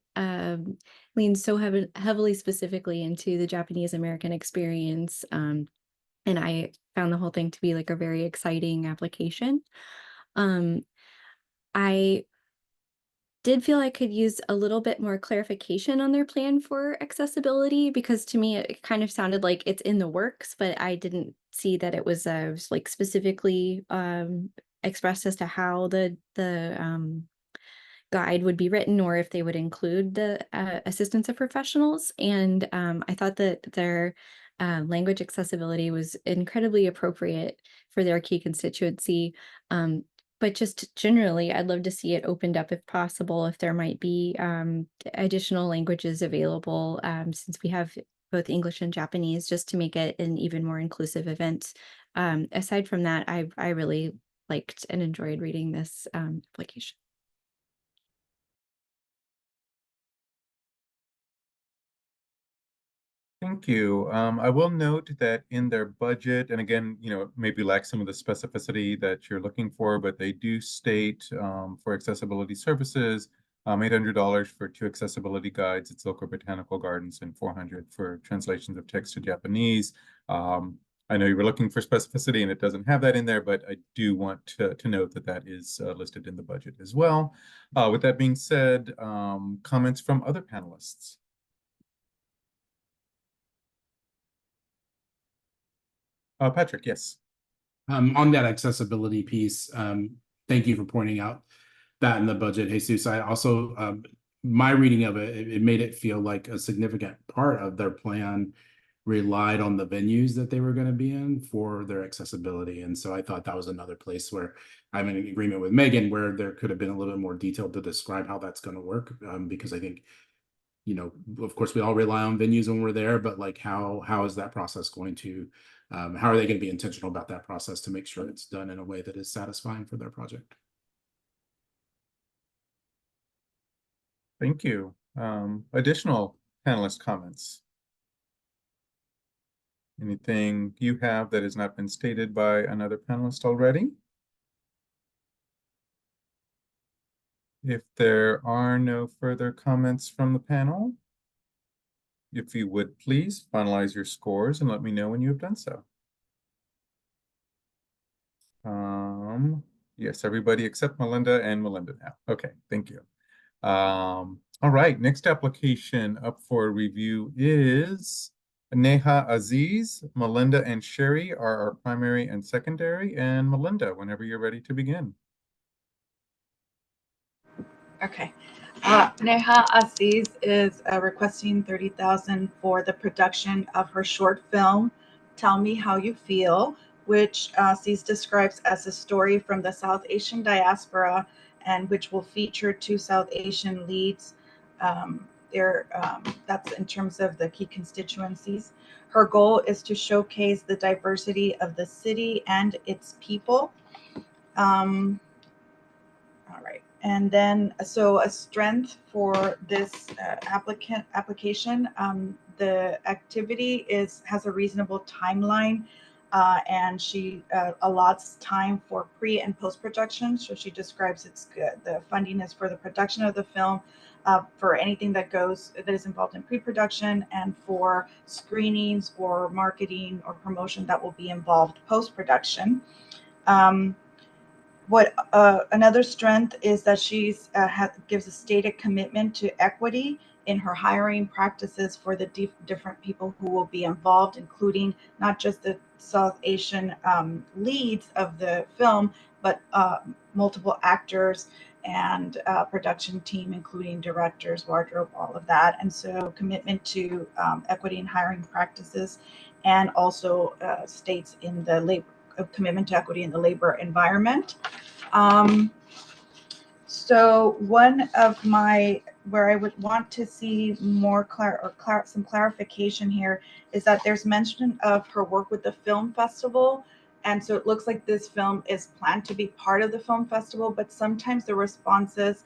leans so heavily specifically into the Japanese American experience. And I found the whole thing to be like a very exciting application. I did feel I could use a little bit more clarification on their plan for accessibility, because to me it kind of sounded like it's in the works, but I didn't see that it was like specifically expressed as to how the guide would be written, or if they would include the assistance of professionals. And I thought that their language accessibility was incredibly appropriate for their key constituency. But just generally, I'd love to see it opened up if possible, if there might be additional languages available, since we have both English and Japanese, just to make it an even more inclusive event. Aside from that, I really liked and enjoyed reading this application. Thank you. I will note that in their budget, and again, maybe lacks some of the specificity that you're looking for, but they do state for accessibility services, $800 for 2 accessibility guides at local botanical gardens and $400 for translations of text to Japanese. I know you were looking for specificity and it doesn't have that in there, but I do want to note that that is listed in the budget as well. With that being said, comments from other panelists? Patrick, yes. On that accessibility piece, thank you for pointing out that in the budget, Jesus. I also, my reading of it, it made it feel like a significant part of their plan relied on the venues that they were going to be in for their accessibility. And so I thought that was another place where I'm in agreement with Megan, where there could have been a little bit more detail to describe how that's going to work, because I think, of course, we all rely on venues when we're there, but like how is that process going to, how are they going to be intentional about that process to make sure it's done in a way that is satisfying for their project? Thank you. Additional panelist comments? Anything you have that has not been stated by another panelist already? If there are no further comments from the panel, if you would please finalize your scores and let me know when you have done so. Yes, everybody except Melinda and Melinda now. Okay, thank you. All right, next application up for review is Neha Aziz. Melinda and Sherry are our primary and secondary. And Melinda, whenever you're ready to begin. Okay. Neha Aziz is requesting $30,000 for the production of her short film, Tell Me How You Feel, which Aziz describes as a story from the South Asian diaspora and which will feature 2 South Asian leads. That's in terms of the key constituencies. Her goal is to showcase the diversity of the city and its people. All right. And then, so a strength for this application, the activity has a reasonable timeline, and she allots time for pre and post production. So she describes it's good. The funding is for the production of the film, for anything that is involved in pre-production, and for screenings or marketing or promotion that will be involved post-production. What another strength is that she's gives a stated commitment to equity in her hiring practices for the different people who will be involved, including not just the South Asian leads of the film, but multiple actors and production team, including directors, wardrobe, all of that. And so commitment to equity in hiring practices, and also states in the labor commitment to equity in the labor environment. So one of where I would want to see more some clarification here is that there's mention of her work with the film festival. And so it looks like this film is planned to be part of the film festival, but sometimes the responses,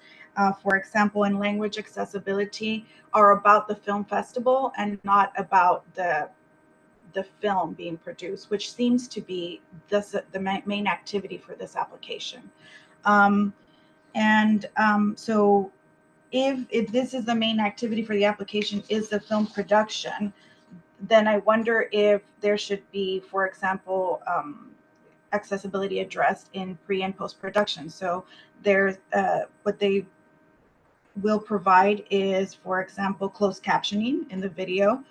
for example, in language accessibility, are about the film festival and not about the film being produced, which seems to be the main activity for this application. So if this is the main activity for the application is the film production, then I wonder if there should be, for example, accessibility addressed in pre and post production. So there's what they will provide is, for example, closed captioning in the video,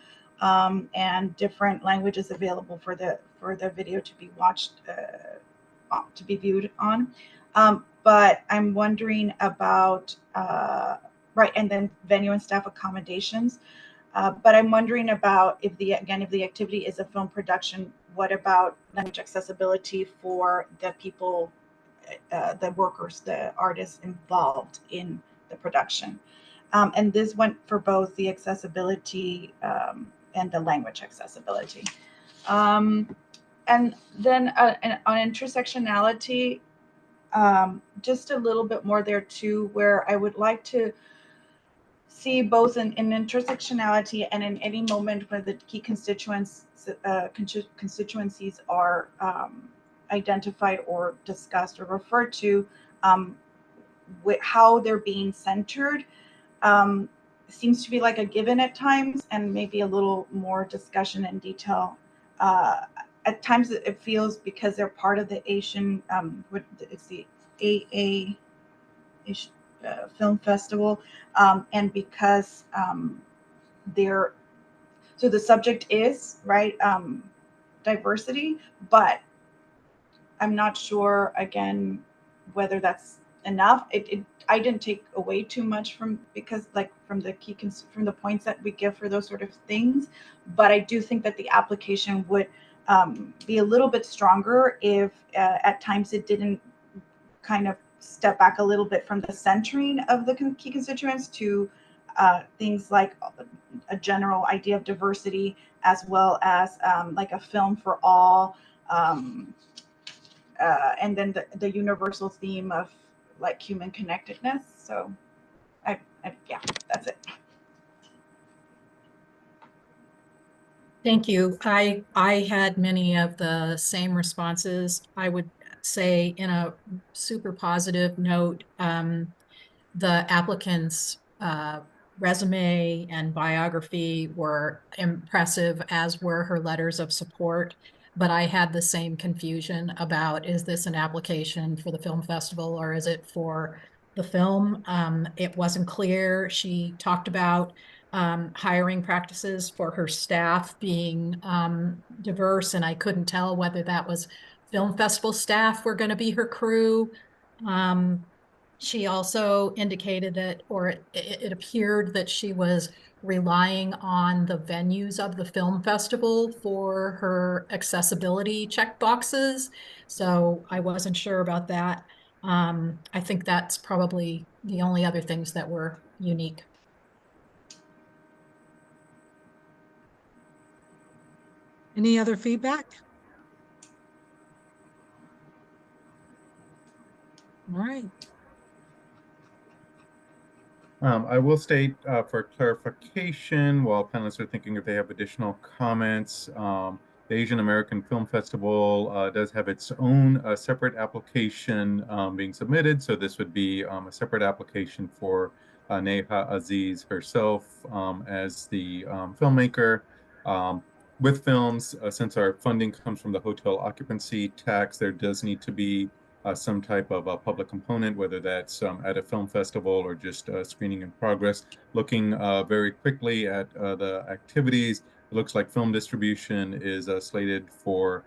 and different languages available for the video to be watched, to be viewed on. But I'm wondering about right, and then venue and staff accommodations. But I'm wondering about if the activity is a film production, what about language accessibility for the people, the workers, the artists involved in the production? And this went for both the accessibility and the language accessibility. And then on intersectionality, just a little bit more there too, where I would like to see both in intersectionality and in any moment where the key constituencies are identified or discussed or referred to, how they're being centered. Seems to be like a given at times, and maybe a little more discussion and detail. At times it feels, because they're part of the Asian, it's the AA Film Festival, and because so the subject is, right, diversity, but I'm not sure, again, whether that's enough. I didn't take away too much from the points that we give for those sort of things, but I do think that the application would be a little bit stronger if at times it didn't kind of step back a little bit from the centering of the key constituents to things like a general idea of diversity, as well as like a film for all, and then the universal theme of like human connectedness. So yeah, that's it. Thank you. I had many of the same responses. I would say, in a super positive note, the applicant's resume and biography were impressive, as were her letters of support. But I had the same confusion about, is this an application for the film festival, or is it for the film. It wasn't clear. She talked about hiring practices for her staff being diverse, and I couldn't tell whether that was film festival staff were going to be her crew. She also indicated that, or it appeared that she was relying on the venues of the film festival for her accessibility checkboxes. So I wasn't sure about that. I think that's probably the only other things that were unique. Any other feedback? All right. I will state for clarification, while panelists are thinking if they have additional comments, the Asian American Film Festival does have its own separate application being submitted. So this would be a separate application for Neha Aziz herself as the filmmaker. With films, since our funding comes from the hotel occupancy tax, there does need to be some type of a public component, whether that's at a film festival or just screening in progress. Looking very quickly at the activities, it looks like film distribution is slated for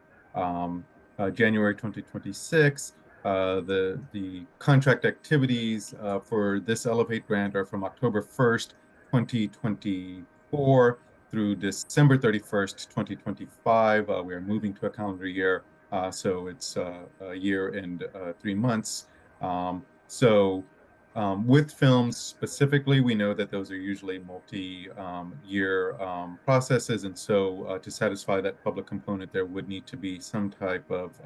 January 2026. The contract activities for this Elevate grant are from October 1st, 2024 through December 31st, 2025. We are moving to a calendar year. So it's a year and 3 months. With films specifically, we know that those are usually multi-year processes. And so to satisfy that public component, there would need to be some type of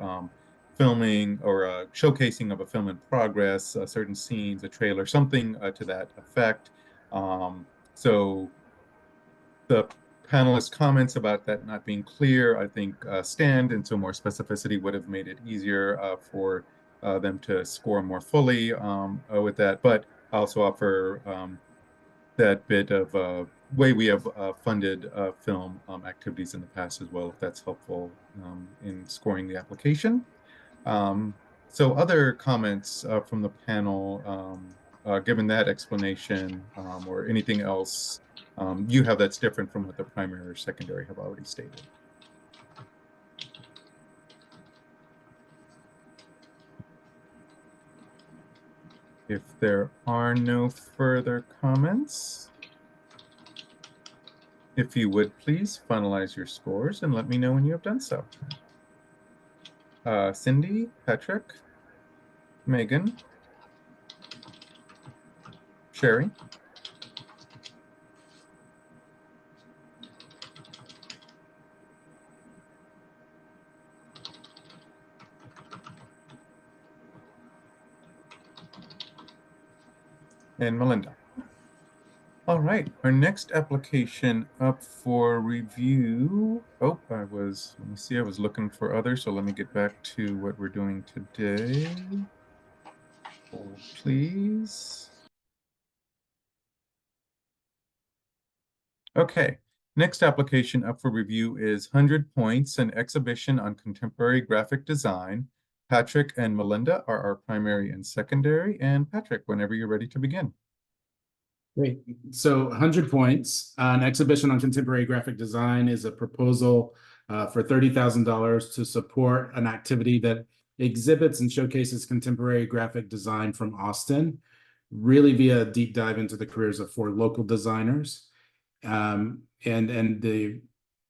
filming or showcasing of a film in progress, certain scenes, a trailer, something to that effect. So the panelists' comments about that not being clear, I think, stand, and so more specificity would have made it easier for them to score more fully with that. But I also offer that bit of way we have funded film activities in the past as well, if that's helpful in scoring the application. So other comments from the panel, given that explanation or anything else you have that's different from what the primary or secondary have already stated. If there are no further comments, if you would please finalize your scores and let me know when you have done so. Cindy, Patrick, Megan, Sherry, and Melinda. All right, our next application up for review. Oh, let me see, I was looking for others, so let me get back to what we're doing today. Hold, please. Okay, next application up for review is 100 Points, an exhibition on contemporary graphic design. Patrick and Melinda are our primary and secondary, and Patrick, whenever you're ready to begin. Great. So 100 Points, an exhibition on contemporary graphic design, is a proposal for $30,000 to support an activity that exhibits and showcases contemporary graphic design from Austin, really via a deep dive into the careers of 4 local designers.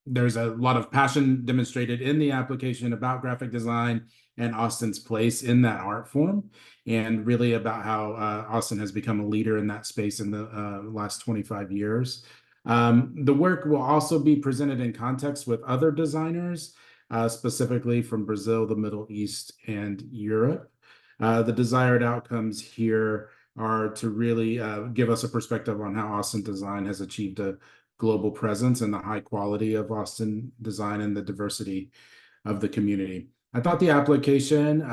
There's a lot of passion demonstrated in the application about graphic design and Austin's place in that art form, and really about how Austin has become a leader in that space in the last 25 years. The work will also be presented in context with other designers, specifically from Brazil, the Middle East, and Europe. The desired outcomes here are to really give us a perspective on how Austin design has achieved a global presence and the high quality of Austin design and the diversity of the community. I thought the application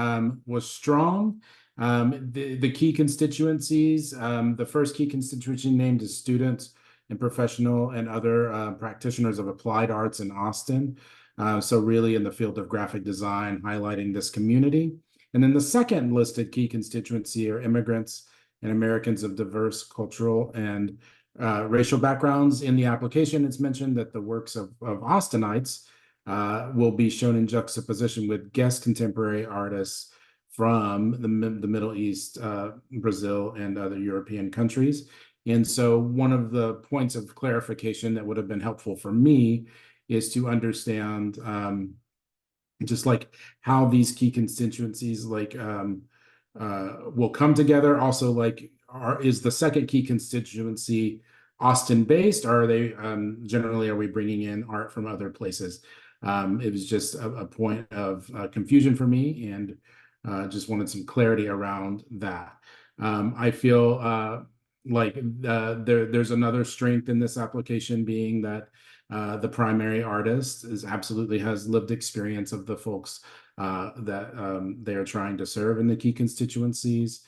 was strong. The key constituencies, the first key constituency named is students and professional and other practitioners of applied arts in Austin. So really in the field of graphic design, highlighting this community. And then the second listed key constituency are immigrants and Americans of diverse cultural and racial backgrounds. In the application, it's mentioned that the works of Austinites will be shown in juxtaposition with guest contemporary artists from the Middle East, Brazil, and other European countries. And so one of the points of clarification that would have been helpful for me is to understand just like how these key constituencies will come together. Also, like, is the second key constituency Austin based, or are they generally, are we bringing in art from other places? It was just a point of confusion for me, and just wanted some clarity around that. I feel like there's another strength in this application, being that the primary artist absolutely has lived experience of the folks that they are trying to serve in the key constituencies.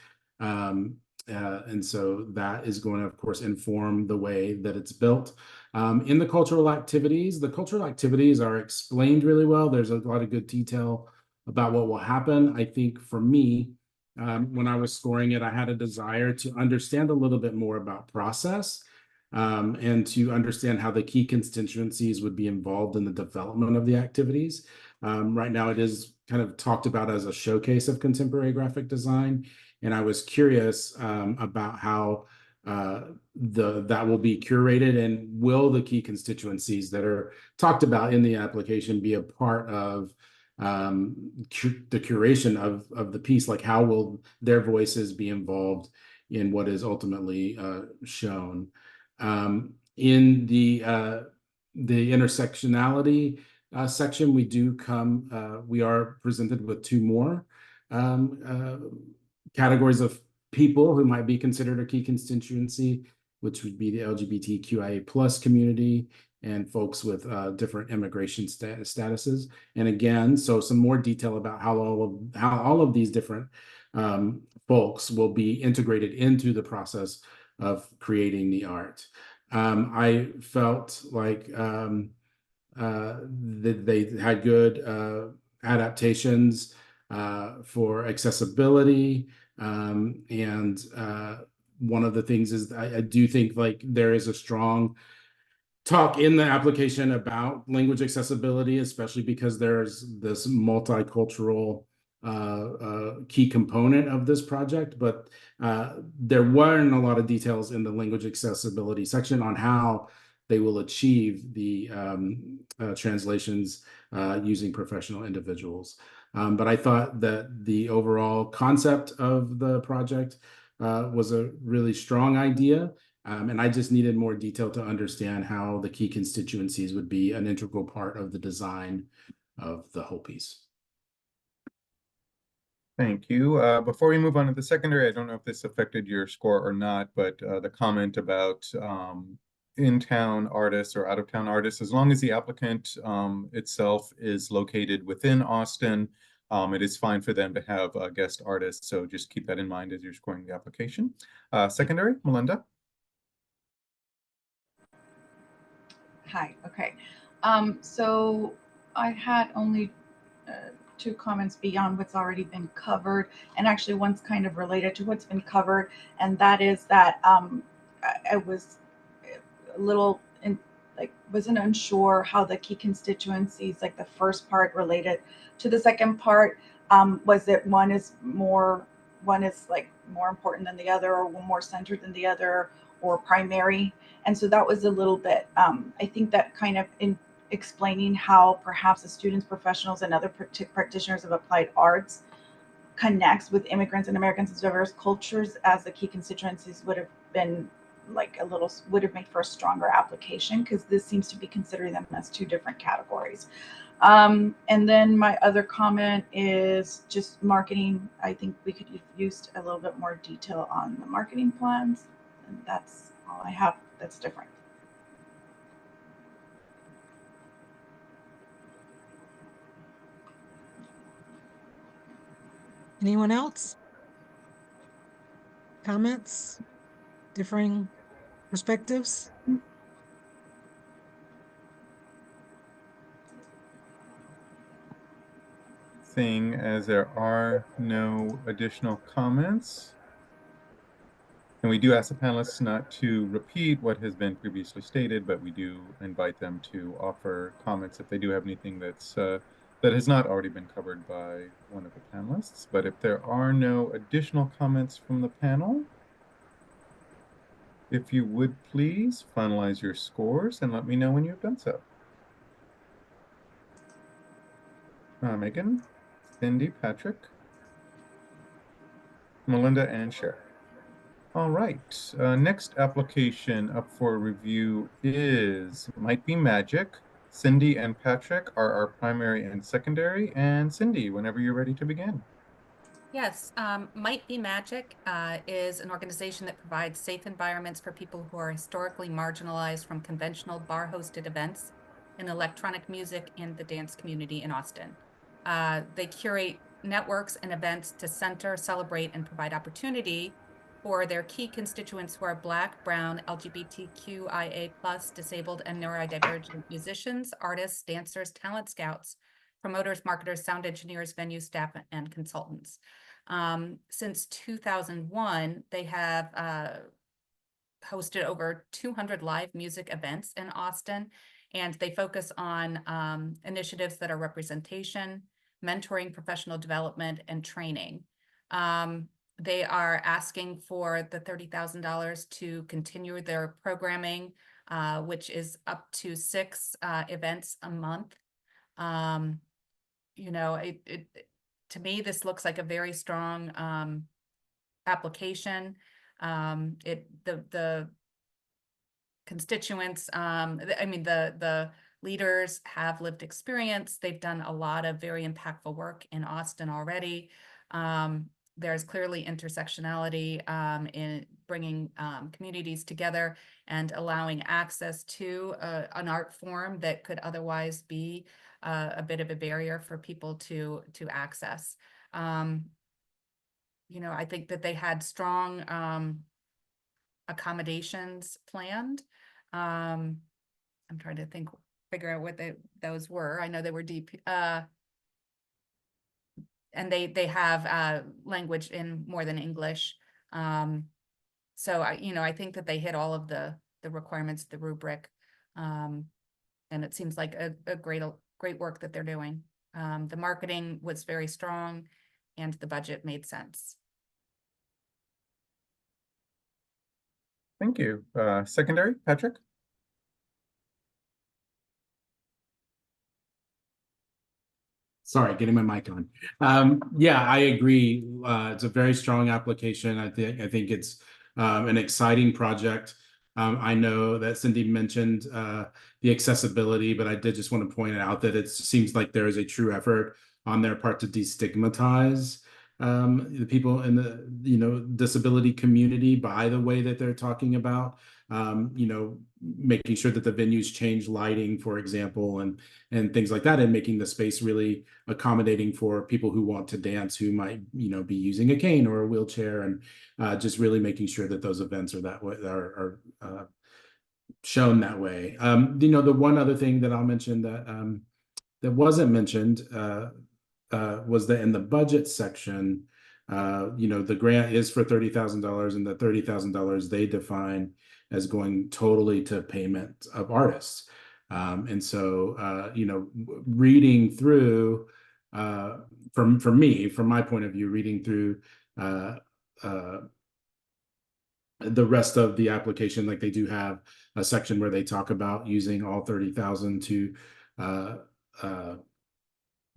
And so that is going to, of course, inform the way that it's built. In the cultural activities are explained really well. There's a lot of good detail about what will happen. I think for me, when I was scoring it, I had a desire to understand a little bit more about process, and to understand how the key constituencies would be involved in the development of the activities. Right now, it is kind of talked about as a showcase of contemporary graphic design, and I was curious about how that will be curated, and will the key constituencies that are talked about in the application be a part of the curation of the piece? Like, how will their voices be involved in what is ultimately shown? In the intersectionality section, we are presented with two more categories of people who might be considered a key constituency, which would be the LGBTQIA plus community and folks with different immigration statuses. And again, so some more detail about how all of these different folks will be integrated into the process of creating the art. I felt like that they had good adaptations for accessibility, and one of the things is I do think like there is a strong talk in the application about language accessibility, especially because there's this multicultural key component of this project, but there weren't a lot of details in the language accessibility section on how they will achieve the translations using professional individuals. But I thought that the overall concept of the project was a really strong idea. And I just needed more detail to understand how the key constituencies would be an integral part of the design of the whole piece. Thank you. Before we move on to the secondary, I don't know if this affected your score or not, but the comment about in-town artists or out-of-town artists, as long as the applicant itself is located within Austin, it is fine for them to have guest artists. So just keep that in mind as you're scoring the application. Secondary, Melinda. Hi, okay. So I had only two comments beyond what's already been covered, and actually one's kind of related to what's been covered, and that is that I was a little wasn't unsure how the key constituencies, like the first part related to the second part. Was it one is like more important than the other, or one more centered than the other, or primary? And so that was a little bit, I think that kind of in explaining how perhaps the students, professionals, and other practitioners of applied arts connects with immigrants and Americans of diverse cultures as the key constituencies would have been like would have made for a stronger application, because this seems to be considering them as two different categories. And then my other comment is just marketing. I think we could have used a little bit more detail on the marketing plans, and that's all I have that's different. Anyone else? Comments? Differing perspectives? As there are no additional comments, And we do ask the panelists not to repeat what has been previously stated, but we do invite them to offer comments if they do have anything that has not already been covered by one of the panelists. But if there are no additional comments from the panel, if you would please finalize your scores and let me know when you've done so. Megan, Cindy, Patrick, Melinda, and Cher. All right, next application up for review is Might Be Magic. Cindy and Patrick are our primary and secondary, and Cindy, whenever you're ready to begin. Yes, Might Be Magic is an organization that provides safe environments for people who are historically marginalized from conventional bar-hosted events in electronic music and the dance community in Austin. They curate networks and events to center, celebrate, and provide opportunity for their key constituents who are Black, Brown, LGBTQIA+, disabled, and neurodivergent musicians, artists, dancers, talent scouts, promoters, marketers, sound engineers, venue staff, and consultants. Since 2001, they have hosted over 200 live music events in Austin, and they focus on initiatives that are representation, mentoring, professional development, and training. They are asking for the $30,000 to continue their programming, which is up to 6 events a month. You know, to me, this looks like a very strong application. The constituents, the leaders have lived experience. They've done a lot of very impactful work in Austin already. There's clearly intersectionality in bringing communities together and allowing access to an art form that could otherwise be a bit of a barrier for people to access. You know, I think that they had strong accommodations planned. I'm trying to figure out what those were. I know they were deep. And they have language in more than English. So I think that they hit all of the requirements of the rubric. And it seems like a great work that they're doing. The marketing was very strong and the budget made sense. Thank you. Secondary, Patrick? Sorry, getting my mic on. Yeah, I agree. It's a very strong application. I think it's an exciting project. I know that Cindy mentioned the accessibility, but I did just want to point out that it seems like there is a true effort on their part to destigmatize the people in the disability community by the way that they're talking about making sure that the venues change lighting, for example, and things like that, and making the space really accommodating for people who want to dance, who might be using a cane or a wheelchair, and just really making sure that those events are that way, are shown that way. The one other thing that I'll mention that wasn't mentioned was that in the budget section, the grant is for $30,000, and the $30,000 they define as going totally to payment of artists. And so, reading through, from my point of view, reading through the rest of the application, like they do have a section where they talk about using all 30,000 to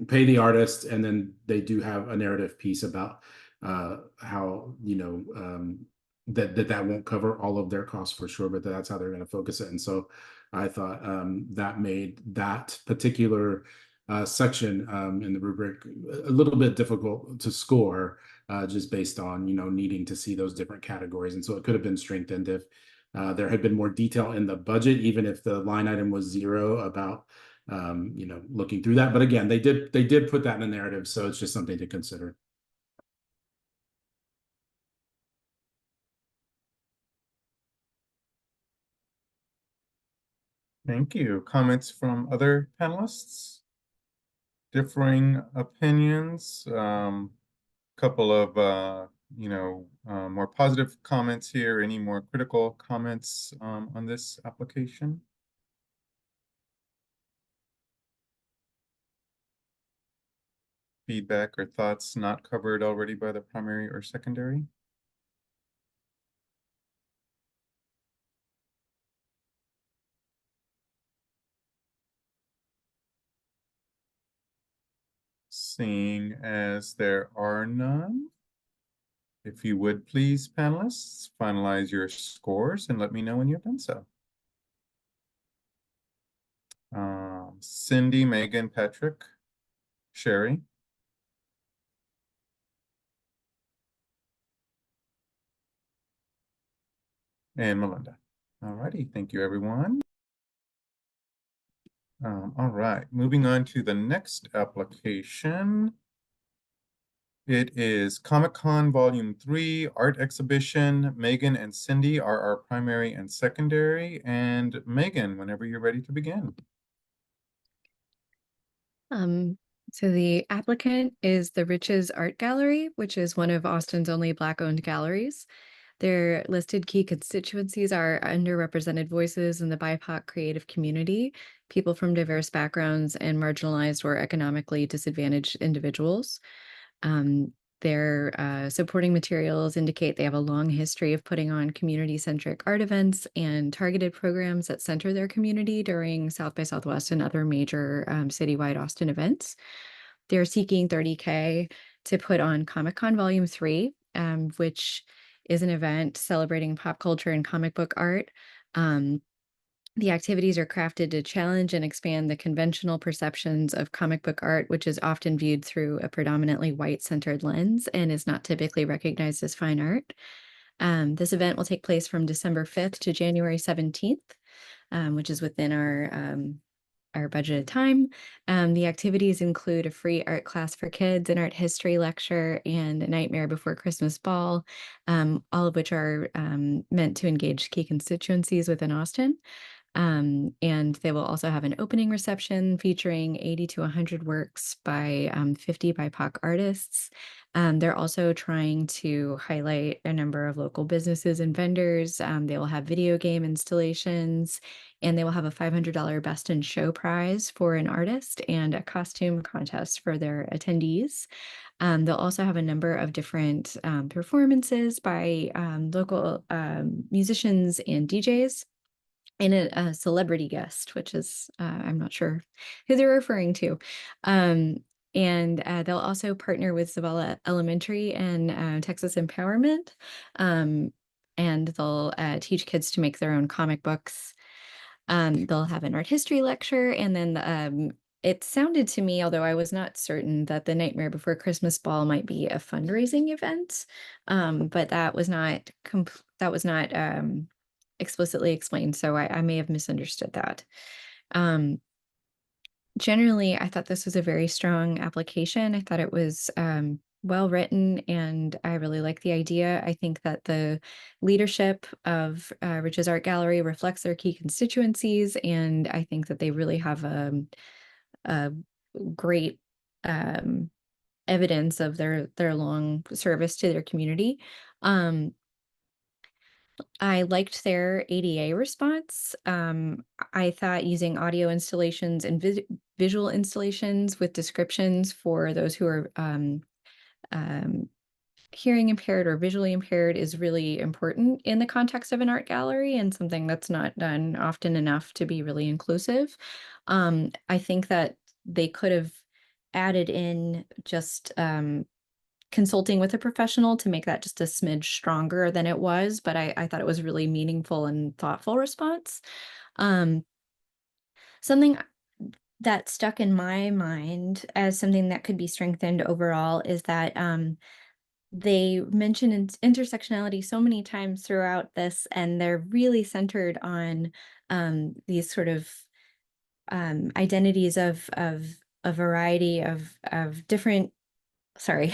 pay the artist, and then they do have a narrative piece about how that won't cover all of their costs for sure, but that's how they're going to focus it. And so I thought that made that particular section in the rubric a little bit difficult to score, just based on needing to see those different categories. And so it could have been strengthened if there had been more detail in the budget, even if the line item was 0, about looking through that. But again, they did put that in the narrative, so it's just something to consider. Thank you. Comments from other panelists? Differing opinions. Couple of more positive comments here? Any more critical comments on this application? Feedback or thoughts not covered already by the primary or secondary? Seeing as there are none, if you would please, panelists, finalize your scores and let me know when you've done so. Cindy, Megan, Patrick, Sherry. And Melinda. All righty, thank you, everyone. All right, moving on to the next application. It is Comic-Con Volume 3 Art Exhibition. Megan and Cindy are our primary and secondary. And Megan, whenever you're ready to begin. So the applicant is the Riches Art Gallery, which is one of Austin's only Black-owned galleries. Their listed key constituencies are underrepresented voices in the BIPOC creative community, people from diverse backgrounds, and marginalized or economically disadvantaged individuals. Their supporting materials indicate they have a long history of putting on community-centric art events and targeted programs that center their community during South by Southwest and other major citywide Austin events. They're seeking $30K to put on Comic-Con Volume 3, which is an event celebrating pop culture and comic book art. The activities are crafted to challenge and expand the conventional perceptions of comic book art, which is often viewed through a predominantly white-centered lens and is not typically recognized as fine art. This event will take place from December 5th to January 17th, which is within our budgeted time. The activities include a free art class for kids, an art history lecture, and a Nightmare Before Christmas ball, all of which are meant to engage key constituencies within Austin. And they will also have an opening reception featuring 80 to 100 works by 50 BIPOC artists. They're also trying to highlight a number of local businesses and vendors. They will have video game installations, and they will have a $500 Best in Show prize for an artist and a costume contest for their attendees. They'll also have a number of different performances by local musicians and DJs. And a celebrity guest, which is, I'm not sure who they're referring to. And they'll also partner with Zavala Elementary and Texas Empowerment. And they'll teach kids to make their own comic books. They'll have an art history lecture. And then it sounded to me, although I was not certain, that the Nightmare Before Christmas ball might be a fundraising event. But that was not explicitly explained, so I may have misunderstood that. Generally, I thought this was a very strong application. I thought it was well written, and I really like the idea. I think that the leadership of Riches Art Gallery reflects their key constituencies, and I think that they really have a great evidence of their long service to their community. I liked their ADA response. I thought using audio installations and visual installations with descriptions for those who are hearing impaired or visually impaired is really important in the context of an art gallery, and something that's not done often enough to be really inclusive. I think that they could have added in just consulting with a professional to make that just a smidge stronger than it was, but I thought it was really meaningful and thoughtful response. Something that stuck in my mind as something that could be strengthened overall is that they mention intersectionality so many times throughout this, and they're really centered on these sort of identities of a variety of different, sorry,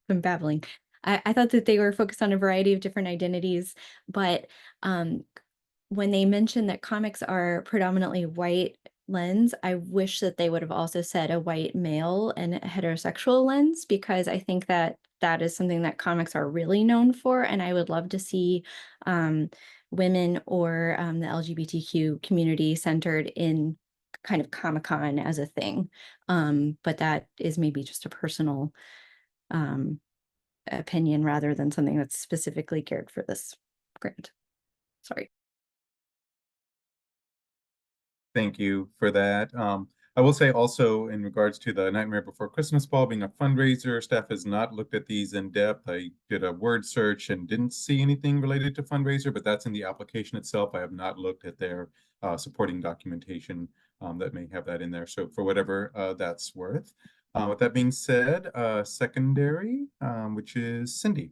I'm babbling. I thought that they were focused on a variety of different identities, but when they mentioned that comics are predominantly white lens, I wish that they would have also said a white male and a heterosexual lens, because I think that that is something that comics are really known for, and I would love to see women or the LGBTQ community centered in kind of Comic-Con as a thing. But that is maybe just a personal opinion rather than something that's specifically geared for this grant. Sorry. Thank you for that. I will say also in regards to the Nightmare Before Christmas Ball being a fundraiser, staff has not looked at these in depth. I did a word search and didn't see anything related to fundraiser, but that's in the application itself. I have not looked at their supporting documentation that may have that in there. So for whatever that's worth. With that being said, secondary, which is Cindy.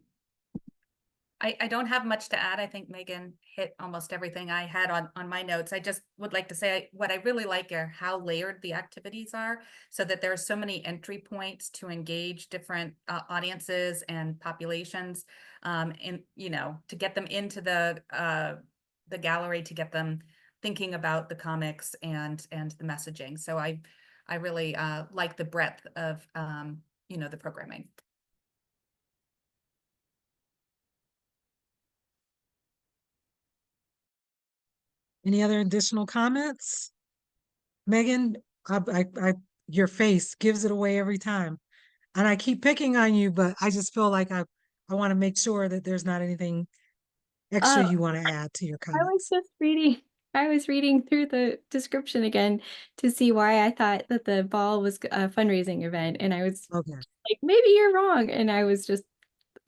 I don't have much to add. I think Megan hit almost everything I had on my notes. I just would like to say what I really like are how layered the activities are, so that there are so many entry points to engage different audiences and populations, and to get them into the gallery, to get them thinking about the comics and the messaging. So I really like the breadth of the programming. Any other additional comments? Megan, your face gives it away every time. And I keep picking on you, but I just feel like I want to make sure that there's not anything extra you want to add to your comment. I was reading through the description again to see why I thought that the ball was a fundraising event. And I was like, maybe you're wrong. And I was just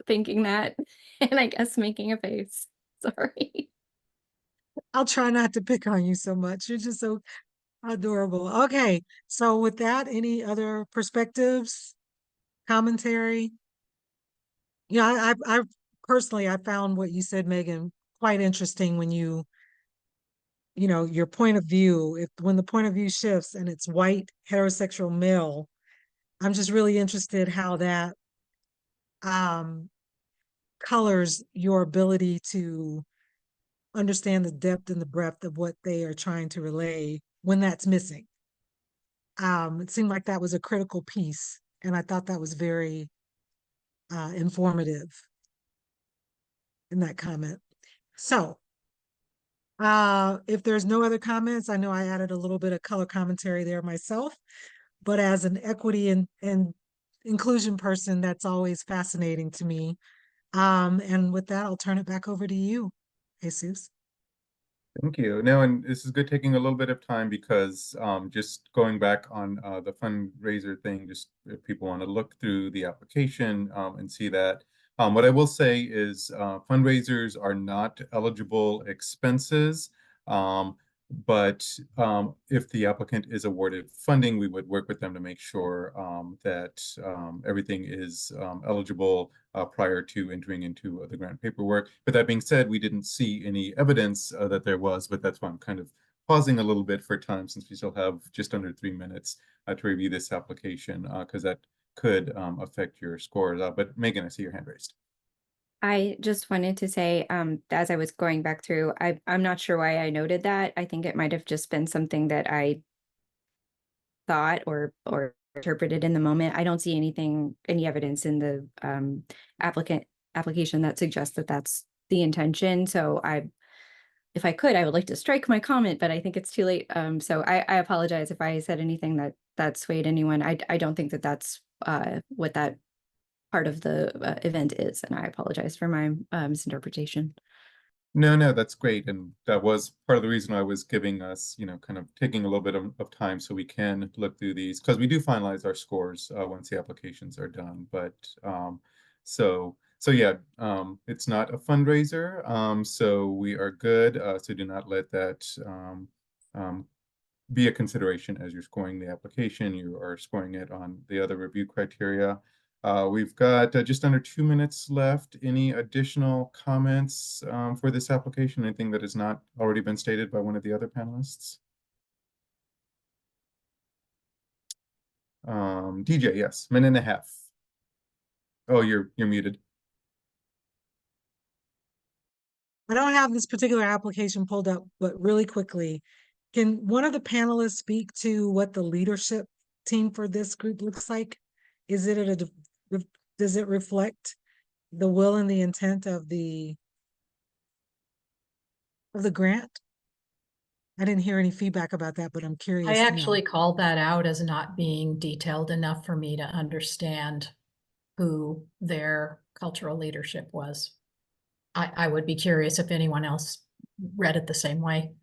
thinking that, and I guess making a face. Sorry. I'll try not to pick on you so much. You're just so adorable. Okay, so with that, any other perspectives, commentary? Yeah, I personally, I found what you said, Megan, quite interesting when your point of view, when the point of view shifts and it's white, heterosexual male, I'm just really interested how that colors your ability to understand the depth and the breadth of what they are trying to relay when that's missing. It seemed like that was a critical piece, and I thought that was very informative in that comment. So if there's no other comments, I know I added a little bit of color commentary there myself, but as an equity and inclusion person, that's always fascinating to me. And with that, I'll turn it back over to you, Jesus. Thank you. No, and this is good taking a little bit of time because just going back on the fundraiser thing, just if people want to look through the application and see that. What I will say is fundraisers are not eligible expenses, but if the applicant is awarded funding, we would work with them to make sure that everything is eligible prior to entering into the grant paperwork. But that being said, we didn't see any evidence that there was, but that's why I'm kind of pausing a little bit for time since we still have just under 3 minutes to review this application because that could affect your scores. But Megan, I see your hand raised. I just wanted to say, as I was going back through, I'm not sure why I noted that. I think it might have just been something that I thought or interpreted in the moment. I don't see any evidence in the application that suggests that that's the intention. So if I could, I would like to strike my comment, but I think it's too late. So I apologize if I said anything that swayed anyone. I don't think that that's what that part of the event is, and I apologize for my misinterpretation. No, that's great. And that was part of the reason I was giving us, kind of taking a little bit of time so we can look through these because we do finalize our scores once the applications are done. But so yeah, it's not a fundraiser. So we are good. So do not let that be a consideration as you're scoring the application. You are scoring it on the other review criteria. We've got just under 2 minutes left. Any additional comments for this application? Anything that has not already been stated by one of the other panelists? DJ, yes, minute and a half. Oh, you're muted. I don't have this particular application pulled up, but really quickly, can one of the panelists speak to what the leadership team for this group looks like? Is it does it reflect the will and the intent of the grant? I didn't hear any feedback about that, but I'm curious I to know. actually called that out as not being detailed enough for me to understand who their cultural leadership was. I would be curious if anyone else read it the same way.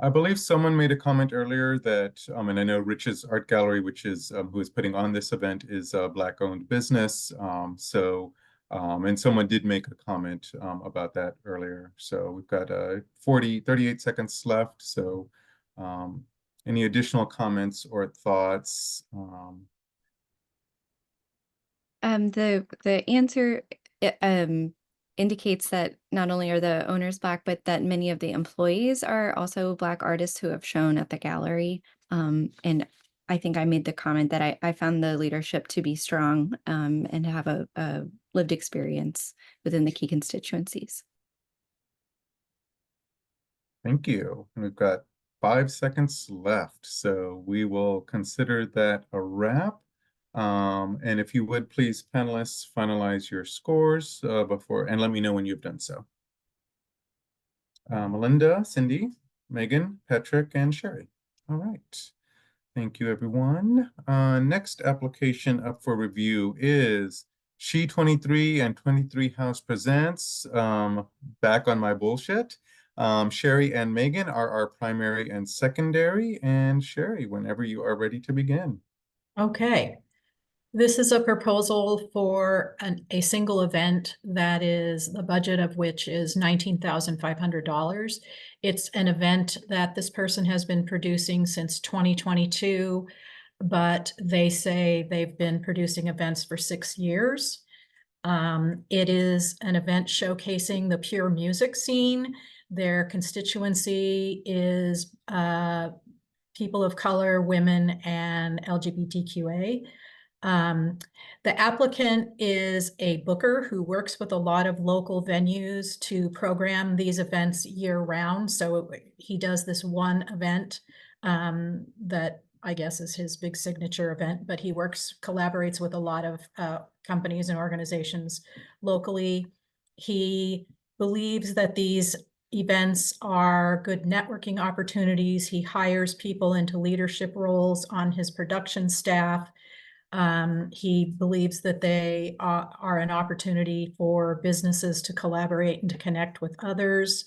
I believe someone made a comment earlier that, and I know Rich's Art Gallery, which is who is putting on this event, is a Black-owned business. And someone did make a comment about that earlier. So we've got 38 seconds left. So any additional comments or thoughts? The answer indicates that not only are the owners Black, but that many of the employees are also Black artists who have shown at the gallery. And I think I made the comment that I found the leadership to be strong and have a lived experience within the key constituencies. Thank you. And we've got 5 seconds left. So we will consider that a wrap. And if you would please, panelists, finalize your scores before, and let me know when you've done so. Melinda, Cindy, Megan, Patrick, and Sherry. All right. Thank you, everyone. Next application up for review is She 23 and 23 House Presents, Back on My Bullshit. Sherry and Megan are our primary and secondary. And Sherry, whenever you are ready to begin. Okay. This is a proposal for a single event that is the budget of which is $19,500. It's an event that this person has been producing since 2022, but they say they've been producing events for 6 years. It is an event showcasing the pure music scene. Their constituency is people of color, women, and LGBTQA. The applicant is a booker who works with a lot of local venues to program these events year round. So he does this one event that I guess is his big signature event, but he collaborates with a lot of companies and organizations locally. He believes that these events are good networking opportunities. He hires people into leadership roles on his production staff. He believes that they are an opportunity for businesses to collaborate and to connect with others.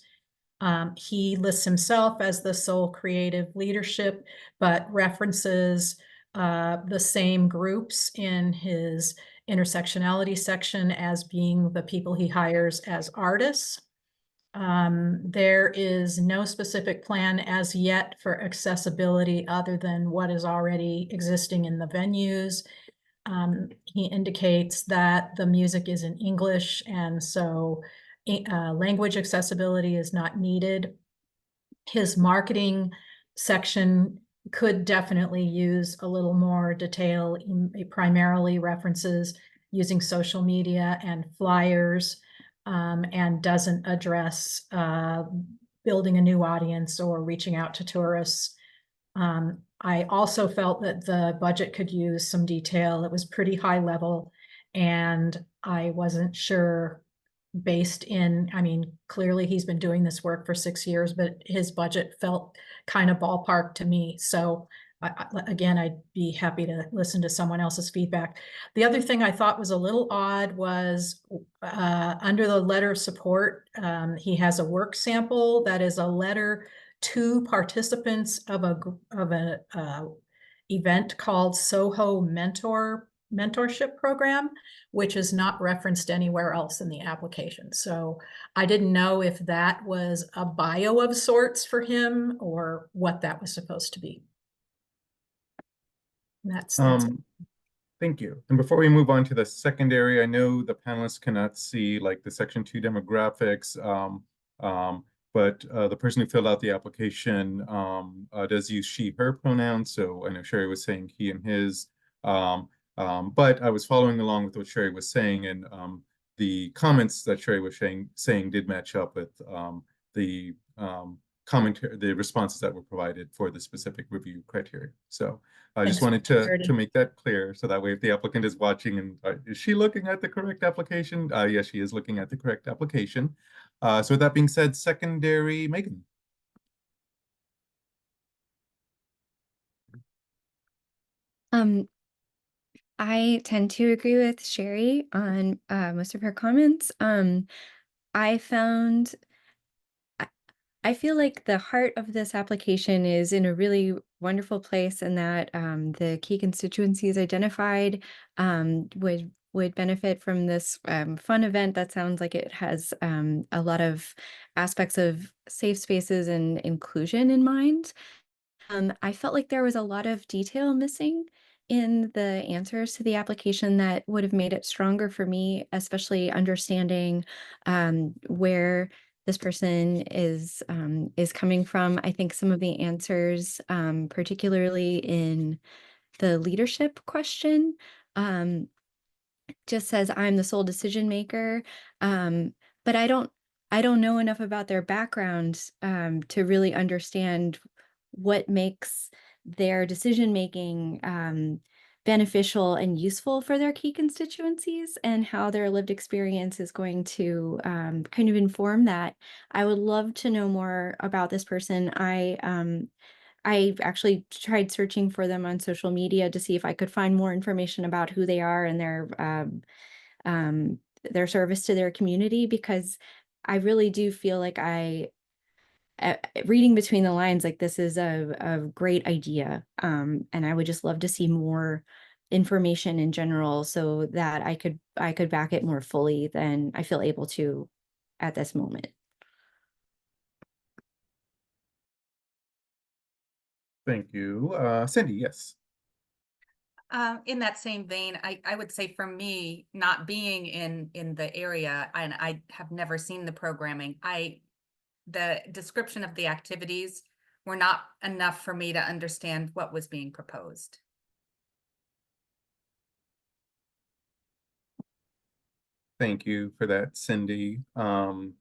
He lists himself as the sole creative leadership, but references the same groups in his intersectionality section as being the people he hires as artists. There is no specific plan as yet for accessibility other than what is already existing in the venues. He indicates that the music is in English, and so language accessibility is not needed. His marketing section could definitely use a little more detail. He primarily references using social media and flyers, and doesn't address building a new audience or reaching out to tourists. I also felt that the budget could use some detail. It was pretty high level, and I wasn't sure I mean, clearly he's been doing this work for 6 years, but his budget felt kind of ballpark to me. So again, I'd be happy to listen to someone else's feedback. The other thing I thought was a little odd was under the letter of support, he has a work sample that is a letter to participants of an event called Soho Mentorship Program, which is not referenced anywhere else in the application. So I didn't know if that was a bio of sorts for him or what that was supposed to be. That's Thank you. And before we move on to the secondary, I know the panelists cannot see like the Section 2 demographics, but the person who filled out the application does use she, her pronouns. So I know Sherry was saying he and his, but I was following along with what Sherry was saying, and the comments that Sherry was saying did match up with the commentary, the responses that were provided for the specific review criteria. So I just Thanks, wanted Charity. to make that clear, so that way if the applicant is watching and is she looking at the correct application? Yes, she is looking at the correct application. So with that being said, secondary, Megan. I tend to agree with Sherry on most of her comments. I found I feel like the heart of this application is in a really wonderful place, and that the key constituencies identified would benefit from this fun event that sounds like it has a lot of aspects of safe spaces and inclusion in mind. I felt like there was a lot of detail missing in the answers to the application that would have made it stronger for me, especially understanding where this person is coming from. I think some of the answers, particularly in the leadership question, just says I'm the sole decision maker, but I don't know enough about their background to really understand what makes their decision making beneficial and useful for their key constituencies, and how their lived experience is going to kind of inform that. I would love to know more about this person. I actually tried searching for them on social media to see if I could find more information about who they are and their service to their community, because I really do feel like reading between the lines, like this is a great idea. And I would just love to see more information in general so that I could back it more fully than I feel able to at this moment. Thank you. Cindy, yes. In that same vein, I would say for me, not being in the area, and I have never seen the programming, the description of the activities were not enough for me to understand what was being proposed. Thank you for that, Cindy. And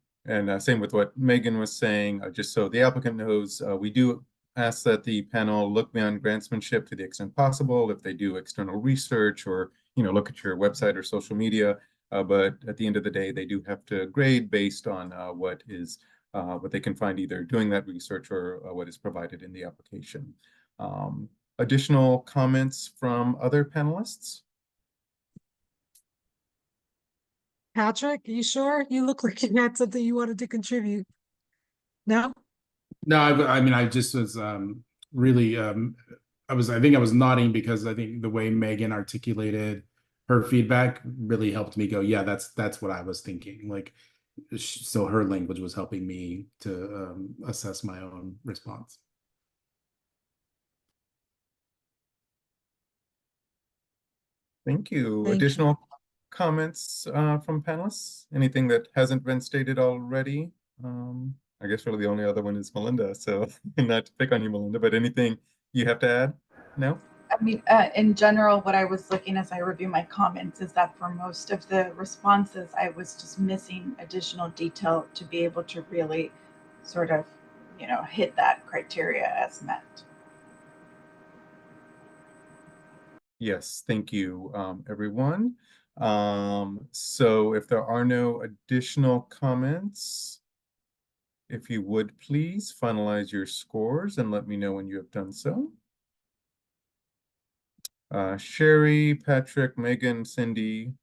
same with what Megan was saying, just so the applicant knows, we do ask that the panel look beyond grantsmanship to the extent possible if they do external research or look at your website or social media. But at the end of the day, they do have to grade based on what they can find either doing that research or what is provided in the application. Additional comments from other panelists? Patrick, you sure? You look like you had something you wanted to contribute. No? No, I mean, I just was really I think I was nodding because I think the way Megan articulated her feedback really helped me go, yeah, that's what I was thinking. Like, so her language was helping me to assess my own response. Thank you. Thank Additional comments from panelists? Anything that hasn't been stated already? I guess really the only other one is Melinda, so not to pick on you, Melinda, but anything you have to add? No? I mean, in general, what I was looking as I review my comments is that for most of the responses, I was just missing additional detail to be able to really sort of, hit that criteria as met. Yes, thank you, everyone. So if there are no additional comments, if you would please finalize your scores and let me know when you have done so. Sherry, Patrick, Megan, Cindy.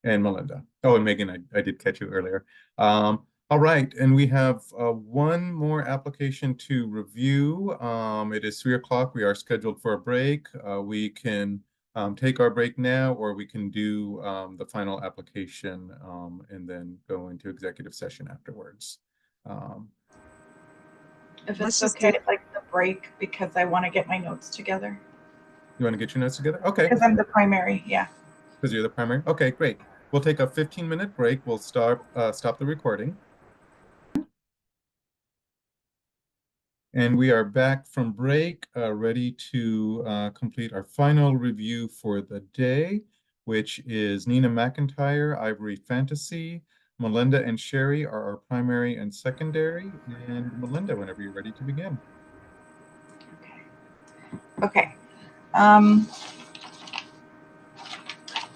And Melinda. Oh, and Megan, I did catch you earlier. All right, and we have one more application to review. It is 3 o'clock. We are scheduled for a break. We can take our break now, or we can do the final application and then go into executive session afterwards. If Let's it's just okay, do- I'd like the break because I want to get my notes together. You want to get your notes together? Okay. Because I'm the primary, yeah. Because you're the primary? Okay, great. We'll take a 15-minute break. We'll stop the recording. And we are back from break, ready to complete our final review for the day. which is Nina McIntyre, Ivory Fantasy. Melinda and Sherry are our primary and secondary. And Melinda, whenever you're ready to begin. Okay.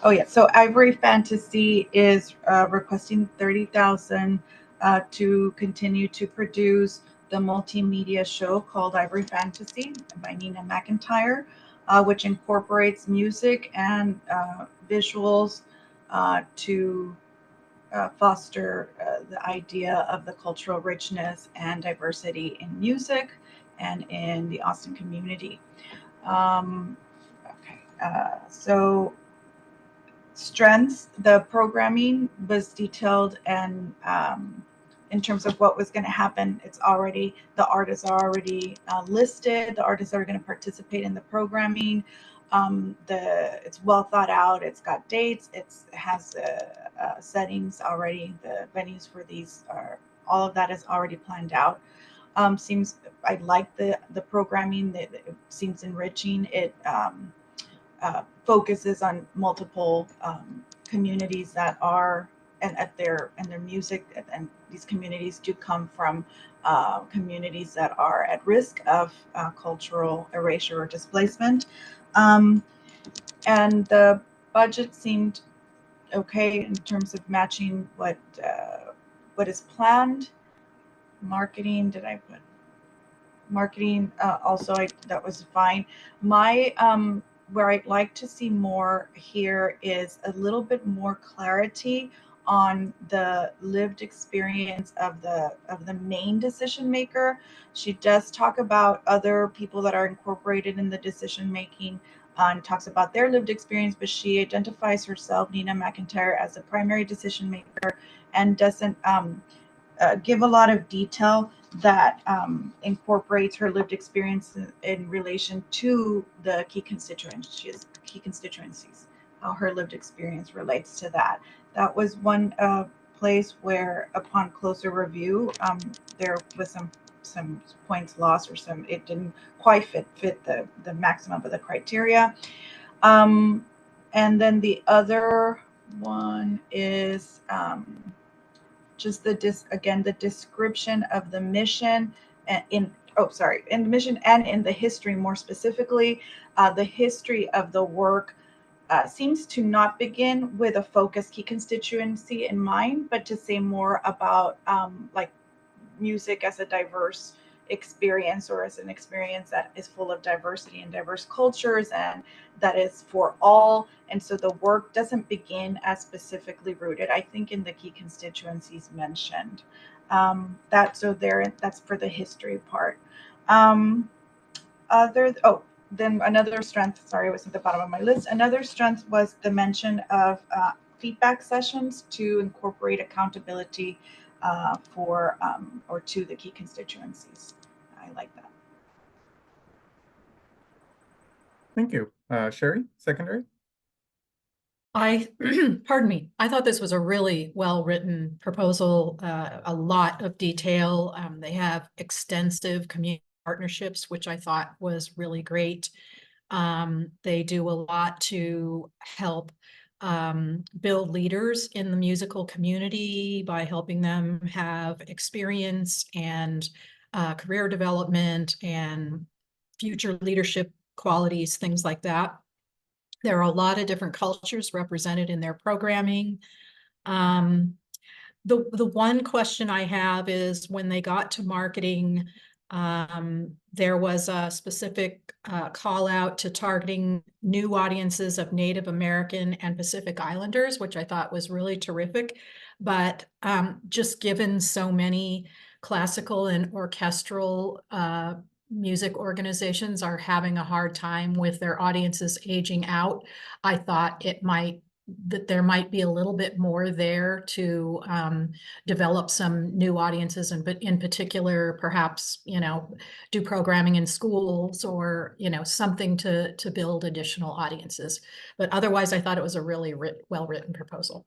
Oh yeah, so Ivory Fantasy is requesting 30,000 to continue to produce the multimedia show called Ivory Fantasy by Nina McIntyre, which incorporates music and visuals to foster the idea of the cultural richness and diversity in music and in the Austin community. So strengths, the programming was detailed, and in terms of what was going to happen, the artists are already listed, the artists are going to participate in the programming. It's well thought out, it's got dates, it has settings already, the venues for these are, all of that is already planned out. I like the programming, that it seems enriching. It focuses on multiple communities that are and their music, and these communities do come from communities that are at risk of cultural erasure or displacement. And the budget seemed okay in terms of matching what is planned. Marketing, did I put marketing? Also, that was fine. My where I'd like to see more here is a little bit more clarity on the lived experience of the main decision maker. She does talk about other people that are incorporated in the decision making and talks about their lived experience, but she identifies herself, Nina McIntyre, as a primary decision maker and doesn't give a lot of detail that incorporates her lived experience in relation to the key constituencies, how her lived experience relates to that. That was one place where, upon closer review, there was some points lost, or it didn't quite fit the maximum of the criteria. And then the other one is just the description of the mission in the mission and in the history. More specifically, the history of the work seems to not begin with a focused key constituency in mind, but to say more about like music as a diverse experience, or as an experience that is full of diversity and diverse cultures, and that is for all. And so the work doesn't begin as specifically rooted, I think, in the key constituencies mentioned. That's for the history part. Then another strength, sorry, it was at the bottom of my list. Another strength was the mention of feedback sessions to incorporate accountability to the key constituencies. I like that. Thank you. Sherry, secondary. Pardon me, I thought this was a really well-written proposal, a lot of detail. They have extensive community partnerships, which I thought was really great. They do a lot to help build leaders in the musical community by helping them have experience and career development and future leadership qualities, things like that. There are a lot of different cultures represented in their programming. The one question I have is, when they got to marketing, there was a specific call out to targeting new audiences of Native American and Pacific Islanders, which I thought was really terrific. But just given so many classical and orchestral music organizations are having a hard time with their audiences aging out, I thought that there might be a little bit more there to develop some new audiences, and but in particular, perhaps, do programming in schools, or something to build additional audiences. But otherwise, I thought it was a really well-written proposal.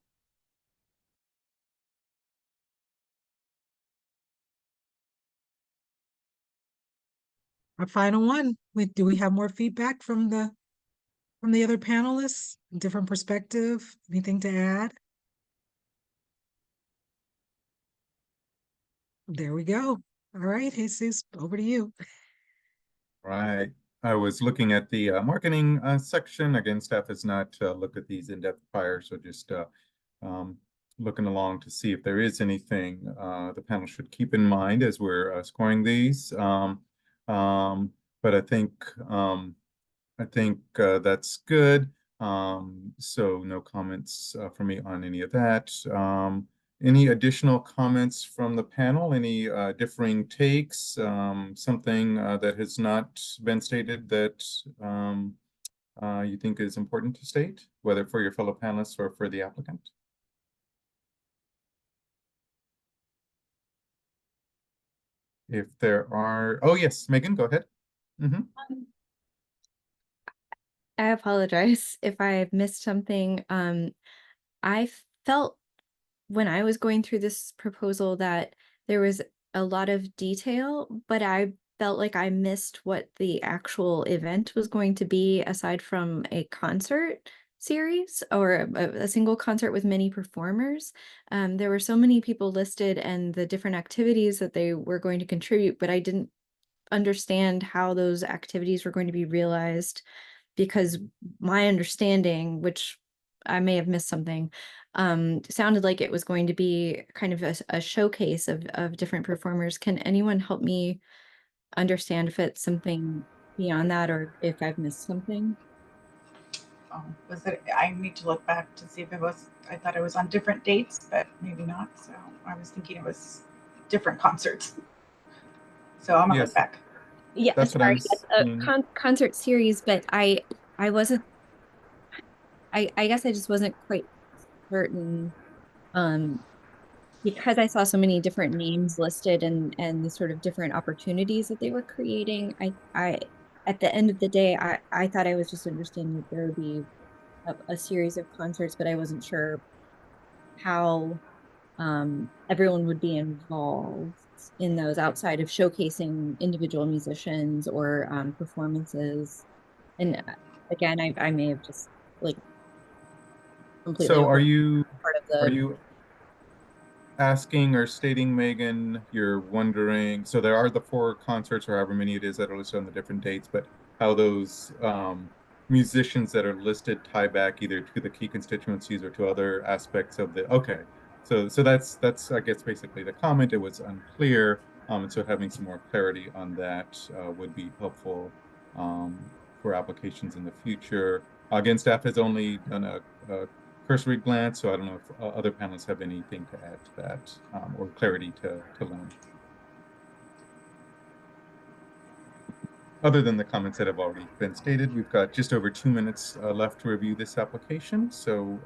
Our final one. Do we have more feedback from the from the other panelists? Different perspective? Anything to add? There we go. All right, Jesus, over to you. Right. I was looking at the marketing section. Again, staff has not looked at these in depth prior, so just looking along to see if there is anything the panel should keep in mind as we're scoring these. But I think that's good. So no comments from me on any of that. Any additional comments from the panel? Any differing takes? Something that has not been stated that you think is important to state, whether for your fellow panelists or for the applicant? If there are, oh yes, Megan, go ahead. I apologize if I missed something. I felt when I was going through this proposal that there was a lot of detail, but I felt like I missed what the actual event was going to be aside from a concert series or a single concert with many performers. There were so many people listed and the different activities that they were going to contribute, but I didn't understand how those activities were going to be realized, because my understanding, which I may have missed something, sounded like it was going to be kind of a showcase of different performers. Can anyone help me understand if it's something beyond that or if I've missed something? Oh, was it? I need to look back to see if it was. I thought it was on different dates, but maybe not. So I was thinking it was different concerts. So I'm gonna Yes. look back. Yeah, That's what sorry, I'm a seeing. concert series, but I wasn't. I guess I just wasn't quite certain. Because I saw so many different names listed and the sort of different opportunities that they were creating, I at the end of the day, I thought I was just understanding that there would be a series of concerts, but I wasn't sure how everyone would be involved in those outside of showcasing individual musicians or performances. And again, I may have just like completely So are overlooked you part of the. asking or stating, Megan, you're wondering, so there are the 4 concerts or however many it is that are listed on the different dates, but how those musicians that are listed tie back either to the key constituencies or to other aspects of the, okay. So that's I guess basically the comment. It was unclear. And so having some more clarity on that would be helpful for applications in the future. Again, staff has only done a cursory glance, so I don't know if other panelists have anything to add to that or clarity to learn. Other than the comments that have already been stated, we've got just over 2 minutes left to review this application, so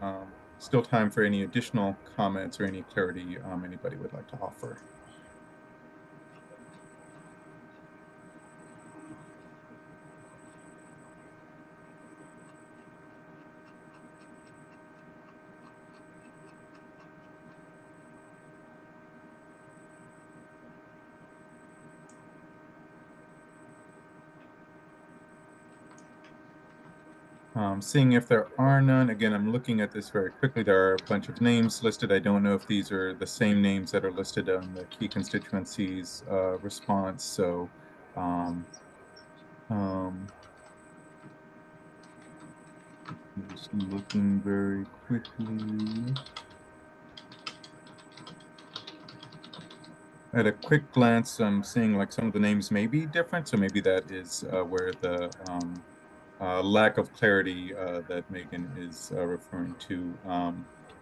still time for any additional comments or any clarity anybody would like to offer. Seeing if there are none, again, I'm looking at this very quickly. There are a bunch of names listed. I don't know if these are the same names that are listed on the key constituencies response. So just looking very quickly. At a quick glance, I'm seeing like some of the names may be different. So maybe that is where the lack of clarity that Megan is referring to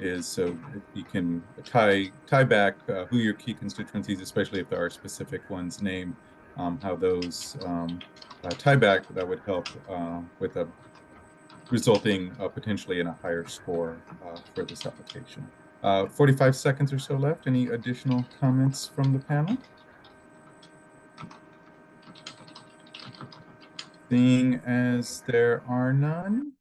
is. So if you can tie back who your key constituencies, especially if there are specific ones named, how those tie back, that would help with a resulting potentially in a higher score for this application. 45 seconds or so left. Any additional comments from the panel? Seeing as there are none,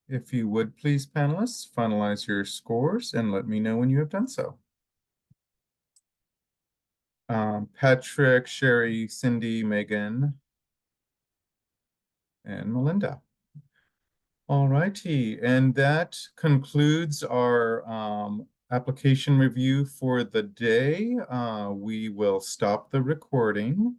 if you would please, panelists, finalize your scores and let me know when you have done so. Patrick, Sherry, Cindy, Megan, and Melinda. All righty, and that concludes our application review for the day. We will stop the recording.